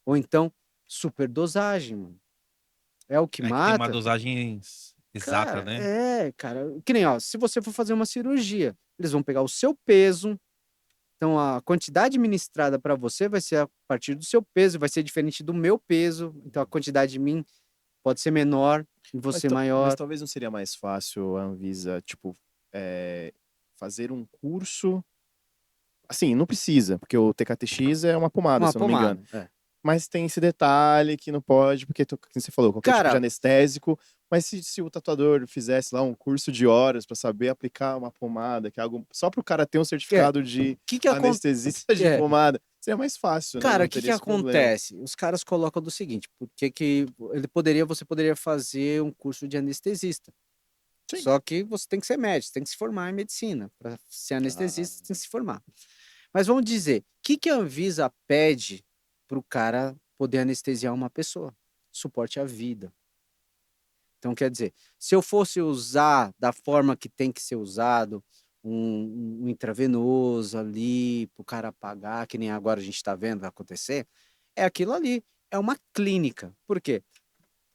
Ou então, superdosagem, mano. É o que É que tem uma mata. dosagem exata, Cara, né? cara. Que nem, ó, se você for fazer uma cirurgia, eles vão pegar o seu peso. Então, a quantidade ministrada para você vai ser a partir do seu peso, vai ser diferente do meu peso. Então, a quantidade de mim pode ser menor e você Mas maior. talvez não seria mais fácil a Anvisa, tipo, fazer um curso. Assim, não precisa, porque o TKTX é uma pomada, Uma se eu não me engano. pomada. Mas tem esse detalhe que não pode, porque, como você falou, qualquer tipo de Cara, anestésico. Mas se o tatuador fizesse lá um curso de horas para saber aplicar uma pomada, que é algo só para o cara ter um certificado de que anestesista de pomada, seria mais fácil, né? Cara, Não o que teria que esse problema. acontece? Os caras colocam do seguinte, porque que você poderia fazer um curso de anestesista. Sim. Só que você tem que ser médico, você tem que se formar em medicina. Para ser anestesista, você tem que se formar. Mas vamos dizer, o que a Anvisa pede para o cara poder anestesiar uma pessoa? Suporte à vida. Então, quer dizer, se eu fosse usar da forma que tem que ser usado, um intravenoso ali, para o cara apagar, que nem agora a gente está vendo acontecer, é aquilo ali. É uma clínica. Por quê?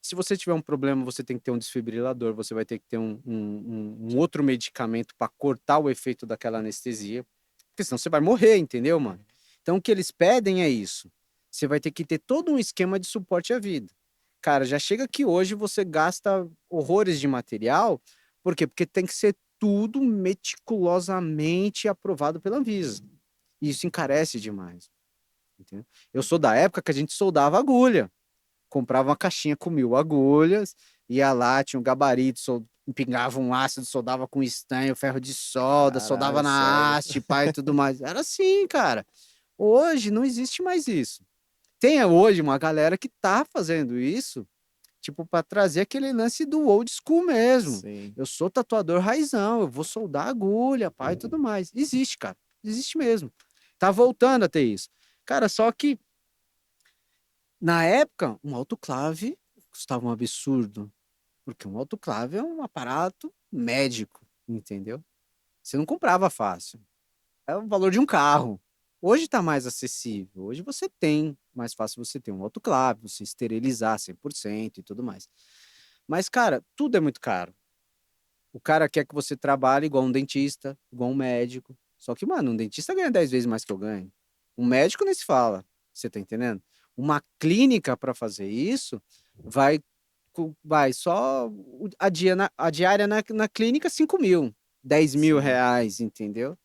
Se você tiver um problema, você tem que ter um desfibrilador, você vai ter que ter um outro medicamento para cortar o efeito daquela anestesia, porque senão você vai morrer, entendeu, mano? Então, o que eles pedem é isso. Você vai ter que ter todo um esquema de suporte à vida. Cara, já chega que hoje você gasta horrores de material, por quê? Porque tem que ser tudo meticulosamente aprovado pela Anvisa. E isso encarece demais. Entendeu? Eu sou da época que a gente soldava agulha. Comprava uma caixinha com 1.000 agulhas, ia lá, tinha um gabarito, pingava um ácido, soldava com estanho, ferro de solda, soldava Caralho, na sério. haste, pai, e tudo mais. Era assim, cara. Hoje não existe mais isso. Tem hoje uma galera que tá fazendo isso, tipo, para trazer aquele lance do old school mesmo. Sim. Eu sou tatuador raizão, eu vou soldar agulha, pai, e tudo mais. Existe, cara. Existe mesmo. Tá voltando a ter isso. Cara, só que na época, um autoclave custava um absurdo, porque um autoclave é um aparato médico, entendeu? Você não comprava fácil. É o valor de um carro. Hoje está mais acessível. Hoje você tem, mais fácil você ter um autoclave, você esterilizar 100% e tudo mais. Mas, cara, tudo é muito caro. O cara quer que você trabalhe igual um dentista, igual um médico. Só que, mano, um dentista ganha 10 vezes mais que eu ganho. Um médico nem se fala. Você tá entendendo? Uma clínica para fazer isso vai, vai só a diária na clínica 5.000, 10.000 Sim. reais, entendeu?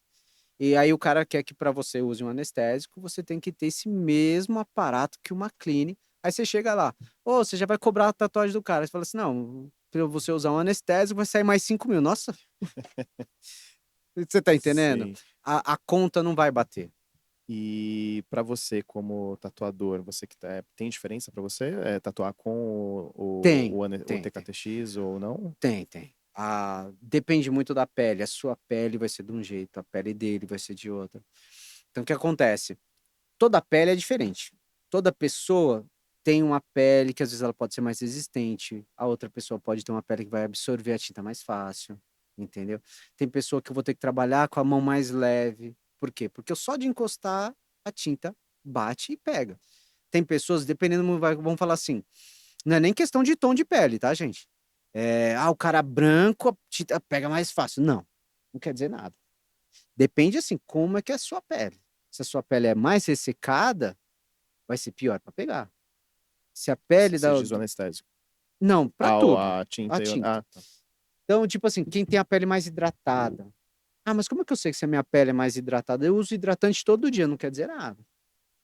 E aí o cara quer que para você use um anestésico, você tem que ter esse mesmo aparato que uma clínica. Aí você chega lá, ô, você já vai cobrar a tatuagem do cara. Você fala assim, não, para você usar um anestésico vai sair mais 5.000. Nossa, você tá entendendo? Sim. A conta não vai bater. E para você, como tatuador, você que tem diferença para você tatuar com Tem, o TKTX ou não? Tem. Depende muito da pele. A sua pele vai ser de um jeito, a pele dele vai ser de outra. Então, o que acontece? Toda pele é diferente. Toda pessoa tem uma pele que às vezes ela pode ser mais resistente. A outra pessoa pode ter uma pele que vai absorver a tinta mais fácil, entendeu? Tem pessoa que eu vou ter que trabalhar com a mão mais leve. Por quê? Porque eu só de encostar a tinta bate e pega. Tem pessoas, dependendo, vamos falar assim, Não é nem questão de tom de pele, tá, gente? O cara branco a tinta pega mais fácil. Não quer dizer nada. Depende, assim, como é que é a sua pele. Se a sua pele é mais ressecada, vai ser pior para pegar. Se a pele Você da... diz o anestésico. Não, para tudo. A tinta A e o... tinta. Ah, tá. Então, tipo assim, quem tem a pele mais hidratada. Mas como é que eu sei que se a minha pele é mais hidratada? Eu uso hidratante todo dia, não quer dizer nada.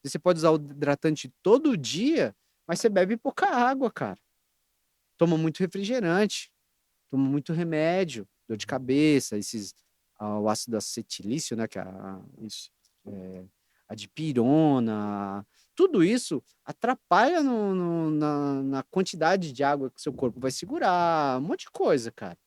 Você pode usar o hidratante todo dia, mas você bebe pouca água, cara. Toma muito refrigerante, toma muito remédio, dor de cabeça, o ácido acetilício, né, que é Isso. a dipirona, tudo isso atrapalha na quantidade de água que seu corpo vai segurar, um monte de coisa, cara.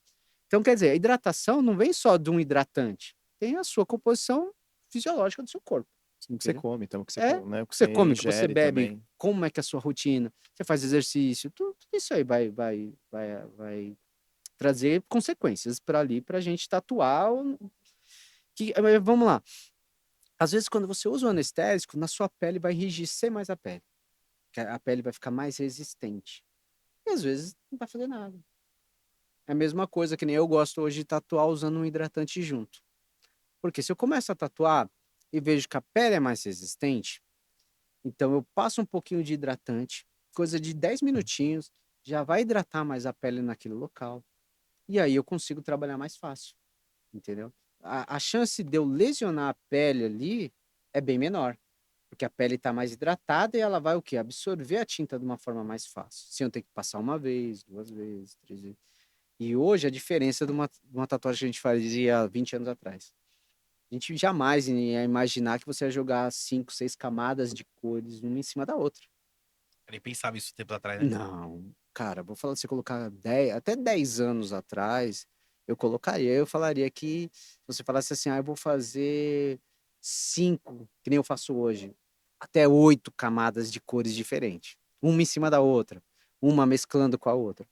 Então, quer dizer, a hidratação não vem só de um hidratante, tem a sua composição fisiológica do seu corpo. O que você Entendeu? come, então, o que você, né, O o que que você você come, o que você ingere bebe, também. como é que é a sua rotina, você faz exercício, tudo isso aí vai trazer consequências para ali, para a gente tatuar. Vamos lá. Às vezes, quando você usa o anestésico, na sua pele vai enrijecer mais a pele. Que a pele vai ficar mais resistente. E às vezes não vai fazer nada. É a mesma coisa que nem eu gosto hoje de tatuar usando um hidratante junto. Porque se eu começo a tatuar e vejo que a pele é mais resistente, então eu passo um pouquinho de hidratante, coisa de 10 minutinhos, já vai hidratar mais a pele naquele local. E aí eu consigo trabalhar mais fácil, entendeu? A chance de eu lesionar a pele ali é bem menor, porque a pele está mais hidratada e ela vai o quê? Absorver a tinta de uma forma mais fácil, sem eu ter que passar uma vez, duas vezes, três vezes. E hoje a diferença de uma tatuagem que a gente fazia há 20 anos atrás. A gente jamais ia imaginar que você ia jogar 5, 6 camadas de cores uma em cima da outra. Eu nem pensava isso tempo atrás, né? Não, cara, vou falar, se você colocar 10, até 10 anos atrás, eu falaria que, se você falasse assim, eu vou fazer 5, que nem eu faço hoje, até 8 camadas de cores diferentes, uma em cima da outra, uma mesclando com a outra.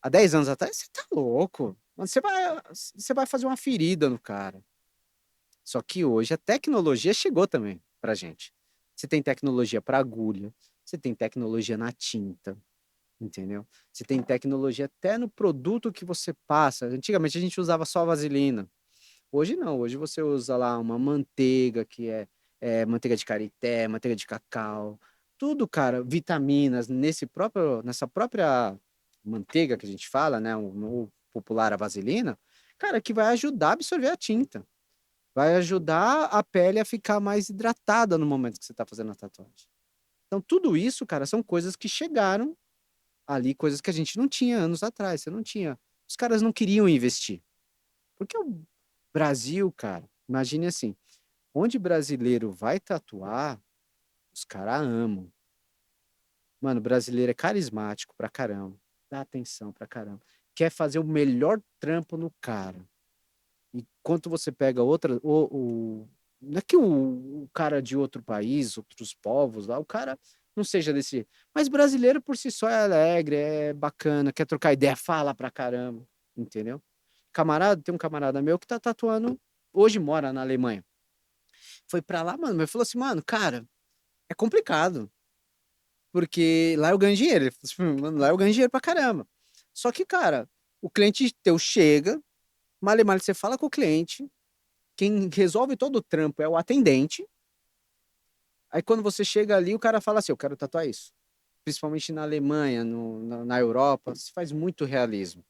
Há 10 anos atrás, você tá louco. Mano, você vai fazer uma ferida no cara. Só que hoje a tecnologia chegou também pra gente. Você tem tecnologia para agulha, você tem tecnologia na tinta, entendeu? Você tem tecnologia até no produto que você passa. Antigamente a gente usava só vaselina. Hoje não, hoje você usa lá uma manteiga que é manteiga de karité, manteiga de cacau, tudo, cara, vitaminas nessa própria manteiga que a gente fala, né, o popular a vaselina, cara, que vai ajudar a absorver a tinta. Vai ajudar a pele a ficar mais hidratada no momento que você está fazendo a tatuagem. Então, tudo isso, cara, são coisas que chegaram ali, coisas que a gente não tinha anos atrás. Você não tinha. Os caras não queriam investir. Porque o Brasil, cara, imagine assim: onde brasileiro vai tatuar, os caras amam. Mano, brasileiro é carismático pra caramba, dá atenção pra caramba, quer fazer o melhor trampo no cara. Enquanto você pega outra, não é que o cara de outro país, outros povos lá, o cara não seja desse jeito. Mas brasileiro por si só é alegre, é bacana, quer trocar ideia, fala pra caramba, entendeu? Tem um camarada meu que tá tatuando, hoje mora na Alemanha. Foi pra lá, mano, mas falou assim, mano, cara, é complicado, porque lá eu ganho dinheiro. Ele falou assim, mano, lá eu ganho dinheiro pra caramba. Só que, cara, o cliente teu chega, mal e mal você fala com o cliente, quem resolve todo o trampo é o atendente. Aí quando você chega ali, o cara fala assim: eu quero tatuar isso. Principalmente na Alemanha, na Europa, se faz muito realismo.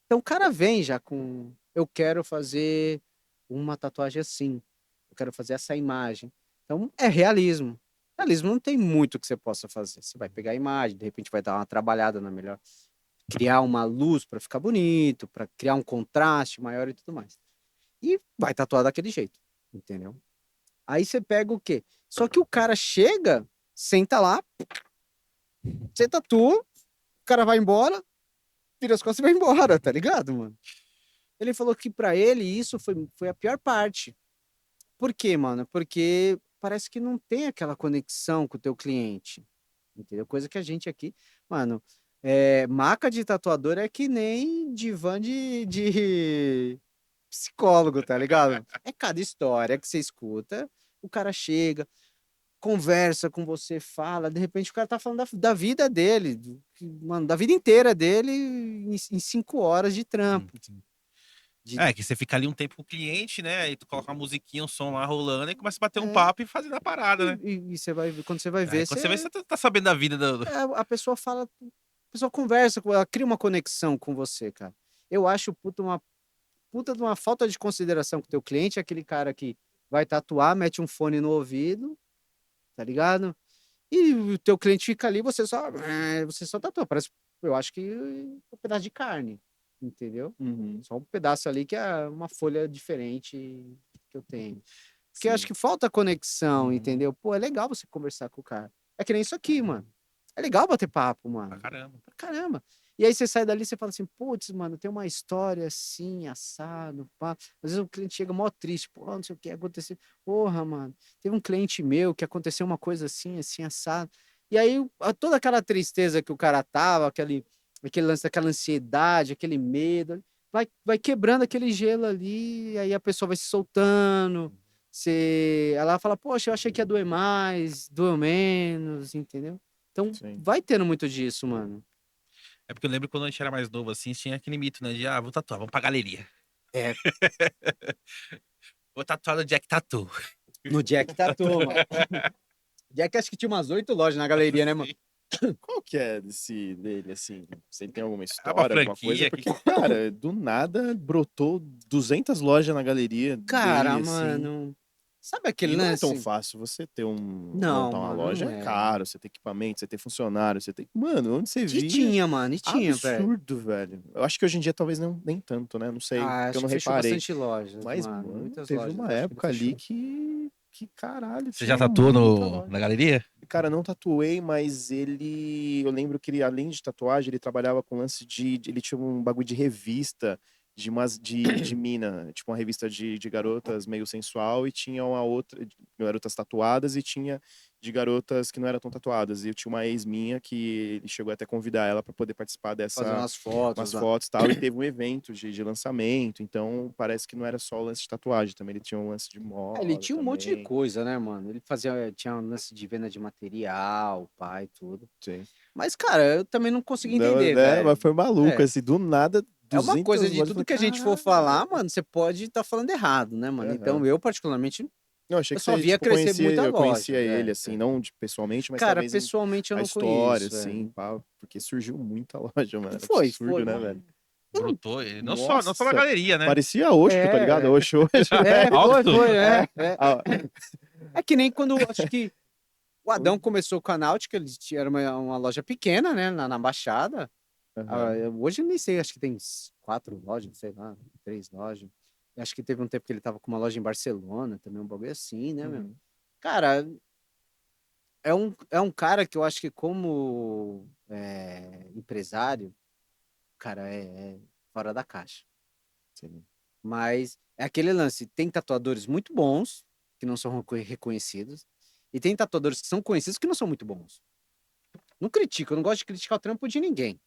Então o cara vem já com: eu quero fazer uma tatuagem assim, eu quero fazer essa imagem. Então é realismo. Realismo não tem muito que você possa fazer. Você vai pegar a imagem, de repente vai dar uma trabalhada na melhor, criar uma luz para ficar bonito, para criar um contraste maior e tudo mais. E vai tatuar daquele jeito, entendeu? Aí você pega o quê? Só que o cara chega, senta lá, você tatua, o cara vai embora, vira as costas e vai embora, tá ligado, mano? Ele falou que pra ele isso foi a pior parte. Por quê, mano? Porque parece que não tem aquela conexão com o teu cliente, entendeu? Coisa que a gente aqui, mano, maca de tatuador é que nem divã de psicólogo, tá ligado? É cada história que você escuta, o cara chega, conversa com você, fala, de repente o cara tá falando da vida dele, mano, da vida inteira dele em 5 horas de trampo. De- É, que você fica ali um tempo com o cliente, né? E tu coloca uma musiquinha, um som lá rolando e começa a bater um É. papo e fazendo a parada, né? E você vai ver, quando você vai ver, Aí quando você vê, você tá sabendo da vida do. a pessoa fala, a pessoa conversa, ela cria uma conexão com você, cara. Eu acho puta de uma falta de consideração com o teu cliente, aquele cara que vai tatuar, mete um fone no ouvido, tá ligado? E o teu cliente fica ali, você só tatua. Parece, eu acho que um pedaço de carne, entendeu? Uhum. Só um pedaço ali que é uma folha diferente que eu tenho. Porque eu acho Sim. que falta conexão, Uhum. entendeu? Pô, é legal você conversar com o cara. É que nem isso aqui, mano. É legal bater papo, mano. Pra caramba. Pra caramba. E aí você sai dali e você fala assim, putz, mano, tem uma história assim, assado, pá. Às vezes o cliente chega mó triste, pô, não sei o que aconteceu. Porra, mano, teve um cliente meu que aconteceu uma coisa assim, assim, assado. E aí toda aquela tristeza que o cara tava, aquele lance daquela ansiedade, aquele medo, vai quebrando aquele gelo ali, e aí a pessoa vai se soltando. Ela fala, poxa, eu achei que ia doer mais, doeu menos, entendeu? Então Sim. vai tendo muito disso, mano. É porque eu lembro quando a gente era mais novo, assim, tinha aquele mito, né? De, vou tatuar, vamos pra galeria. É. Vou tatuar no Jack Tattoo. No Jack Tattoo, mano. Jack acho que tinha umas 8 lojas na galeria, né, mano? Qual que é dele, assim? Se ele tem alguma uma história, alguma franquia coisa? Porque, cara, do nada brotou 200 lojas na galeria Cara, dele, assim. mano. Sabe aquele E não é lance? tão fácil você ter Não, montar uma mano, loja, não é é. caro, você tem equipamento, você tem funcionário, você tem... Mano, onde você E via... tinha, mano, e tinha, velho. Absurdo, velho. Eu acho que hoje em dia talvez nem tanto, né? Não sei, porque Acho eu não que fechou reparei. bastante lojas, Mas, mano. mano, Muitas teve lojas. uma acho que época ali fechou. que caralho, Você já tinha tatuou muita loja. na galeria? Cara, não tatuei, mas eu lembro que ele, além de tatuagem, ele trabalhava com lance ele tinha um bagulho de revista de mina, tipo uma revista de garotas meio sensual, e tinha uma outra, de garotas tatuadas, e tinha de garotas que não eram tão tatuadas. E eu tinha uma ex minha que ele chegou até a convidar ela para poder participar Fazer umas fotos. umas lá. fotos e tal, e teve um evento de lançamento, então parece que não era só o lance de tatuagem, também ele tinha um lance de moda. Ele tinha um monte de também. coisa, né, mano? Ele tinha um lance de venda de material, pai, tudo. Sim. Mas, cara, eu também não consegui Não, entender, né? velho. Mas foi maluco, É. assim, do nada, É uma 200 coisa de lojas, tudo eu que a falei, gente for "Caralho, falar, velho." mano, você pode estar falando errado, né, mano? Aham. Então, eu, particularmente, Eu achei eu que só você, via tipo, crescer muita eu conhecia loja, ele, é, assim, é. não pessoalmente, mas Cara, talvez pessoalmente eu a não história, conheço, assim, velho. pá, porque surgiu muita loja, mano. Era Foi, absurdo, né, mano. velho? Brotou. Não só na Nossa, galeria, né? parecia Oxo, tá ligado? É, Oxo, Oxo, é, velho. Alto. Ah, É que nem quando, acho que o Adão começou com a Náutica, era uma loja pequena, né, na Baixada. aham. Hoje eu nem sei, acho que tem 4 lojas, sei lá, 3 lojas. Acho que teve um tempo que ele tava com uma loja em Barcelona, também um bagulho assim, né, meu? Uhum. Cara, é um cara que eu acho que como empresário, cara, é fora da caixa. Sim. Mas é aquele lance, tem tatuadores muito bons, que não são reconhecidos, e tem tatuadores que são conhecidos que não são muito bons. Não critico, eu não gosto de criticar o trampo de ninguém.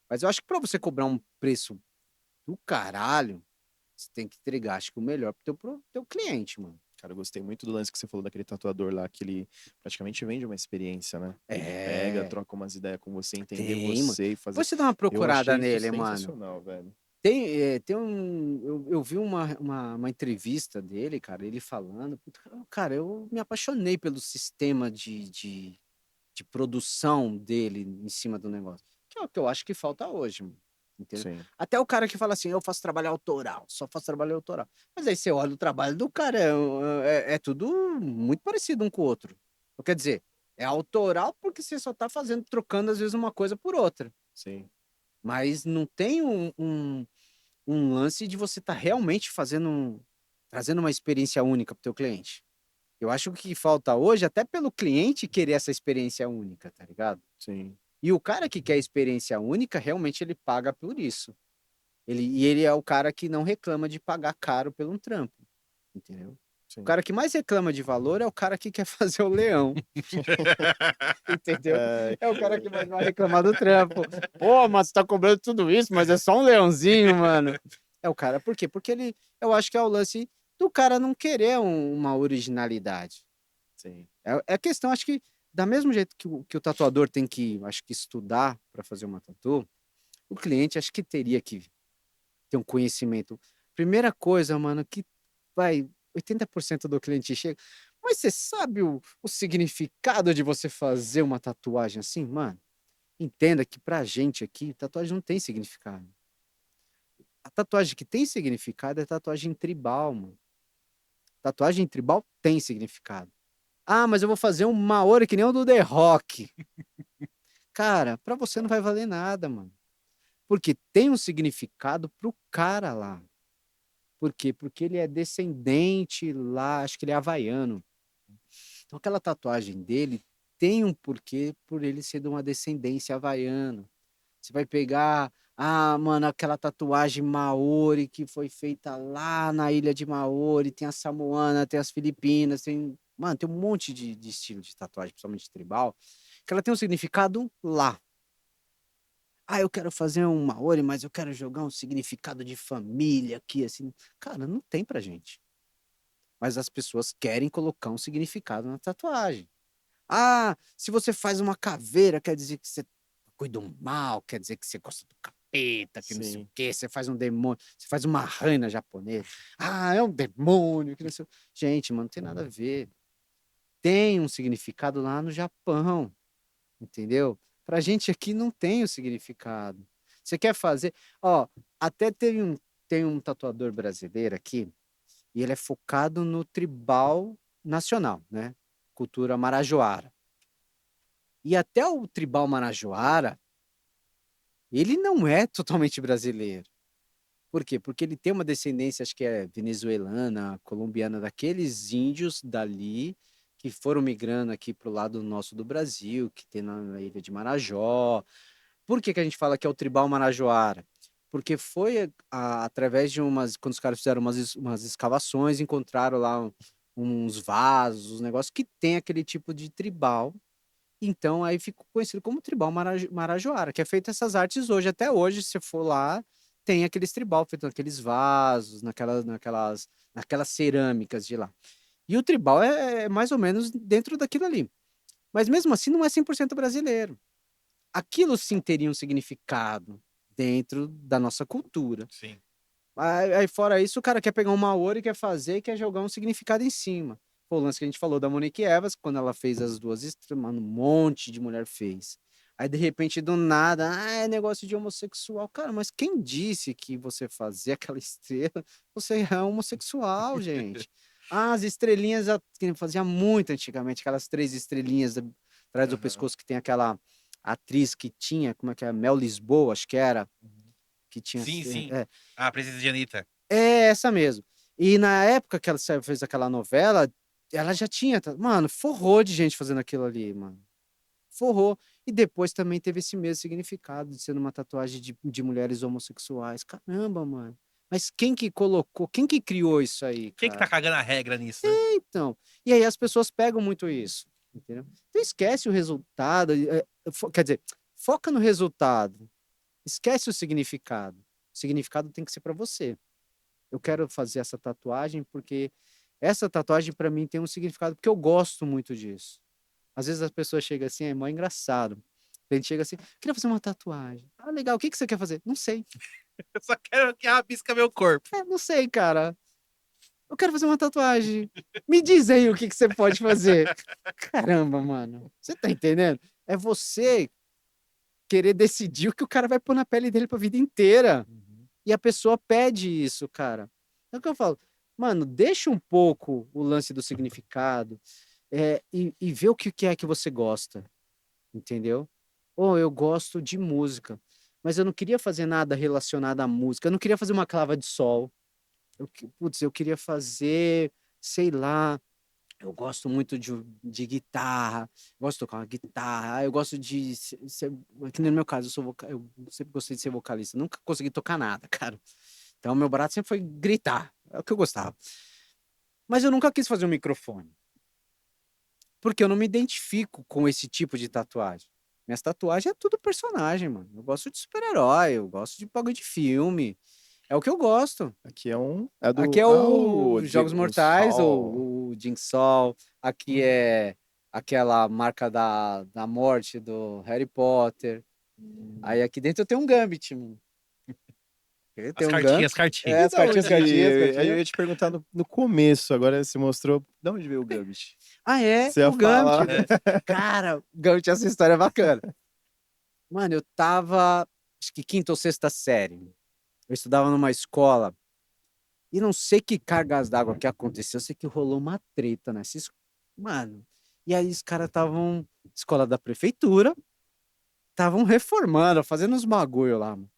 Mas eu acho que pra você cobrar um preço do caralho, você tem que entregar, acho que o melhor pro teu cliente, mano. Cara, eu gostei muito do lance que você falou daquele tatuador lá, que ele praticamente vende uma experiência, né? Ele pega, troca umas ideias com você, entender Tem, mano. você e fazer... Você dá uma Eu procurada achei isso nele, mano. sensacional, velho. Tem eu vi uma entrevista dele, cara, ele falando, puta, cara, eu me apaixonei pelo sistema de produção dele em cima do negócio, que é o que eu acho que falta hoje, mano. Entendeu? Sim. Até o cara que fala assim, eu faço trabalho autoral, só faço trabalho autoral. Mas aí você olha o trabalho do cara, é tudo muito parecido um com o outro. Quer dizer, é autoral porque você só tá trocando às vezes uma coisa por outra. Sim. Mas não tem um lance de você estar realmente trazendo uma experiência única para o teu cliente. Eu acho que o que falta hoje, até pelo cliente querer essa experiência única, tá ligado? Sim. E o cara que quer experiência única, realmente ele paga por isso. Ele é o cara que não reclama de pagar caro pelo um trampo, entendeu? Sim. O cara que mais reclama de valor é o cara que quer fazer o leão. Entendeu? É o cara que mais vai reclamar do trampo. Pô, mas você tá cobrando tudo isso, mas é só um leãozinho, mano. É o cara, por quê? Porque eu acho que é o lance do cara não querer uma originalidade. Sim. É a questão, acho que, da mesmo jeito que o tatuador tem que, acho que, estudar para fazer uma tatu, o cliente acho que teria que ter um conhecimento. Primeira coisa, mano, que vai, 80% do cliente chega. Mas você sabe o significado de você fazer uma tatuagem assim, mano? Entenda que pra gente aqui, tatuagem não tem significado. A tatuagem que tem significado é tatuagem tribal, mano. Tatuagem tribal tem significado. Ah, mas eu vou fazer um Maori que nem o do The Rock. Cara, pra você não vai valer nada, mano. Porque tem um significado pro cara lá. Por quê? Porque ele é descendente lá, acho que ele é havaiano. Então aquela tatuagem dele tem um porquê por ele ser de uma descendência havaiana. Você vai pegar, mano, aquela tatuagem Maori que foi feita lá na ilha de Maori, tem a Samoana, tem as Filipinas, mano, tem um monte de estilo de tatuagem, principalmente tribal, que ela tem um significado lá. Ah, eu quero fazer um Maori, mas eu quero jogar um significado de família aqui, assim. Cara, não tem pra gente. Mas as pessoas querem colocar um significado na tatuagem. Ah, se você faz uma caveira, quer dizer que você cuida do mal, quer dizer que você gosta do capeta, que não sei o Sim. quê, você faz um demônio, você faz uma rana japonesa. Ah, é um demônio, que não sei o... Gente, mano, não tem nada a ver. Tem um significado lá no Japão, entendeu? Pra gente aqui não tem o significado. Você quer fazer, ó, até tem um tatuador brasileiro aqui, e ele é focado no tribal nacional, né? Cultura marajoara. E até o tribal marajoara, ele não é totalmente brasileiro. Por quê? Porque ele tem uma descendência, acho que é venezuelana, colombiana, daqueles índios dali que foram migrando aqui para o lado nosso do Brasil, que tem na ilha de Marajó. Por que que a gente fala que é o tribal marajoara? Porque foi através de quando os caras fizeram umas escavações, encontraram lá uns vasos, uns negócios que tem aquele tipo de tribal. Então aí ficou conhecido como tribal marajoara, que é feito essas artes hoje. Até hoje, se você for lá, tem aqueles tribal feito naqueles vasos, naquelas cerâmicas de lá. E o tribal é mais ou menos dentro daquilo ali. Mas mesmo assim não é 100% brasileiro. Aquilo sim teria um significado dentro da nossa cultura. Sim. Aí, fora isso, o cara quer pegar um Maori, quer fazer, quer jogar um significado em cima. Pô, o lance que a gente falou da Monique Evans, quando ela fez as duas estrelas, mano, um monte de mulher fez. Aí, de repente, do nada, é negócio de homossexual. Cara, mas quem disse que você fazer aquela estrela, você é homossexual, gente? As estrelinhas que fazia muito antigamente, aquelas 3 estrelinhas atrás do Aham. pescoço que tem aquela atriz que tinha, como é que é? Mel Lisboa, acho que era, que tinha. Sim, sim. É, Ah, a Princesa de Anitta. é essa mesmo. E na época que ela fez aquela novela, ela já tinha, mano, forrou de gente fazendo aquilo ali, mano. Forrou. E depois também teve esse mesmo significado de ser uma tatuagem de mulheres homossexuais. Caramba, mano. Mas quem que colocou, quem que criou isso aí, Quem que tá cara? cagando a regra nisso, né? Então, e aí as pessoas pegam muito isso, entendeu? Então esquece o resultado, quer dizer, foca no resultado, esquece o significado. O significado tem que ser para você. Eu quero fazer essa tatuagem porque essa tatuagem para mim tem um significado, porque eu gosto muito disso. Às vezes as pessoas chegam assim, é mó engraçado. A gente chega assim, queria fazer uma tatuagem. Ah, legal, o que que você quer fazer? Não sei. Eu só quero que rabisca meu corpo. Não sei, cara. Eu quero fazer uma tatuagem. Me diz aí o que que você pode fazer. Caramba, mano. Você tá entendendo? É você querer decidir o que o cara vai pôr na pele dele pra vida inteira. E a pessoa pede isso, cara. Então, o que eu falo, mano, deixa um pouco o lance do significado e vê o que é que você gosta, entendeu? Ou eu gosto de música, mas eu não queria fazer nada relacionado à música. Eu não queria fazer uma clava de sol. Putz, eu queria fazer, sei lá, eu gosto muito de guitarra, gosto de tocar uma guitarra, eu gosto de ser, que no meu caso, eu sempre gostei de ser vocalista, nunca consegui tocar nada, cara. Então, meu barato sempre foi gritar, é o que eu gostava. Mas eu nunca quis fazer um microfone, porque eu não me identifico com esse tipo de tatuagem. Minhas tatuagens é tudo personagem, mano. Eu gosto de super-herói, eu gosto de bagulho de filme. É o que eu gosto. Aqui é um. É Aqui do. é Ah, o Jogos o Mortais, Sol. o o Jigsaw, aqui é aquela marca da morte do Harry Potter. Aí aqui dentro eu tenho um Gambit, mano. Tem As um cartinhas, Gambit. as cartinhas. É, as cartinhas. Aí eu ia te perguntar no começo, agora você mostrou. De onde veio o Gambit? Ah, é? Você ia O Gambit. falar. Cara, o Gambit, essa história é bacana. Mano, eu tava, acho que quinta ou sexta série. Eu estudava numa escola. E não sei que cargas d'água que aconteceu. Eu sei que rolou uma treta nessa escola. Mano, e aí os caras estavam, escola da prefeitura, estavam reformando, fazendo uns bagulho lá, mano.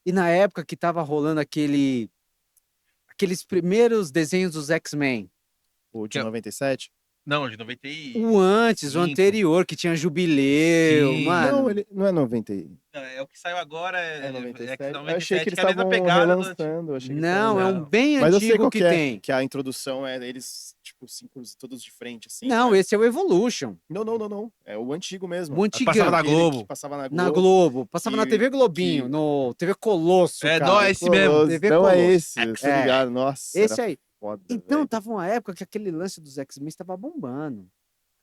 E na época que tava rolando aqueles primeiros desenhos dos X-Men. O Que de é- 97? Não, de 90 e... O antes, o Cinco. anterior, que tinha Jubileu, Sim. mano. Não, ele não é 90. Não, é o que saiu agora, É 97. Eu 97, achei que eles é a mesma estavam pegada do... relançando. Achei que eles Não, é estavam- um bem Mas eu sei antigo qual que que é, tem. que a introdução é eles, tipo, cinco, todos de frente, assim. Não, né? esse é o Evolution. Não. É o antigo mesmo. O antigão. Passava na Aquele Globo. que passava na Na Globo. Globo. Passava na que- TV Globinho, que- no TV Colosso, É, cara. não, é esse mesmo. Colosso. TV Não é Colosso. esse, eu tô É. ligado. Nossa, Esse era aí. foda, Então, velho. tava uma época que aquele lance dos X-Men estava bombando.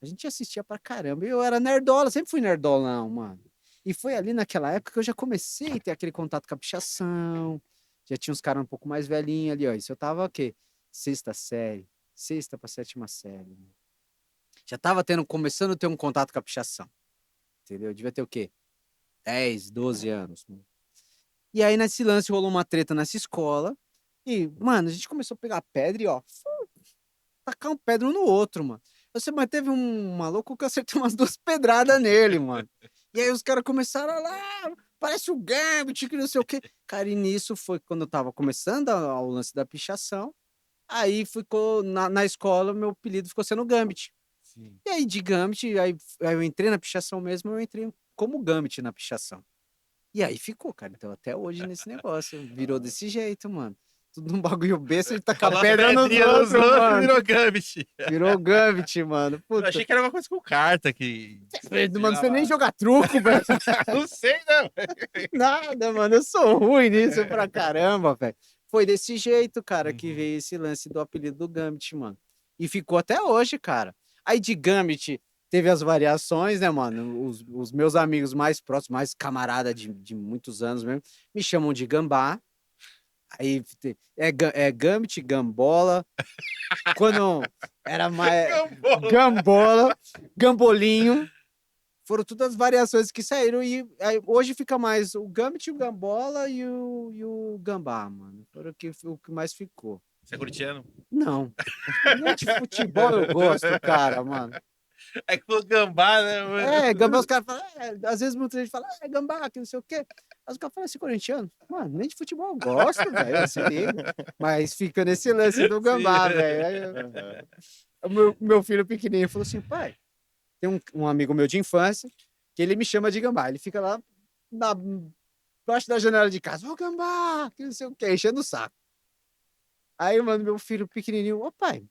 A gente assistia pra caramba. E eu era nerdola, sempre fui nerdolão, mano. E foi ali naquela época que eu já comecei a ter aquele contato com a pichação. Já tinha uns caras um pouco mais velhinhos ali, ó. Isso eu tava o quê? Sexta série. Sexta pra sétima série. Já tava começando a ter um contato com a pichação. Entendeu? Devia ter o quê? 10, 12 anos. E aí, nesse lance, rolou uma treta nessa escola. E, mano, a gente começou a pegar pedra e, ó, tacar um pedra um no outro, mano. Você, mas teve um maluco que eu acertei umas 2 pedradas nele, mano. E aí os caras começaram a lá, parece o Gambit, que não sei o quê. Cara, e nisso foi quando eu tava começando o lance da pichação. Aí ficou, na escola, meu apelido ficou sendo Gambit. E aí, de Gambit, aí eu entrei na pichação mesmo, eu entrei como Gambit na pichação. E aí ficou, cara. Então, até hoje nesse negócio, virou desse jeito, mano. Tudo um bagulho besta, ele taca Falou pedra nos pedrinha nos outros, outros, mano. virou Gambit. Virou Gambit, mano. Eu Puta. achei que era alguma coisa com carta que... Mano, você nem joga truco, velho. Não sei, não. Nada, mano. Eu sou ruim nisso pra caramba, velho. Foi desse jeito, cara, que veio esse lance do apelido do Gambit, mano. E ficou até hoje, cara. Aí de Gambit teve as variações, né, mano? Os meus amigos mais próximos, mais camarada de muitos anos mesmo, me chamam de Gambá. Aí é Gambit, Gambola. Quando era mais. Gambola, Gambolinho. Foram todas as variações que saíram. E aí, hoje fica mais o Gambit, o Gambola e o Gambá, mano. Foram o que mais ficou. Você é corintiano? Não. Nem de futebol eu gosto, cara, mano. É que foi gambá, né, mano? É, Gambá, os caras falam. Às vezes muita gente fala, Gambá, que não sei o quê. Aí os caras falam assim, corintiano. Mano, nem de futebol eu gosto, velho. Se liga. Mas fica nesse lance do Gambá, Sim. velho. O meu filho pequenininho falou assim, pai, tem um amigo meu de infância que ele me chama de Gambá. Ele fica lá embaixo da janela de casa, ô Gambá, que não sei o quê, enchendo o saco. Aí, mano, meu filho pequenininho, ô pai,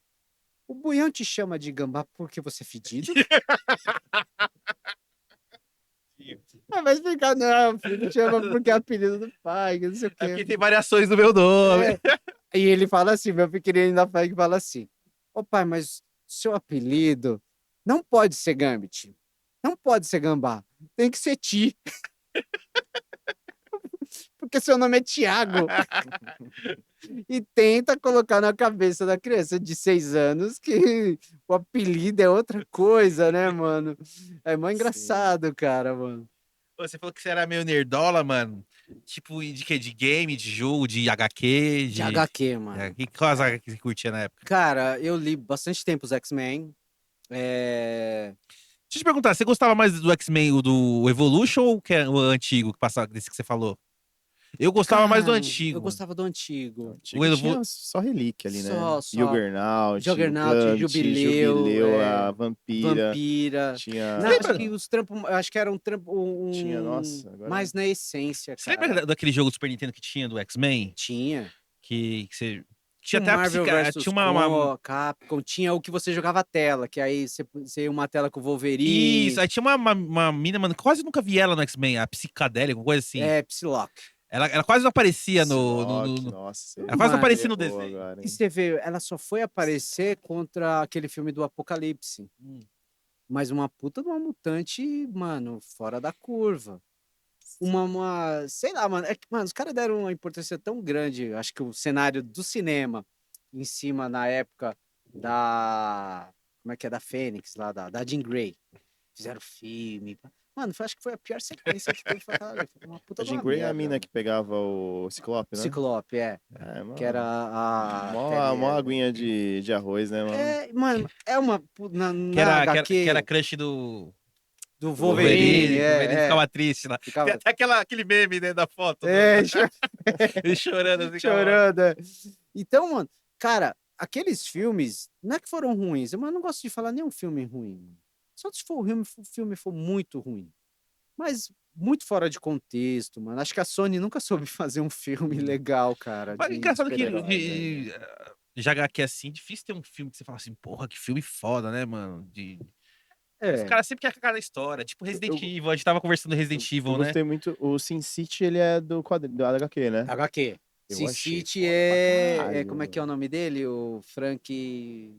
o Buião te chama de Gambá porque você é fedido? Mas fica, não, filho, chama porque é apelido do pai, que não sei o É porque quê. tem variações do meu nome. É. E ele fala assim, meu pequenininho da fé que fala assim, ô pai, mas seu apelido não pode ser Gambit, não pode ser Gambá, tem que ser Ti. Porque seu nome é Tiago. E tenta colocar na cabeça da criança de 6 anos que o apelido é outra coisa, né, mano? É mó engraçado, cara, mano. Você falou que você era meio nerdola, mano. Tipo, de quê? De game, de jogo, de HQ? De HQ, mano. É, quais HQ que você curtia na época? Cara, eu li bastante tempo os X-Men. Deixa eu te perguntar, você gostava mais do X-Men, o do Evolution ou o antigo que passava, desse que você falou? Eu gostava mais do Cara, antigo. Eu gostava do antigo. Antigo O tinha só relíquia ali, né? Só. Juggernaut, Juggernaut, o Gambit, Jubileu, a Vampira. Vampira. Tinha... Não, acho que os trampos. Acho que era um trampo. Tinha, nossa, agora- Mais na essência, Você cara. lembra daquele jogo do Super Nintendo que tinha do X-Men? Tinha. Que você... Tinha Tinha até a Marvel psica... versus Tinha uma... Capcom, tinha o que você jogava a tela, que aí você ia uma tela com o Wolverine. Isso, aí tinha uma mina, mano, quase nunca vi ela no X-Men, a Psicadélia, alguma coisa assim. É, Psylocke. Ela quase não aparecia Psylocke, nossa. Ela quase não aparecia no Boa desenho. agora, E hein? você vê, ela só foi aparecer contra aquele filme do Apocalipse. Mas uma puta de uma mutante, mano, fora da curva. Sei lá, mano. É que, mano, os caras deram uma importância tão grande. Acho que o cenário do cinema em cima na época da. Como é que é? Da Fênix, lá, da Jean Grey. Fizeram filme. Mano, acho que foi a pior sequência que teve. Foi uma puta A de uma Jean Grey é a merda, mina mano. que pegava o Ciclope, né? Ciclope, é. É, mano. Que era a. Mó aguinha de arroz, né, mano? É, mano, é uma. Na Que era, que, era, HQ que era crush do do Wolverine. Wolverine, O Wolverine é. ficava triste lá. Ficava... Tem até aquele meme, né, da foto. É, Ele chorando assim. chorando. É. Então, mano, cara, aqueles filmes não é que foram ruins, mas eu não gosto de falar nenhum filme ruim. Só se for o filme for muito ruim. Mas muito fora de contexto, mano. Acho que a Sony nunca soube fazer um filme legal, cara. Mas de engraçado que super-herói. já HQ assim, difícil ter um filme que você fala assim, porra, que filme foda, né, mano? Os É, caras sempre querem cagar na história. Tipo Resident Eu- Evil, a gente tava conversando do Resident Eu Evil, né? gostei muito. O Sin City, ele é do quadrinho, do HQ, né? HQ. Eu Sin achei City foda pra é. caralho, Como é que é o nome dele? O Frank.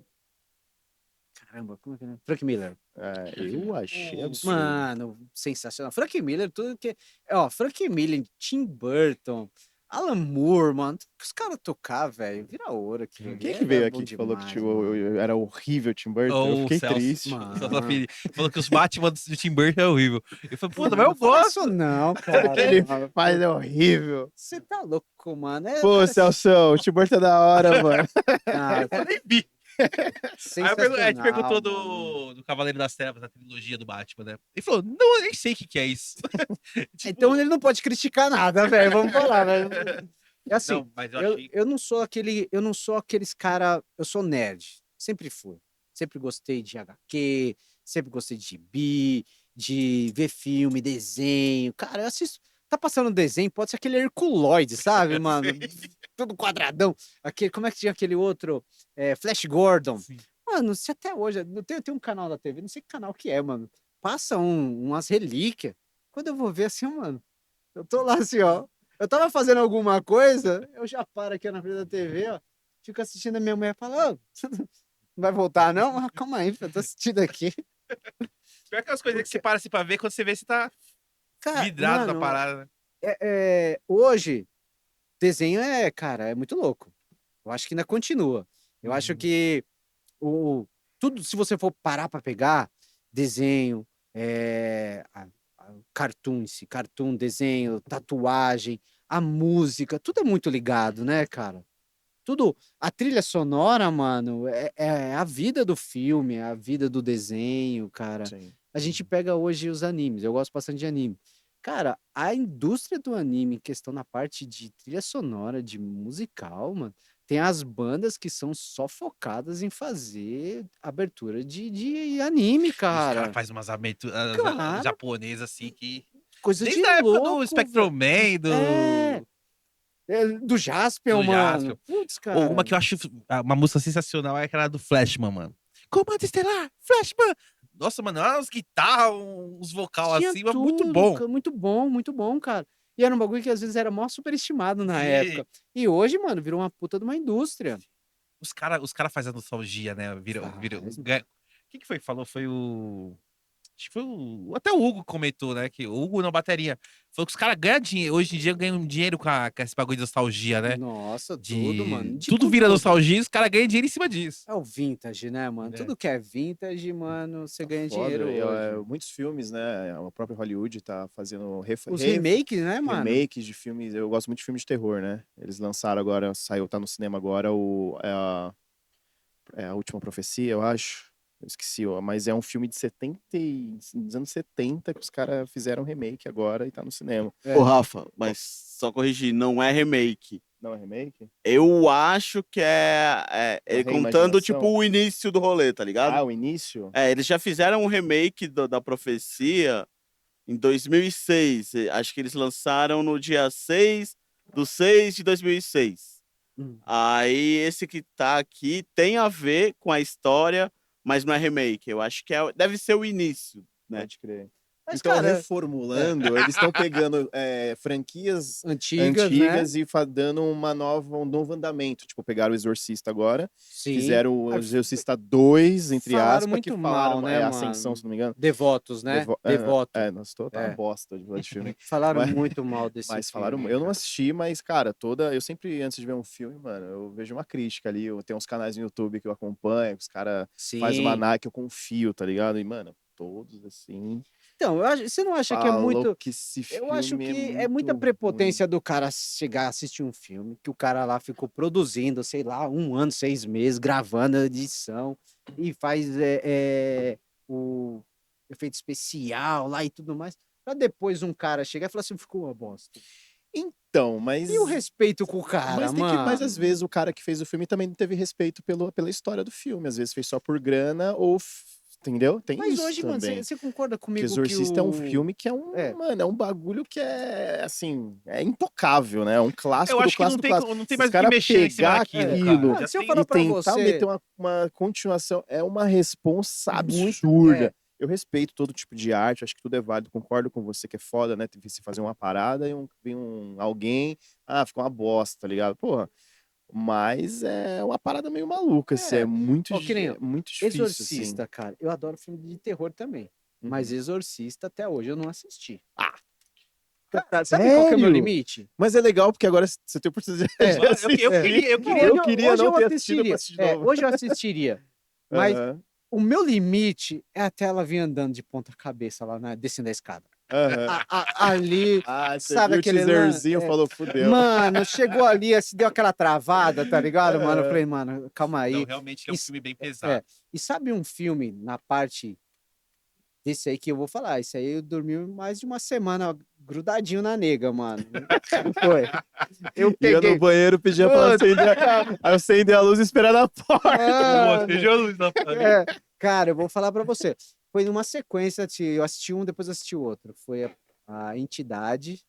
Caramba, como é que é? Frank Miller. É, eu achei absurdo. Mano, sensacional. Frank Miller, tudo que. Ó, Frank Miller, Tim Burton, Alan Moore, mano. Tudo que os caras tocar, velho, vira ouro aqui. Quem que veio aqui que falou que tipo, era horrível Tim Burton? Eu Ou o fiquei Celso. triste. Mano. Falou que os Batman do Tim Burton é horrível. Eu falei, puta, mas eu fala gosto. isso não, Tudo cara. que ele faz é horrível. Você tá louco, mano. É, Pô, cara, Celso, o Tim Burton é da hora, mano. ah, Eu nem vi. Aí a gente perguntou mano. do Cavaleiro das Trevas, da trilogia do Batman, né? Ele falou, não, eu nem sei o que é isso. Tipo, Então ele não pode criticar nada, velho. Vamos falar, velho. É assim, não, mas eu eu, achei... eu não sou aqueles cara, eu sou nerd, sempre fui. Sempre gostei de HQ, sempre gostei de gibi, de ver filme, desenho. Cara, eu assisto, tá passando desenho, pode ser aquele Herculoide, sabe, mano? Todo quadradão. Aquele, como é que tinha aquele outro? Flash Gordon. Sim. Mano, se até hoje, tem um canal da TV, não sei que canal que é, mano. Passa umas relíquias. Quando eu vou ver assim, mano, eu tô lá assim, ó. Eu tava fazendo alguma coisa, eu já paro aqui na frente da TV, ó. Fico assistindo a minha mulher fala, ô, não vai voltar, não? Ah, calma aí, eu tô assistindo aqui. Pior aquelas coisas que você para assim pra ver, quando você vê, você tá Cara, vidrado na mano, parada, né? hoje, desenho cara, é muito louco. Eu acho que ainda continua. Eu acho que tudo, se você for parar pra pegar, desenho, cartoon, desenho, tatuagem, a música, tudo é muito ligado, né, cara? Tudo, a trilha sonora, mano, é a vida do filme, é a vida do desenho, cara. Sim. A gente pega hoje os animes, eu gosto bastante de anime. Cara, a indústria do anime, em questão na parte de trilha sonora, de musical, mano, tem as bandas que são só focadas em fazer abertura de anime, Os caras cara. fazem umas aberturas Cara. japonesas assim que. Coisa Desde de a época louco, do Spectrum Man, do. do Jaspion, Do mano. Jaspion. Putz, cara. Ou uma que eu acho uma música sensacional é aquela do Flashman, mano. Comando Estelar, Flashman! Nossa, mano, umas guitarras, uns vocal Tinha assim, mas muito bom. cara, muito bom, cara. E era um bagulho que às vezes era mó superestimado na Sim. época. E hoje, mano, virou uma puta de uma indústria. Os cara fazem a nostalgia, né? Faz. O que foi que falou? Foi o. Acho que foi o. Até o Hugo comentou, né? Que o Hugo na bateria. Falou que os caras ganham dinheiro. Hoje em dia ganham dinheiro com esse bagulho de nostalgia, né? Nossa, De... tudo, mano. Tudo vira nostalgia e os caras ganham dinheiro em cima disso. É o vintage, né, mano? É. Tudo que é vintage, mano, você ganha Foda, dinheiro hoje. muitos filmes, né? O próprio Hollywood tá fazendo Os remakes, né, mano? remakes de filmes. Eu gosto muito de filmes de terror, né? Eles lançaram agora, tá no cinema agora, é a Última Profecia, eu acho. Eu esqueci, mas é um filme de dos anos 70 que os caras fizeram remake agora e tá no cinema. Ô, Rafa, mas só corrigir, não é remake. Não é remake? Eu acho que é ele contando, reimaginação? tipo, o início do rolê, tá ligado? Ah, o início? Eles já fizeram um remake da Profecia em 2006. Acho que eles lançaram no dia 6/6/2006. Aí esse que tá aqui tem a ver com a história, mas não é remake. Eu acho que deve ser o início, né? Pode crer. Mas, Então, cara, reformulando, eles estão pegando franquias antigas, antigas né? e dando um novo andamento. Tipo, pegaram o Exorcista agora, Sim. fizeram o Aí Exorcista 2, entre falaram aspas, muito que falaram mal, né, Ascensão, mano? se não me engano. Devotos, né? Devoto. Nossa, tá uma É. bosta de falar de filme. Falaram Mas- muito mal desse Mas filme. falaram, eu não cara. assisti, mas, cara, eu sempre, antes de ver um filme, mano, eu vejo uma crítica ali, eu tenho uns canais no YouTube que eu acompanho, que os caras fazem uma Sim. análise que eu confio, tá ligado? E, mano, todos, assim, Então, você não acha que é falou muito. que esse Eu acho filme que é é muita muito ruim. prepotência do cara chegar a assistir um filme, que o cara lá ficou produzindo, sei lá, 1 ano, 6 meses, gravando a edição, e faz o efeito especial lá e tudo mais, pra depois um cara chegar e falar assim, ficou uma bosta. Então, mas... E o respeito com o cara, Mas às mano? vezes o cara que fez o filme também não teve respeito pela história do filme. Às vezes fez só por grana ou... Entendeu? Tem Mas isso hoje, mano, também. você concorda Porque comigo que Exorcista é um o. filme que É. mano, é um bagulho que é, assim, é intocável, né? É um clássico Eu do acho que clássico do clássico. não tem Se os mais o que caras mexer em cima pegar daquilo, aquilo cara. Mano, Já se eu tem... falar e pra tentar você. meter uma continuação, é uma responsa Muito, absurda. Eu respeito todo tipo de arte, acho que tudo é válido, concordo com você que é foda, né? Se fazer uma parada e vem alguém, ficou uma bosta, tá ligado? Porra, mas é uma parada meio maluca, assim, É. Ó, que nem é muito difícil, assim. Exorcista, cara. Eu adoro filme de terror também. Mas Uhum. Exorcista até hoje eu não assisti. Sabe qual que é o meu Sério? limite? Mas é legal porque agora você tem a oportunidade de Mano, assistir. eu queria... Eu queria hoje não eu ter assistido pra assistiria. assistir de novo. Hoje eu assistiria. Mas Aham, o meu limite é até ela vir andando de ponta cabeça lá, descendo a escada. aham. Ali, Você sabe viu o aquele teaserzinho, falou, fudeu. Mano, chegou ali, se deu aquela travada, tá ligado, mano? Eu Aham. falei, mano, calma aí. Não, realmente é um Isso- filme bem É, pesado. e sabe um filme na parte desse aí que eu vou falar? Esse aí eu dormi mais de uma semana grudadinho na nega, mano. Foi. Eu Ia no peguei. banheiro, pedia pra acender a luz e esperar na porta. Boa, Mano, seja a luz na família. cara, eu vou falar pra você. Foi numa sequência, eu assisti um, depois assisti o outro. Foi a Entidade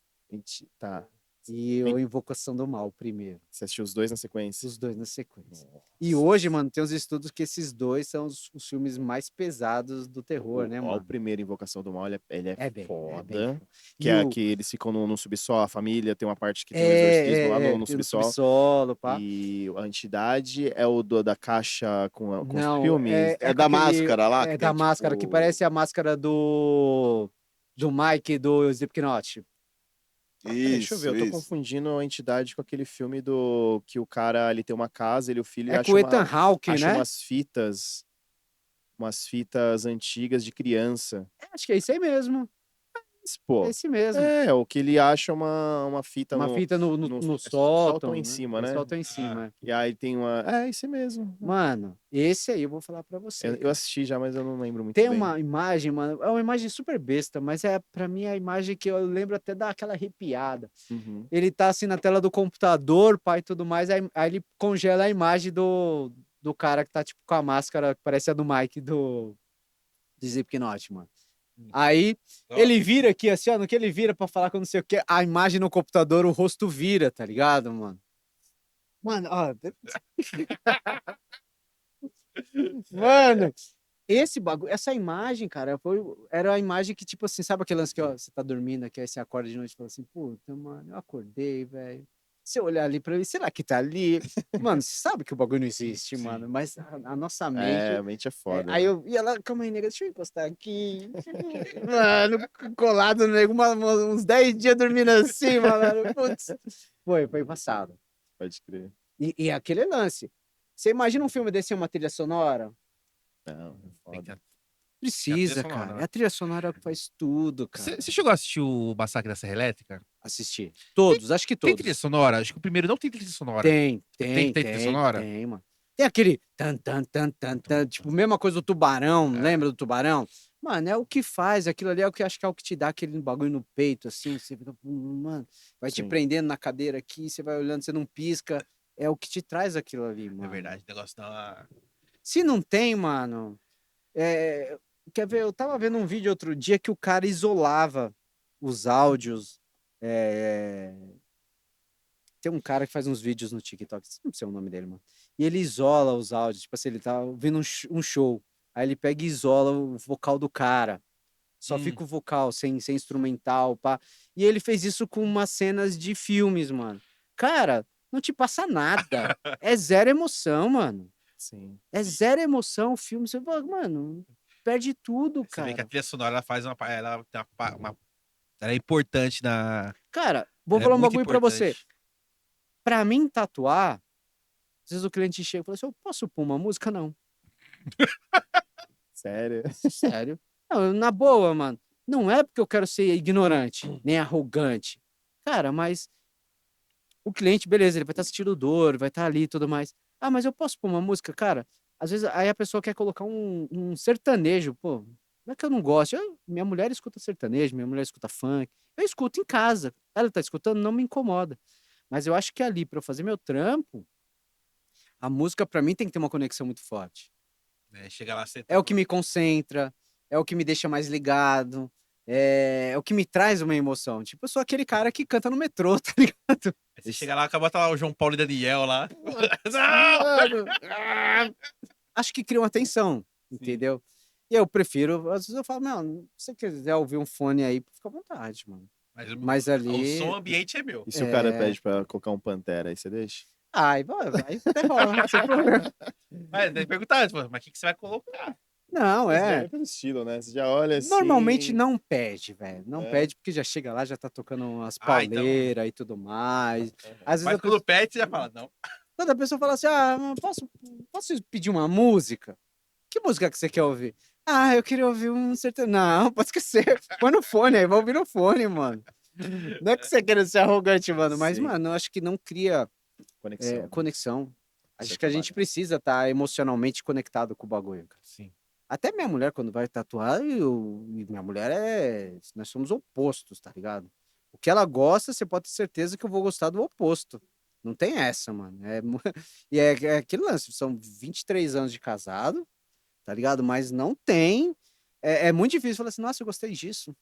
Tá, e a Invocação do Mal, o primeiro. você assistiu os dois na sequência? Os dois na sequência. E hoje, mano, tem uns estudos que esses dois são os filmes mais pesados do terror, né, O mano? primeiro Invocação do Mal, ele é Bem, foda. bem. Que E é o- que eles ficam no subsolo, a família tem uma parte que tem um exorcismo lá no tem no subsolo. subsolo, pá. E a entidade é o da caixa com os Não, filmes. É com da aquele- máscara lá, É que da tem, máscara, que tipo- parece a máscara do Mike do Slipknot. Deixa eu ver, eu tô Isso. confundindo a entidade com aquele filme que o cara ele tem uma casa, ele e o filho É acha com o Ethan Hawke, acha né? umas fitas antigas de criança. Acho que é isso aí mesmo. Mas, É pô, esse mesmo. o que ele acha uma fita Uma fita no no sótão, em né? cima, né? Sótão em cima. É. E aí tem uma. É, esse mesmo. Mano, esse aí eu vou falar pra você. Eu assisti já, mas eu não lembro muito Tem bem. uma imagem, mano, é uma imagem super besta, mas pra mim é a imagem que eu lembro até daquela arrepiada. Uhum. Ele tá assim na tela do computador, pai e tudo mais, aí ele congela a imagem do cara que tá tipo com a máscara que parece a do Mike do Slipknot, mano. Aí ele vira aqui assim, ó, no que ele vira pra falar com não sei o que, a imagem no computador, o rosto vira, tá ligado, mano? Mano, ó. Mano, esse bagulho, essa imagem, cara, era a imagem que, tipo assim, sabe aquele lance que ó, você tá dormindo aqui, aí você acorda de noite e fala assim, puta, mano, eu acordei, velho. Se eu olhar ali pra mim, será que tá ali? Mano, você sabe que o bagulho não existe, Sim. mano, mas a nossa É, mente. a mente é foda. Aí eu ia lá, calma aí, nega, deixa eu encostar aqui. Mano, colado, nego, uns 10 dias dormindo assim, mano. Putz. Foi passado. Pode crer. E aquele lance. Você imagina um filme desse sem uma trilha sonora? Não, é Tem que- foda. Precisa, sonora, cara. né? É a trilha sonora que faz tudo, cara. Você chegou a assistir o Massacre da Serra Elétrica? Assistir. Todos, acho que Tem todos. trilha sonora? Acho que o primeiro não tem trilha sonora. Tem trilha sonora? Tem, mano. Tem aquele tan, tan, tan, tan, tan, tipo, mesma coisa do Tubarão, lembra do Tubarão? Mano, é o que faz, aquilo ali é o que acho que é o que te dá aquele bagulho no peito, assim, você fica, mano, vai te Sim. prendendo na cadeira aqui, você vai olhando, você não pisca, é o que te traz aquilo ali, mano. É verdade, o negócio dá uma... Se não tem, mano, quer ver, eu tava vendo um vídeo outro dia que o cara isolava os áudios, tem um cara que faz uns vídeos no TikTok, não sei o nome dele, mano. E ele isola os áudios, tipo assim, ele tá ouvindo um show. Aí ele pega e isola o vocal do cara. Só fica o vocal, sem instrumental, pá. E ele fez isso com umas cenas de filmes, mano. Cara, não te passa nada. É zero emoção, mano. Sim. É zero emoção o filme. Você fala, mano, perde tudo, Você vê que a cara. trilha sonora ela faz ela, tem ela é importante na. Cara, vou Ela é falar um muito bagulho pra você. importante. Pra mim, tatuar, às vezes o cliente chega e fala assim, eu posso pôr uma música? Não. Sério. Sério. Não, na boa, mano. Não é porque eu quero ser ignorante, nem arrogante. Cara, mas o cliente, beleza, ele vai estar sentindo dor, vai estar ali e tudo mais. Ah, mas eu posso pôr uma música? Cara, às vezes aí a pessoa quer colocar um sertanejo, pô. Não é que eu não gosto. Minha mulher escuta sertanejo, minha mulher escuta funk. Eu escuto em casa. Ela tá escutando, não me incomoda. Mas eu acho que ali, pra eu fazer meu trampo, a música pra mim tem que ter uma conexão muito forte. Né? Chega lá, você É o que me concentra, é o que me deixa mais ligado, é o que me traz uma emoção. Tipo, eu sou aquele cara que canta no metrô, tá ligado? Aí você chega lá, acaba tá lá o João Paulo e Daniel lá. Mano, acho que cria uma tensão, entendeu? E eu prefiro, às vezes eu falo, não, se você quiser ouvir um fone aí, fica à vontade, mano. Mas o ali. som ambiente é meu. E se o cara pede pra colocar um Pantera, aí você deixa? Ai, vai, até rola, sem problema. Mas tem que perguntar, tipo, mas o que você vai colocar? Não, Mas já é. é pelo estilo, né? Você já olha assim. Normalmente não pede, velho. Não É. pede, porque já chega lá, já tá tocando umas Ah, então- pauleiras e tudo mais. Às vezes Mas a quando pede, você já fala, não. quando a pessoa fala assim, posso pedir uma música? Que música que você quer ouvir? Ah, eu queria ouvir um sertanejo. Não, pode esquecer. Põe no fone aí, vai ouvir no fone, mano. Não é que você queira ser arrogante, mano, mas, Sim. mano, eu acho que não cria Conexão. conexão. Isso Acho é que a gente trabalho. precisa estar emocionalmente conectado com o bagulho, cara. Sim. Até minha mulher, quando vai tatuar, e minha mulher nós somos opostos, tá ligado? O que ela gosta, você pode ter certeza que eu vou gostar do oposto. Não tem essa, mano. E é aquele lance, são 23 anos de casado, tá ligado? Mas não tem. É muito difícil falar assim, nossa, eu gostei disso.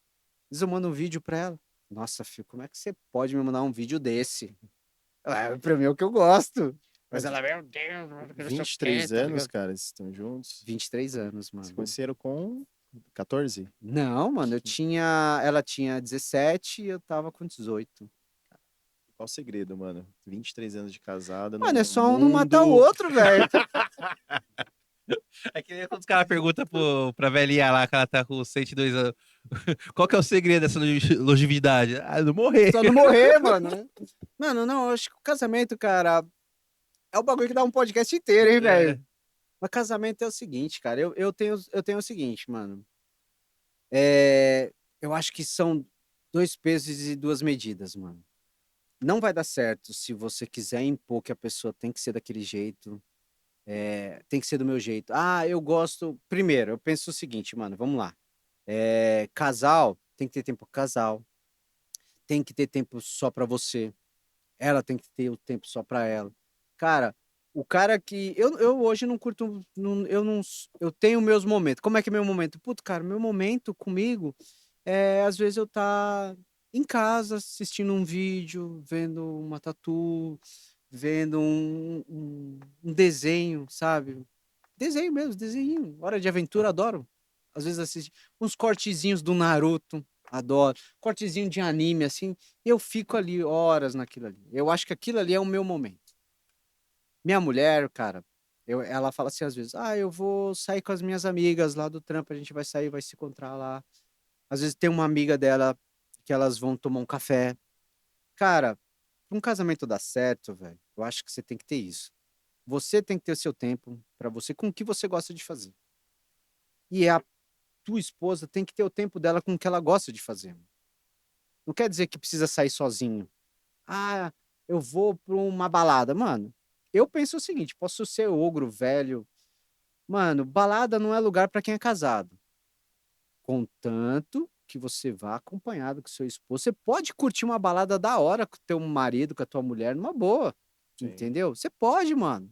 Às vezes eu mando um vídeo pra ela. Nossa, filho, como é que você pode me mandar um vídeo desse? Pra mim é o que eu gosto. Mas ela, meu Deus, não sei o quê, 23 tá anos, ligado? cara, vocês estão juntos. 23 anos, Se mano. conheceram com 14? Não, mano, ela tinha 17 e eu tava com 18. Qual o segredo, mano? 23 anos de casado. Mano, no é só um não matar o mundo- outro, velho. É que nem quando os caras perguntam pra velhinha lá, que ela tá com 102 anos. Qual que é o segredo dessa longevidade? Ah, não morrer. Só não morrer, mano. Mano, não, eu acho que o casamento, cara, é o bagulho que dá um podcast inteiro, hein, velho. Mas casamento é o seguinte, cara, eu tenho o seguinte, mano. Eu acho que são 2 pesos e 2 medidas, mano. Não vai dar certo se você quiser impor que a pessoa tem que ser daquele jeito, tem que ser do meu jeito. Ah, eu gosto. Primeiro, eu penso o seguinte, mano, vamos lá. Casal tem que ter tempo com casal, tem que ter tempo só pra você. Ela tem que ter o tempo só pra ela. Cara, o cara que. Eu hoje não curto. Eu tenho meus momentos. Como é que é meu momento? Puto, cara, meu momento comigo às vezes eu tá em casa assistindo um vídeo, vendo uma tatu, vendo um desenho, sabe? Desenho mesmo, desenho. Hora de aventura, adoro. Às vezes assisto uns cortezinhos do Naruto, adoro. Cortezinho de anime, assim. Eu fico ali horas naquilo ali. Eu acho que aquilo ali é o meu momento. Minha mulher, cara, ela fala assim às vezes: ah, eu vou sair com as minhas amigas lá do trampo, a gente vai sair, vai se encontrar lá. Às vezes tem uma amiga dela que elas vão tomar um café. Cara, pra um casamento dar certo, velho, eu acho que você tem que ter isso. Você tem que ter o seu tempo pra você com o que você gosta de fazer. E a tua esposa tem que ter o tempo dela com o que ela gosta de fazer. Não quer dizer que precisa sair sozinho. Ah, eu vou pra uma balada. Mano, eu penso o seguinte: posso ser ogro, velho. Mano, balada não é lugar pra quem é casado. Contanto que você vá acompanhado com seu esposo. Você pode curtir uma balada da hora com teu marido, com a tua mulher, numa boa. Sim. Entendeu? Você pode, mano.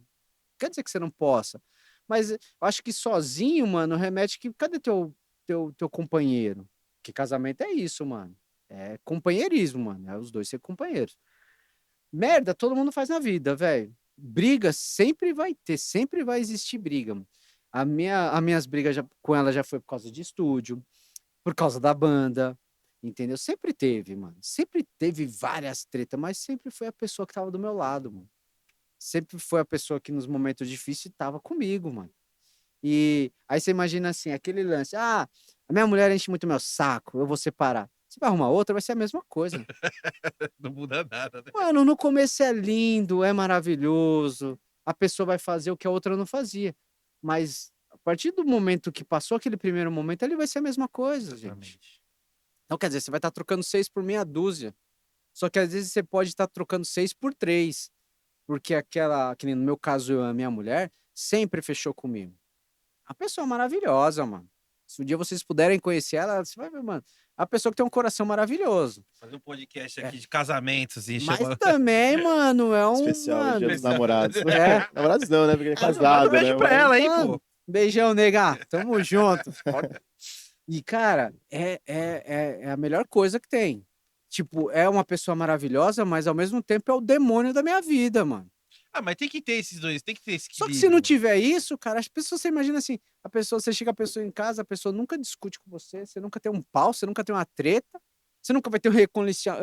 Quer dizer que você não possa. Mas eu acho que sozinho, mano, remete que. Cadê teu companheiro? Que casamento é isso, mano. É companheirismo, mano. É os dois ser companheiros. Merda, todo mundo faz na vida, velho. Briga sempre vai ter, sempre vai existir briga, mano. As minhas brigas com ela já foi por causa de estúdio, por causa da banda, entendeu? Sempre teve, mano. Sempre teve várias tretas, mas sempre foi a pessoa que tava do meu lado, mano. Sempre foi a pessoa que nos momentos difíceis tava comigo, mano. E aí você imagina assim, aquele lance, a minha mulher enche muito meu saco, eu vou separar. Você vai arrumar outra, vai ser a mesma coisa. Não muda nada, né? Mano, no começo é lindo, é maravilhoso, a pessoa vai fazer o que a outra não fazia. Mas a partir do momento que passou aquele primeiro momento, ele vai ser a mesma coisa, gente. Exatamente. Então, quer dizer, você vai estar trocando 6 por meia dúzia. Só que às vezes você pode estar trocando 6 por 3. Porque aquela, que nem no meu caso, a minha mulher, sempre fechou comigo. A pessoa maravilhosa, mano. Se um dia vocês puderem conhecer ela, você vai ver, mano. A pessoa que tem um coração maravilhoso. Fazer um podcast aqui de casamentos e Mas chamar... também, mano, é um. Especial, mano, Dia dos Namorados. É. Namorados não, né? Porque é Manda casado, um beijo né? pra ela aí, Mano, pô. beijão, nega. Tamo junto. E, cara, é a melhor coisa que tem. Tipo, é uma pessoa maravilhosa, mas ao mesmo tempo é o demônio da minha vida, mano. Ah, mas tem que ter esses dois, tem que ter esse Só que se equilíbrio. não tiver isso, cara, as pessoas, você imagina assim, você chega a pessoa em casa, a pessoa nunca discute com você, você nunca tem um pau, você nunca tem uma treta, você nunca vai ter um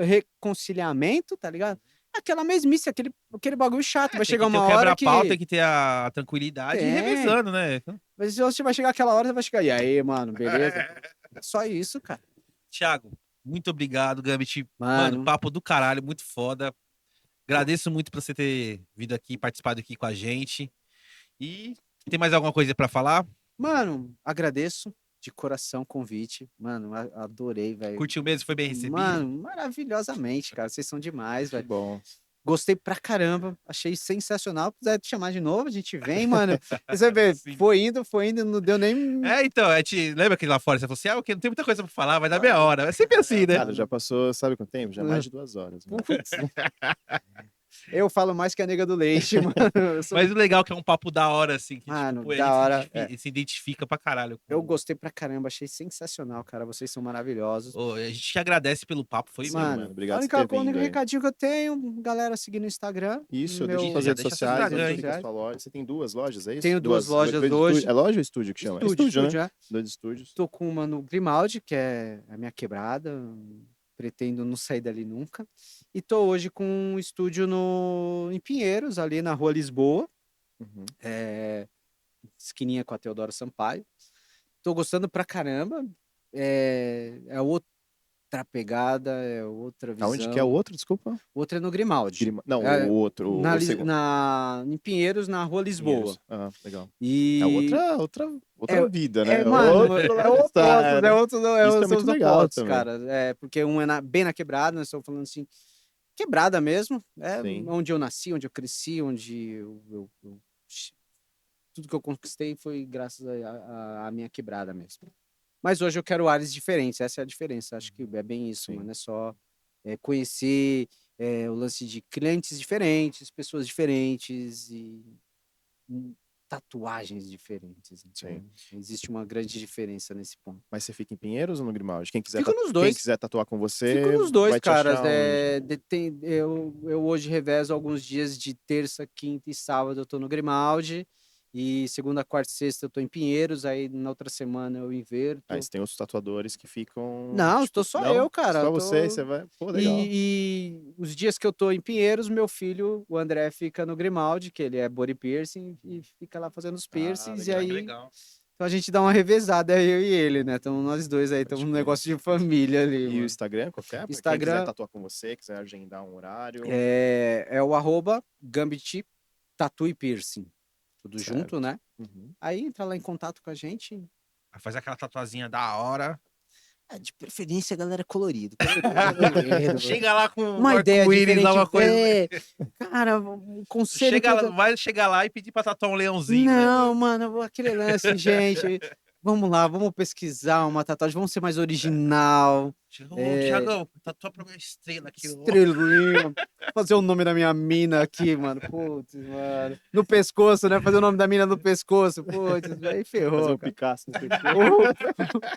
reconciliamento, tá ligado? É aquela mesmice, aquele bagulho chato. Vai Tem chegar que ter uma o hora quebra-pau, que... tem que ter a tranquilidade e Tem. revezando, né? Mas se você vai chegar aquela hora, você vai chegar, e aí, mano, beleza? É só isso, cara. Thiago, muito obrigado, Gambit. Mano, Mano, papo do caralho, muito foda. Agradeço muito por você ter vindo aqui, participado aqui com a gente. E tem mais alguma coisa pra falar? mano, agradeço de coração o convite. Mano, adorei, velho. Curtiu mesmo? Foi bem recebido? Mano, maravilhosamente, cara. Vocês são demais, Que velho. bom. Gostei pra caramba, achei sensacional. Se quiser te chamar de novo, a gente vem, mano. Você vê, Sim. foi indo, não deu nem. Então, lembra que lá fora você falou assim: ah, ok, não tem muita coisa pra falar, vai dar meia hora. É sempre assim, né? Cara, já passou, sabe quanto tempo? Já mais de 2 horas. Mano. Putz. Eu falo mais que a nega do leite, mano. Eu, sou- Mas o legal é que é um papo da hora, assim. Que, Mano, tipo, da a hora, gente se identifica pra caralho. eu gostei pra caramba, achei sensacional, cara. Vocês são maravilhosos. Ô, a gente te agradece pelo papo, foi Sim, mano. mano, obrigado a por única, ter o único vindo aí. recadinho que eu tenho, galera, seguir no Instagram. Isso, meu- deixa suas Já redes deixa seu sociais, Instagram, onde hein? fica a sua loja. Você tem 2 lojas, é isso? Tenho 2 lojas dois hoje. estúdios. É loja ou estúdio que chama? Estúdio, né? é. 2 estúdios. Tô com uma no Grimaldi, que é a minha quebrada. Pretendo não sair dali nunca. E tô hoje com um estúdio em Pinheiros, ali na Rua Lisboa. Uhum. Esquininha com a Teodoro Sampaio. Tô gostando pra caramba. É outra pegada, é outra visão. Aonde que é o outro, desculpa? Outra é no Grimaldi. Não, É, o outro. O segundo. Em Pinheiros, na Rua Lisboa. Pinheiros. Ah, legal. E... É outra vida, né? mano, é Outro oposto, lifestyle. é outro, Isso é são muito os legal opostos, também. cara. Porque um é bem na quebrada, nós estamos falando assim, quebrada mesmo, Sim. onde eu nasci, onde eu cresci, onde tudo que eu conquistei foi graças à minha quebrada mesmo. Mas hoje eu quero áreas diferentes, essa é a diferença, acho que é bem isso, Sim. mano, é só conhecer o lance de clientes diferentes, pessoas diferentes e tatuagens diferentes. Então, existe uma grande diferença nesse ponto. Mas você fica em Pinheiros ou no Grimaldi? Quem quiser, Fico nos dois. Quem quiser tatuar com você, Fico nos dois, vai te caras. achar onde? Eu hoje revezo alguns dias de terça, quinta e sábado eu tô no Grimaldi. E segunda, quarta e sexta eu tô em Pinheiros. Aí na outra semana eu inverto. Aí você tem os tatuadores que ficam... Não, tipo, estou só não? eu, cara. Só eu tô- você vai... Pô, legal. E os dias que eu tô em Pinheiros, meu filho, o André, fica no Grimaldi, que ele é body piercing, e fica lá fazendo os piercings. E legal, aí Legal. então a gente dá uma revezada, eu e ele, né? Então nós dois aí estamos num crer. negócio de família ali. E o mano. Instagram, qualquer? Pra Instagram- Quem quiser tatuar com você, quiser agendar um horário. É o @Gambit Tattoo e Piercing. Tudo Certo. junto, né? Uhum. Aí entra lá em contato com a gente. Faz aquela tatuazinha da hora. De preferência, galera, colorido. Chega lá com Uma ideia arco-íris, diferente. dá uma coisa. Cara, um conselho que eu Vai chegar lá e pedir pra tatuar um leãozinho. Não, né? mano, aquele lance, gente. Vamos lá, vamos pesquisar uma tatuagem, vamos ser mais original. Chega, ô, Thiagão, tatua pra minha estrela aqui. ó. Estrelinha. Fazer o nome da minha mina aqui, mano. Putz, mano. No pescoço, né? Fazer o nome da mina no pescoço. Putz, aí Fazer ferrou. um cara. Picasso no pescoço.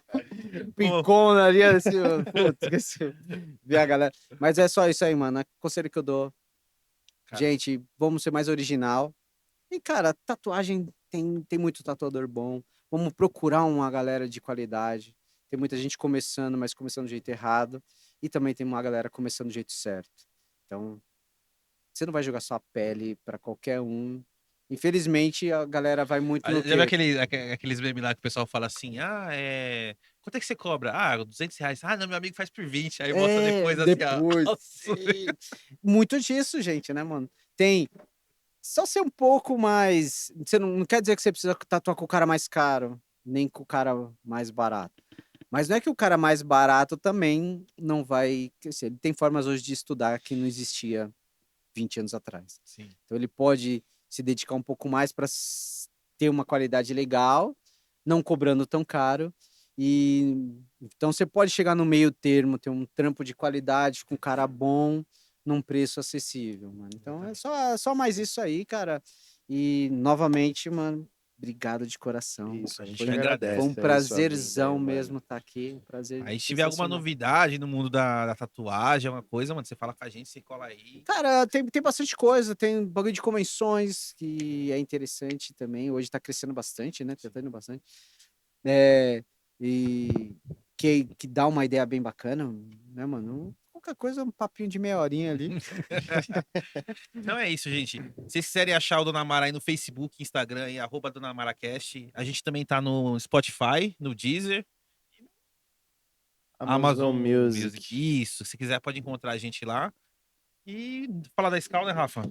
Picona ali, assim, mano. Putz, esqueci. Vi a galera. Mas é só isso aí, mano. Conselho que eu dou. Cara. Gente, vamos ser mais original. E, cara, tatuagem tem muito tatuador bom. Vamos procurar uma galera de qualidade. Tem muita gente começando, mas começando do jeito errado. E também tem uma galera começando do jeito certo. Então, você não vai jogar sua pele pra qualquer um. Infelizmente, a galera vai muito no Já viu quê? aqueles memes lá que o pessoal fala assim, quanto é que você cobra? Ah, R$ 200. Ah, não, meu amigo faz por 20. Aí mostra depois assim, depois. Muito disso, gente, né, mano? Tem só ser um pouco mais. Você não quer dizer que você precisa tatuar com o cara mais caro, nem com o cara mais barato. Mas não é que o cara mais barato também não vai. Quer dizer, ele tem formas hoje de estudar que não existia 20 anos atrás. Sim. Então ele pode se dedicar um pouco mais para ter uma qualidade legal, não cobrando tão caro. E então você pode chegar no meio termo, ter um trampo de qualidade com um cara bom num preço acessível, mano. Então é só mais isso aí, cara. E novamente, mano, obrigado de coração. Isso, a gente Foi- agradece. Foi um aí sua prazerzão vinda aí, mesmo mano. estar aqui. Um prazer. Aí se tiver alguma sensacional. novidade no mundo da tatuagem, alguma coisa, mano, você fala com a gente, você cola aí. Cara, tem bastante coisa, tem bagulho de convenções que é interessante também. Hoje tá crescendo bastante, né? Tá tendo bastante. E que dá uma ideia bem bacana, né, mano? Qualquer coisa, um papinho de meia horinha ali. Então é isso, gente. Se vocês quiserem achar o Dona Mara aí no Facebook, Instagram e @DonaMaraCast, a gente também tá no Spotify, no Deezer, Amazon Music. Isso. Se quiser, pode encontrar a gente lá. E falar da Scal, né, Rafa?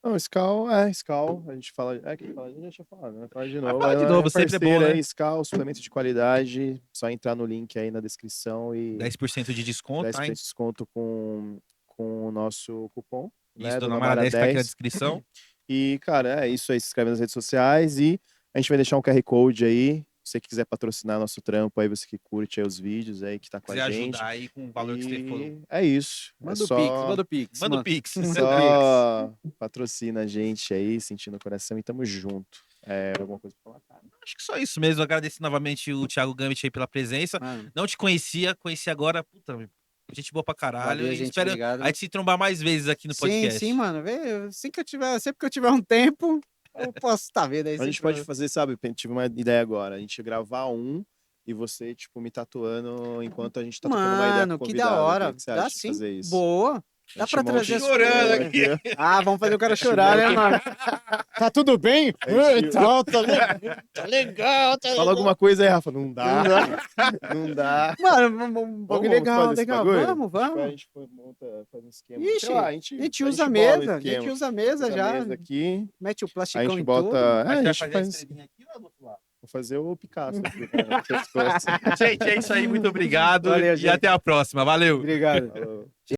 Não, Skol, a gente fala, quem fala, a gente já tinha falado, né? Fala de novo. fala de Ela novo, sempre é bom, parceira né? aí, Skol, suplemento de qualidade, só entrar no link aí na descrição e 10% de desconto, 10% tá, de hein? desconto com o nosso cupom, Isso, né? Dona Dona Mara Mara 10 tá aqui na 10. descrição. E, cara, é isso aí, se inscreve nas redes sociais e a gente vai deixar um QR Code aí, você que quiser patrocinar nosso trampo aí, você que curte aí os vídeos aí, que tá com Se quiser a gente. ajudar aí com o valor que você for. E é isso. Manda é o Pix, só... manda o Pix. Manda o mano. Pix. Manda o Pix. Só patrocina a gente aí, sentindo o coração e tamo junto. Alguma coisa pra falar, cara? Acho que só isso mesmo. Agradeço novamente o Thiago Gambit aí pela presença. Mano, Não te conhecia, conheci agora. Puta, gente boa pra caralho. valeu, E gente, espero obrigado. a gente se trombar mais vezes aqui no sim, podcast. sim, mano. Sempre que eu tiver um tempo, eu posso estar vendo aí. A gente sem pode problema. fazer, sabe? Tive uma ideia agora. A gente gravar e você, tipo, me tatuando enquanto a gente tá trocando uma ideia com Mano, o que convidado. da hora. O que você Dá acha de sim. fazer isso? Boa. A Dá gente pra monta trazer esse chorando programa aqui. Ah, vamos fazer o cara chorar, né, mano? Tá tudo bem? Então, tá legal, tá legal. Fala alguma coisa aí, Rafa. Não dá. Não dá. Mano, um bagulho legal, fazer esse legal. bagulho? Vamos, Tipo, a vamos. gente faz um esquema. Ixi, Sei lá, a gente usa a bola o mesa, a esquema. gente usa a mesa Usa a já. mesa aqui. Mete o A plasticão gente em bota. tudo. A Mas você vai gente fazer a faz. estrelinha aqui ou do outro lado? Vou fazer o Picasso aqui, né, no pescoço. Gente, é isso aí. Muito obrigado. Valeu, e gente. até a próxima. Valeu. Obrigado. Falou.